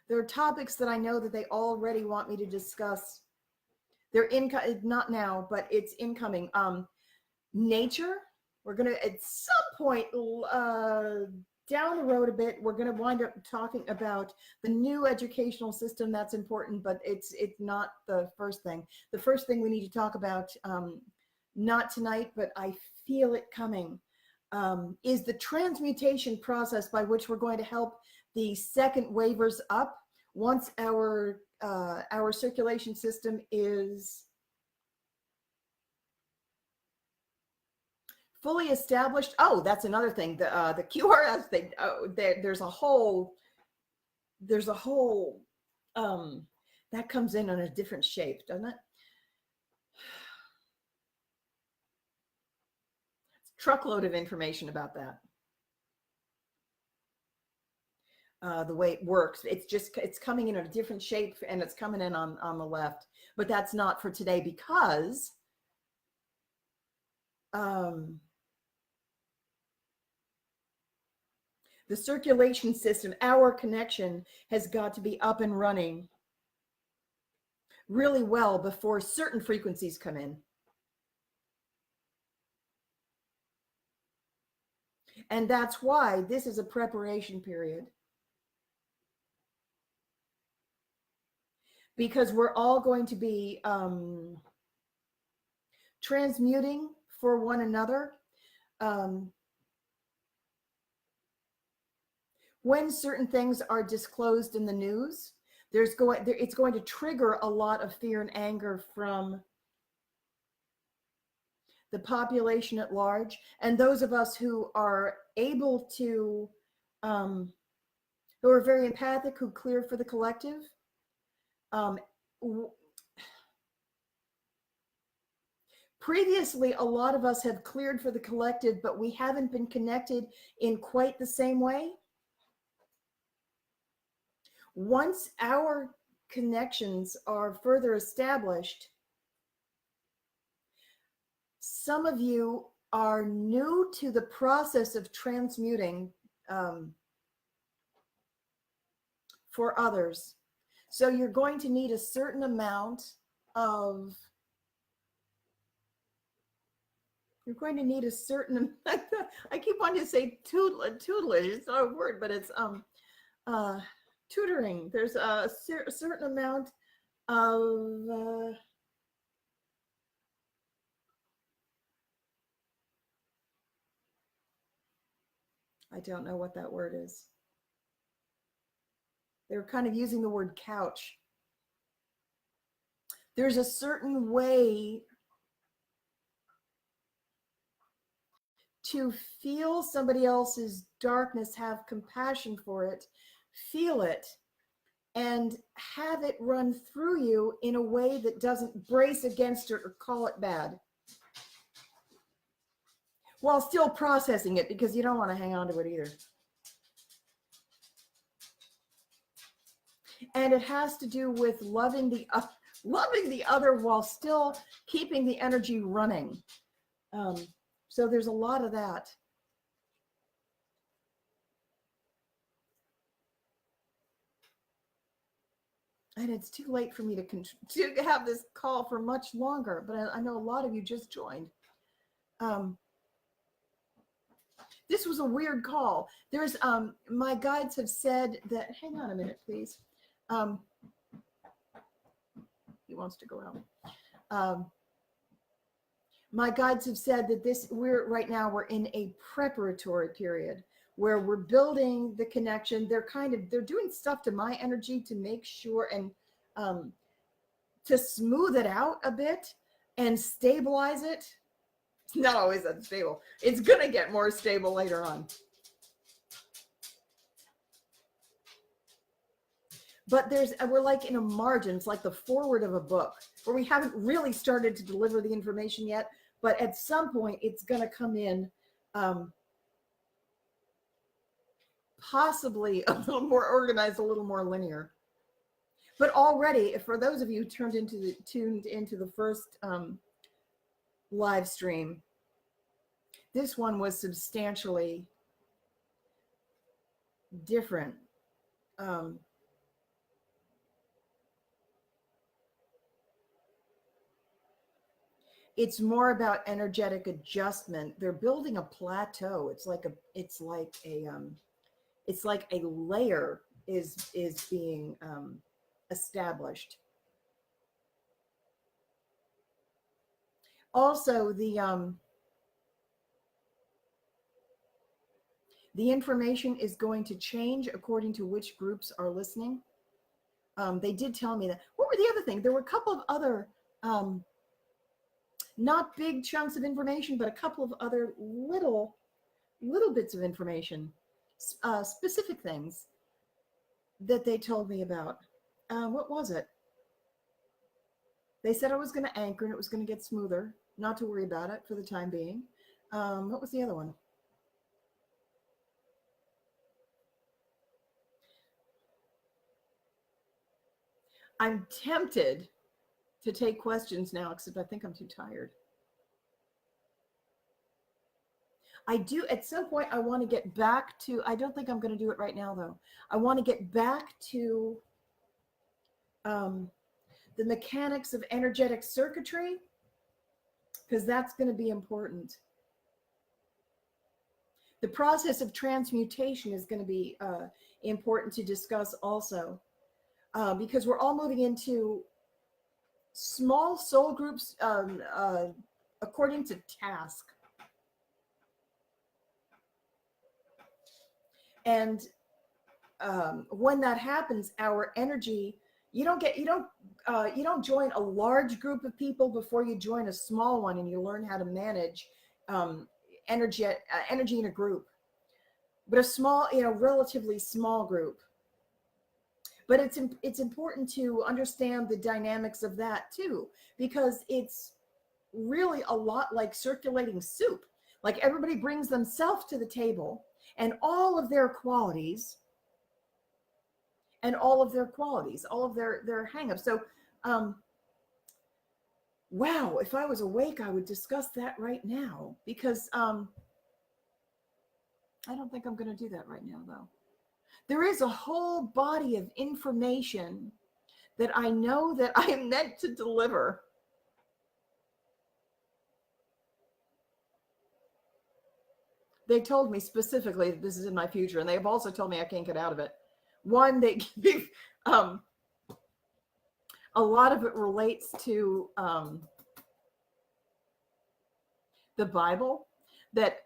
there are topics that I know that they already want me to discuss. They're not now, but it's incoming. Nature. We're gonna at some point down the road a bit. We're gonna wind up talking about the new educational system. That's important, but it's not the first thing. The first thing we need to talk about, not tonight, but I feel it coming, is the transmutation process by which we're going to help the second waivers up once our circulation system is fully established. Oh, that's another thing. The QRS thing. There's a whole that comes in a different shape, doesn't it? Truckload of information about that. The way it works, it's coming in a different shape, and it's coming in on the left, but that's not for today because the circulation system, our connection, has got to be up and running really well before certain frequencies come in. And that's why this is a preparation period. Because we're all going to be transmuting for one another. When certain things are disclosed in the news, it's going to trigger a lot of fear and anger from the population at large, and those of us who are able to, who are very empathic, who clear for the collective. Previously, a lot of us have cleared for the collective, but we haven't been connected in quite the same way. Once our connections are further established, some of you are new to the process of transmuting for others. So you're going to need a certain amount of, I keep wanting to say tutelage. It's not a word, but it's tutoring. There's a certain amount of I don't know what that word is. They were kind of using the word couch. There's a certain way to feel somebody else's darkness, have compassion for it, feel it, and have it run through you in a way that doesn't brace against it or call it bad, while still processing it, because you don't want to hang on to it either. And it has to do with loving the other while still keeping the energy running. So there's a lot of that. And it's too late for me to have this call for much longer, but I know a lot of you just joined. This was a weird call. There's my guides have said that, hang on a minute, please. He wants to go out. My guides have said that we're in a preparatory period where we're building the connection. They're doing stuff to my energy to make sure and to smooth it out a bit and stabilize it. It's not always unstable. It's going to get more stable later on. But we're like in a margin. It's like the forward of a book where we haven't really started to deliver the information yet. But at some point, it's going to come in possibly a little more organized, a little more linear. But already, for those of you who tuned into the first live stream, this one was substantially different. It's more about energetic adjustment. They're building a plateau. It's like a layer is being established. Also, the information is going to change according to which groups are listening. They did tell me that. What were the other things? There were a couple of other not big chunks of information, but a couple of other little bits of information, specific things that they told me about. What was it? They said I was going to anchor and it was going to get smoother, not to worry about it for the time being. What was the other one? I'm tempted to take questions now, except I think I'm too tired. I do, at some point, I want to get back to, I don't think I'm going to do it right now, though. I want to get back to the mechanics of energetic circuitry, because that's going to be important. The process of transmutation is going to be important to discuss also, because we're all moving into small soul groups according to task. And when that happens, our energy, you don't join a large group of people before you join a small one, and you learn how to manage energy in a group. But a small, relatively small group. But it's important to understand the dynamics of that too, because it's really a lot like circulating soup. Like everybody brings themselves to the table and all of their qualities all of their hang-ups. So, wow, if I was awake, I would discuss that right now, because I don't think I'm going to do that right now, though. There is a whole body of information that I know that I am meant to deliver. They told me specifically that this is in my future, and they have also told me I can't get out of it. One, they give, a lot of it relates to the Bible, that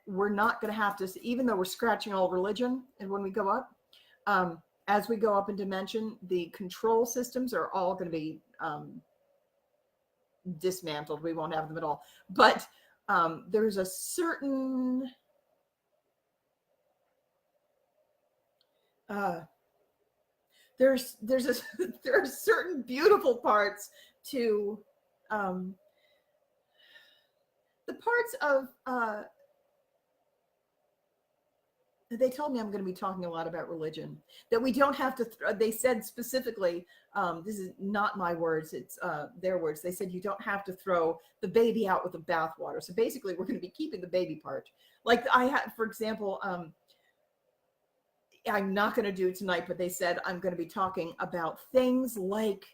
we're not going to have to, even though we're scratching all religion, and when we go up, as we go up in dimension, the control systems are all going to be dismantled. We won't have them at all. But there's a certain there are certain beautiful parts to the parts of they told me I'm going to be talking a lot about religion, that we don't have to they said specifically, this is not my words, it's their words. They said you don't have to throw the baby out with the bathwater. So basically we're going to be keeping the baby part. Like I had, for example, I'm not going to do it tonight, but they said I'm going to be talking about things like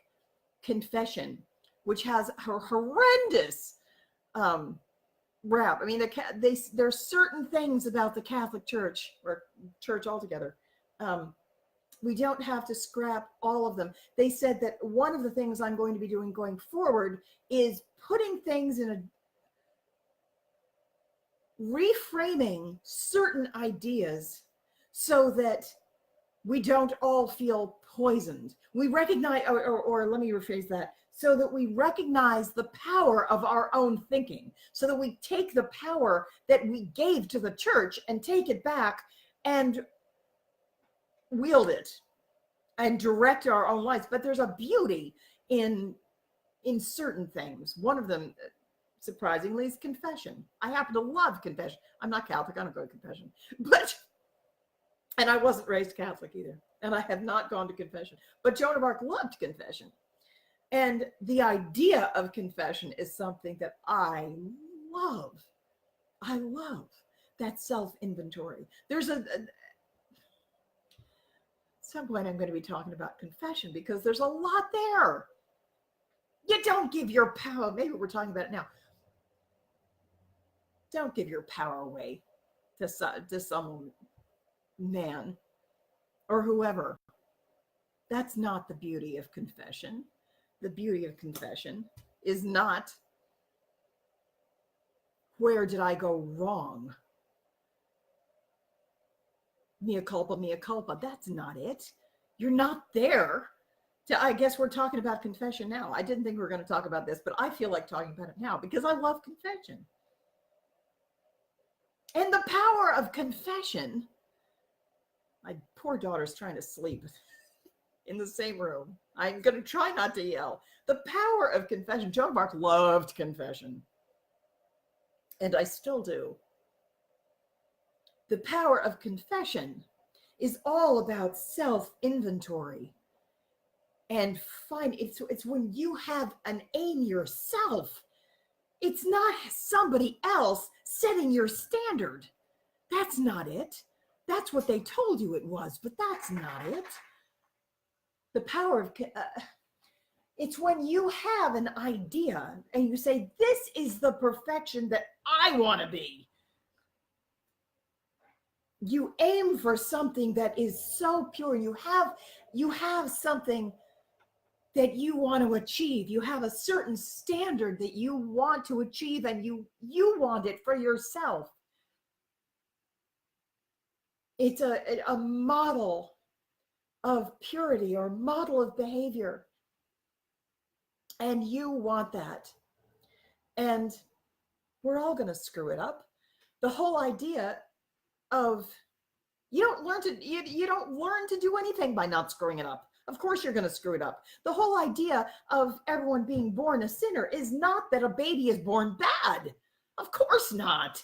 confession, which has a horrendous rap. I mean, there's certain things about the Catholic Church, or church altogether. We don't have to scrap all of them. They said that one of the things I'm going to be doing going forward is putting things in reframing certain ideas so that we don't all feel poisoned. We recognize, or let me rephrase that, so that we recognize the power of our own thinking, so that we take the power that we gave to the church and take it back and wield it and direct our own lives. But there's a beauty in certain things. One of them, surprisingly, is confession. I happen to love confession. I'm not Catholic, I don't go to confession, and I wasn't raised Catholic either, and I have not gone to confession. But Joan of Arc loved confession. And the idea of confession is something that I love. I love that self-inventory. There's at some point I'm going to be talking about confession, because there's a lot there. You don't give your power, maybe we're talking about it now. Don't give your power away to some man or whoever. That's not the beauty of confession. The beauty of confession is not, where did I go wrong? Mea culpa, mea culpa. That's not it. You're not there. I guess we're talking about confession now. I didn't think we were going to talk about this, but I feel like talking about it now because I love confession. And the power of confession. My poor daughter's trying to sleep in the same room. I'm going to try not to yell. The power of confession. Joan of Arc loved confession. And I still do. The power of confession is all about self-inventory. And it's when you have an aim yourself. It's not somebody else setting your standard. That's not it. That's what they told you it was, but that's not it. The power of It's when you have an idea and you say, this is the perfection that I want to be. You aim for something that is so pure. You have something that you want to achieve. You have a certain standard that you want to achieve, and you want it for yourself. It's a model of purity or model of behavior. And you want that. And we're all going to screw it up. The whole idea of you don't learn to do anything by not screwing it up. Of course you're going to screw it up. The whole idea of everyone being born a sinner is not that a baby is born bad. Of course not.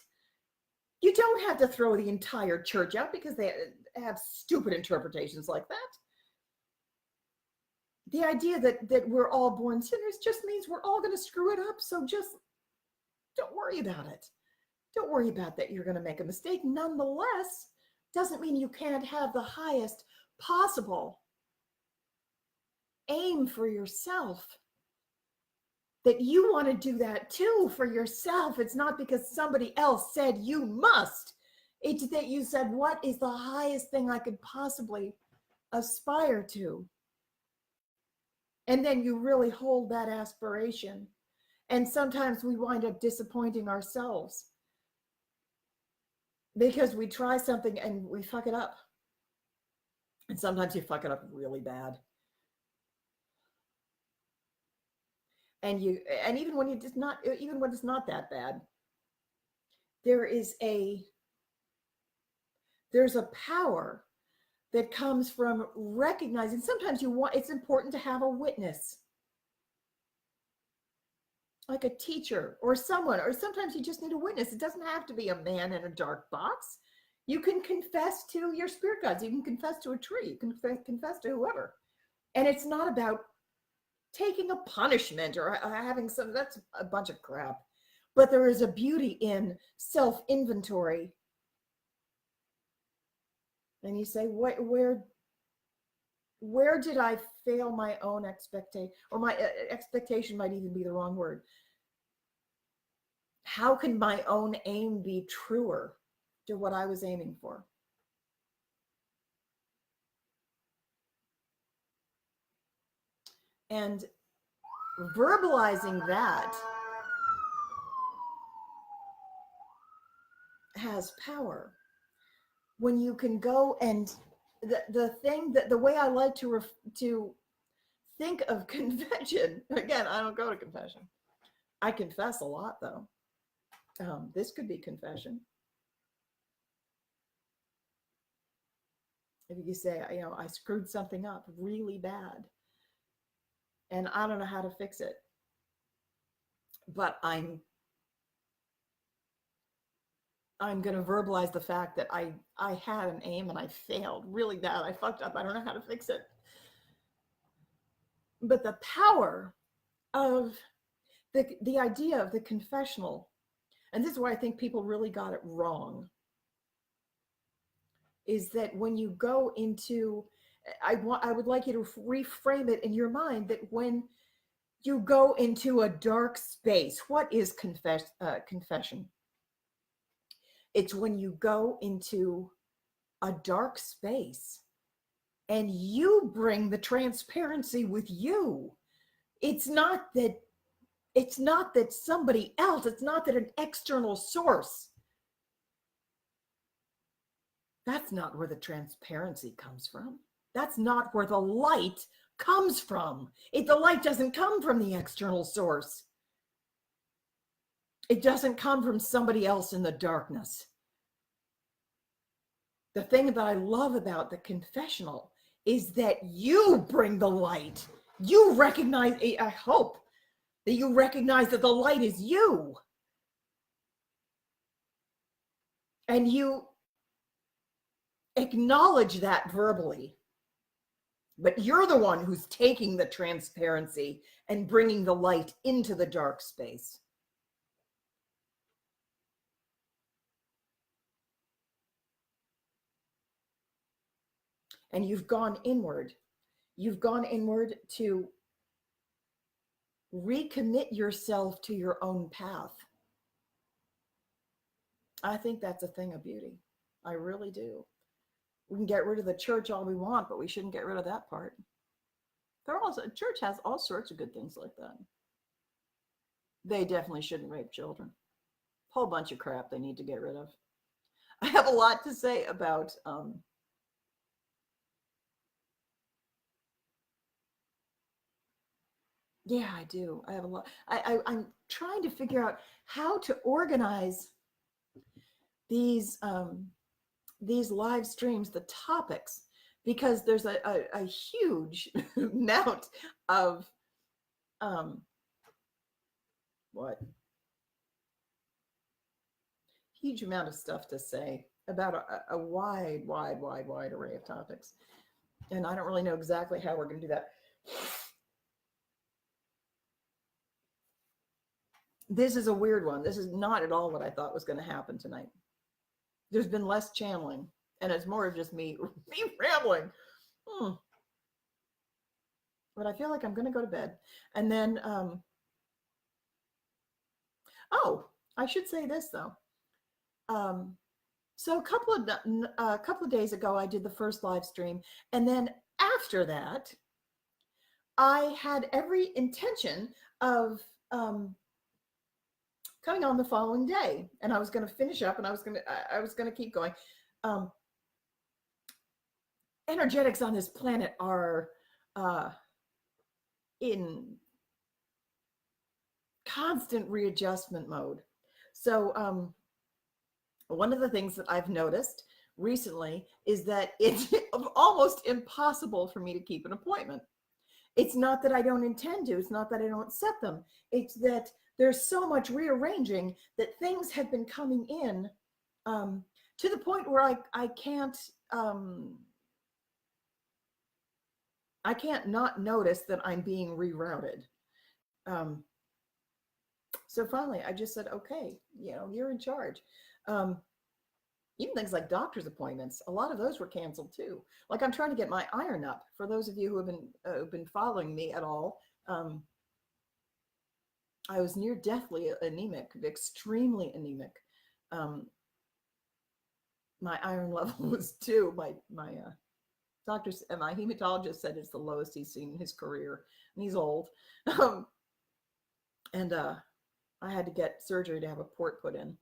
You don't have to throw the entire church out because they have stupid interpretations like that. The idea that we're all born sinners just means we're all going to screw it up. So just don't worry about it. Don't worry about that you're going to make a mistake. Nonetheless, doesn't mean you can't have the highest possible aim for yourself. That you want to do that too for yourself. It's not because somebody else said you must. It's that you said, what is the highest thing I could possibly aspire to? And then you really hold that aspiration. And sometimes we wind up disappointing ourselves because we try something and we fuck it up. And sometimes you fuck it up really bad. And even when it's not that bad, there's a power that comes from recognizing. Sometimes it's important to have a witness, like a teacher or someone, or sometimes you just need a witness. It doesn't have to be a man in a dark box. You can confess to your spirit guides. You can confess to a tree. You can confess to whoever. And it's not about taking a punishment or having that's a bunch of crap. But there is a beauty in self-inventory. And you say, where did I fail my own expectation? Or my expectation might even be the wrong word. How can my own aim be truer to what I was aiming for? And verbalizing that has power. When you can go and the way I like to think of confession, again, I don't go to confession. I confess a lot though. This could be confession. If you say, I screwed something up really bad and I don't know how to fix it, but I'm going to verbalize the fact that I had an aim and I failed really bad. I fucked up. I don't know how to fix it. But the power of the idea of the confessional, and this is why I think people really got it wrong, is that when you go into, I would like you to reframe it in your mind that when you go into a dark space, what is confession? It's when you go into a dark space and you bring the transparency with you. It's not that somebody else, it's not that an external source. That's not where the transparency comes from. That's not where the light comes from. The light doesn't come from the external source. It doesn't come from somebody else in the darkness. The thing that I love about the confessional is that you bring the light. You recognize, I hope that you recognize that the light is you. And you acknowledge that verbally. But you're the one who's taking the transparency and bringing the light into the dark space. And you've gone inward. You've gone inward to recommit yourself to your own path. I think that's a thing of beauty. I really do. We can get rid of the church all we want, but we shouldn't get rid of that part. There also church has all sorts of good things like that. They definitely shouldn't rape children. Whole bunch of crap they need to get rid of. I have a lot to say about yeah, I do. I have a lot. I'm trying to figure out how to organize these live streams, the topics, because there's a huge amount of um, what huge amount of stuff to say about a wide array of topics, and I don't really know exactly how we're going to do that. This is a weird one. This is not at all what I thought was going to happen tonight. There's been less channeling, and it's more of just me rambling. But I feel like I'm going to go to bed. And then, oh, I should say this though. So a couple of days ago, I did the first live stream, and then after that, I had every intention of coming on the following day, and I was going to finish up, and I was going to keep going. Energetics on this planet are in constant readjustment mode. So one of the things that I've noticed recently is that it's almost impossible for me to keep an appointment. It's not that I don't intend to, it's not that I don't set them, it's that there's so much rearranging that things have been coming in to the point where I can't not notice that I'm being rerouted. So finally, I just said, okay, you're in charge. Even things like doctor's appointments, a lot of those were canceled too. Like I'm trying to get my iron up. For those of you who have been following me at all, I was near deathly anemic, extremely anemic. My iron level was 2. My doctors and my hematologist said it's the lowest he's seen in his career, and he's old. And I had to get surgery to have a port put in.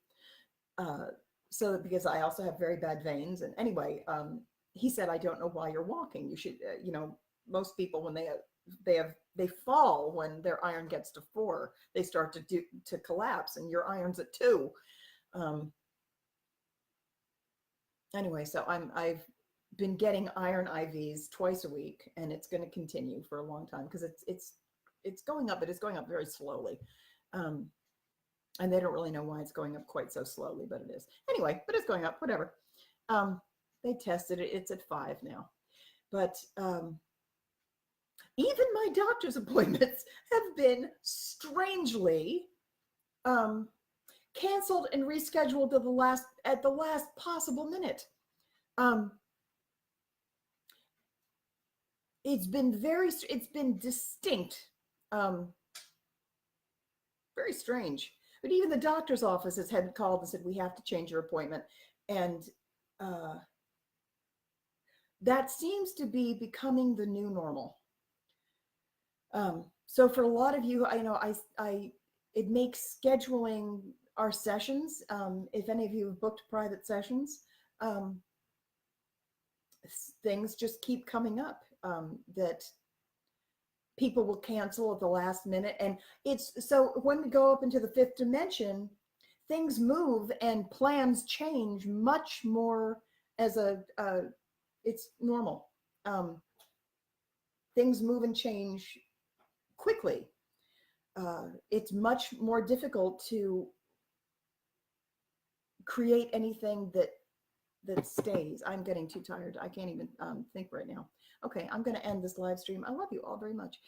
So because I also have very bad veins. And anyway, he said, I don't know why you're walking. You should, most people when they fall when their iron gets to 4, they start to collapse, and your iron's at 2. Anyway, so I've been getting iron IVs twice a week, and it's going to continue for a long time because it's going up, but it's going up very slowly. And they don't really know why it's going up quite so slowly, but it is. Anyway, but it's going up, whatever. They tested it. It's at 5 now. But even my doctor's appointments have been strangely canceled and rescheduled at the last possible minute. It's been distinct, very strange. But even the doctor's offices had called and said, we have to change your appointment. And that seems to be becoming the new normal. So for a lot of you, it makes scheduling our sessions, if any of you have booked private sessions, things just keep coming up that people will cancel at the last minute. And it's so when we go up into the 5th dimension, things move and plans change much more as it's normal. Things move and change quickly. It's much more difficult to create anything that stays. I'm getting too tired. I can't even think right now. Okay, I'm going to end this live stream. I love you all very much.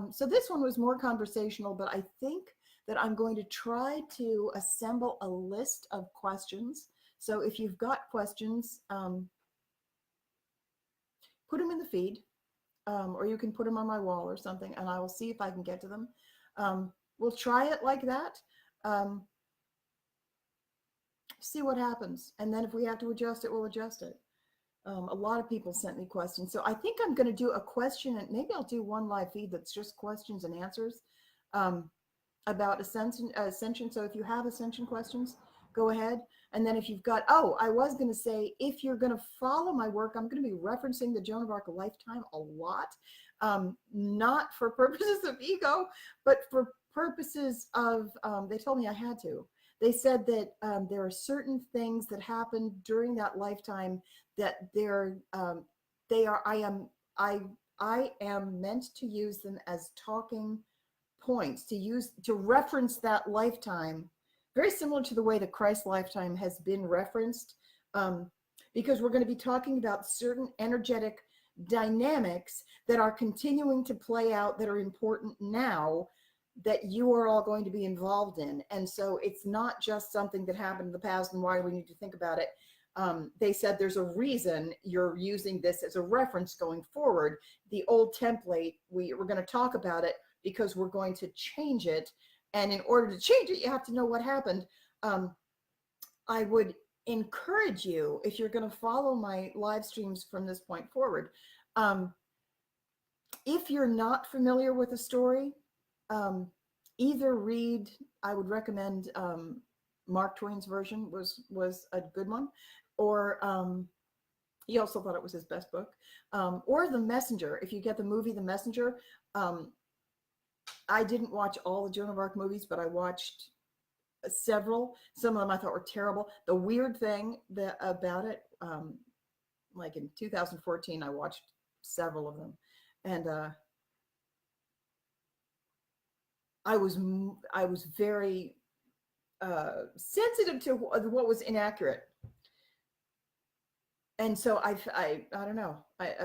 So this one was more conversational, but I think that I'm going to try to assemble a list of questions. So if you've got questions, put them in the feed, or you can put them on my wall or something, and I will see if I can get to them. We'll try it like that. Um, see what happens. And then if we have to adjust it, we'll adjust it. A lot of people sent me questions. So I think I'm going to do a question, and maybe I'll do one live feed that's just questions and answers about ascension. So if you have ascension questions, go ahead. And then if you've got, oh, I was going to say, if you're going to follow my work, I'm going to be referencing the Joan of Arc lifetime a lot, not for purposes of ego, but for purposes of, they told me I had to. They said that there are certain things that happened during that lifetime that I am meant to use them as talking points, to reference that lifetime, very similar to the way the Christ lifetime has been referenced, because we're going to be talking about certain energetic dynamics that are continuing to play out, that are important now, that you are all going to be involved in. And so it's not just something that happened in the past and why we need to think about it. They said there's a reason you're using this as a reference going forward. The old template, we're going to talk about it because we're going to change it. And in order to change it, you have to know what happened. I would encourage you, if you're going to follow my live streams from this point forward, if you're not familiar with the story, either read, I would recommend Mark Twain's version was a good one, or he also thought it was his best book, or The Messenger. If you get the movie The Messenger, I didn't watch all the Joan of Arc movies, but I watched several. Some of them I thought were terrible. The weird thing about it, like in 2014, I watched several of them, and I was very sensitive to what was inaccurate, and so I don't know.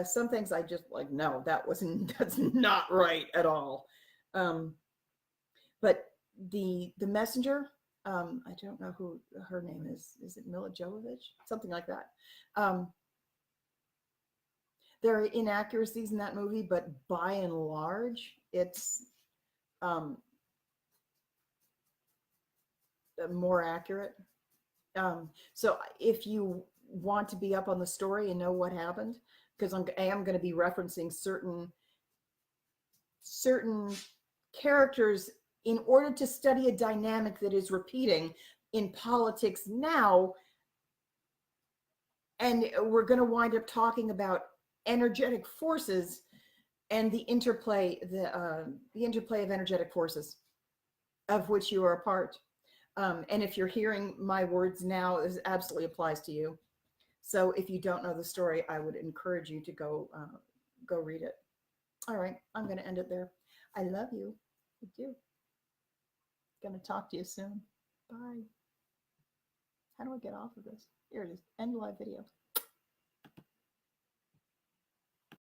Some things I just like, no, that's not right at all. But the Messenger, I don't know who her name is. Is it Mila Jovovich? Something like that. There are inaccuracies in that movie, but by and large, it's more accurate. So if you want to be up on the story and know what happened, because I am going to be referencing certain characters in order to study a dynamic that is repeating in politics now. And we're going to wind up talking about energetic forces and the interplay of energetic forces, of which you are a part. And if you're hearing my words now, this absolutely applies to you. So if you don't know the story, I would encourage you to go read it. All right, I'm going to end it there. I love you. I do. Going to talk to you soon. Bye. How do I get off of this? Here it is. End live video.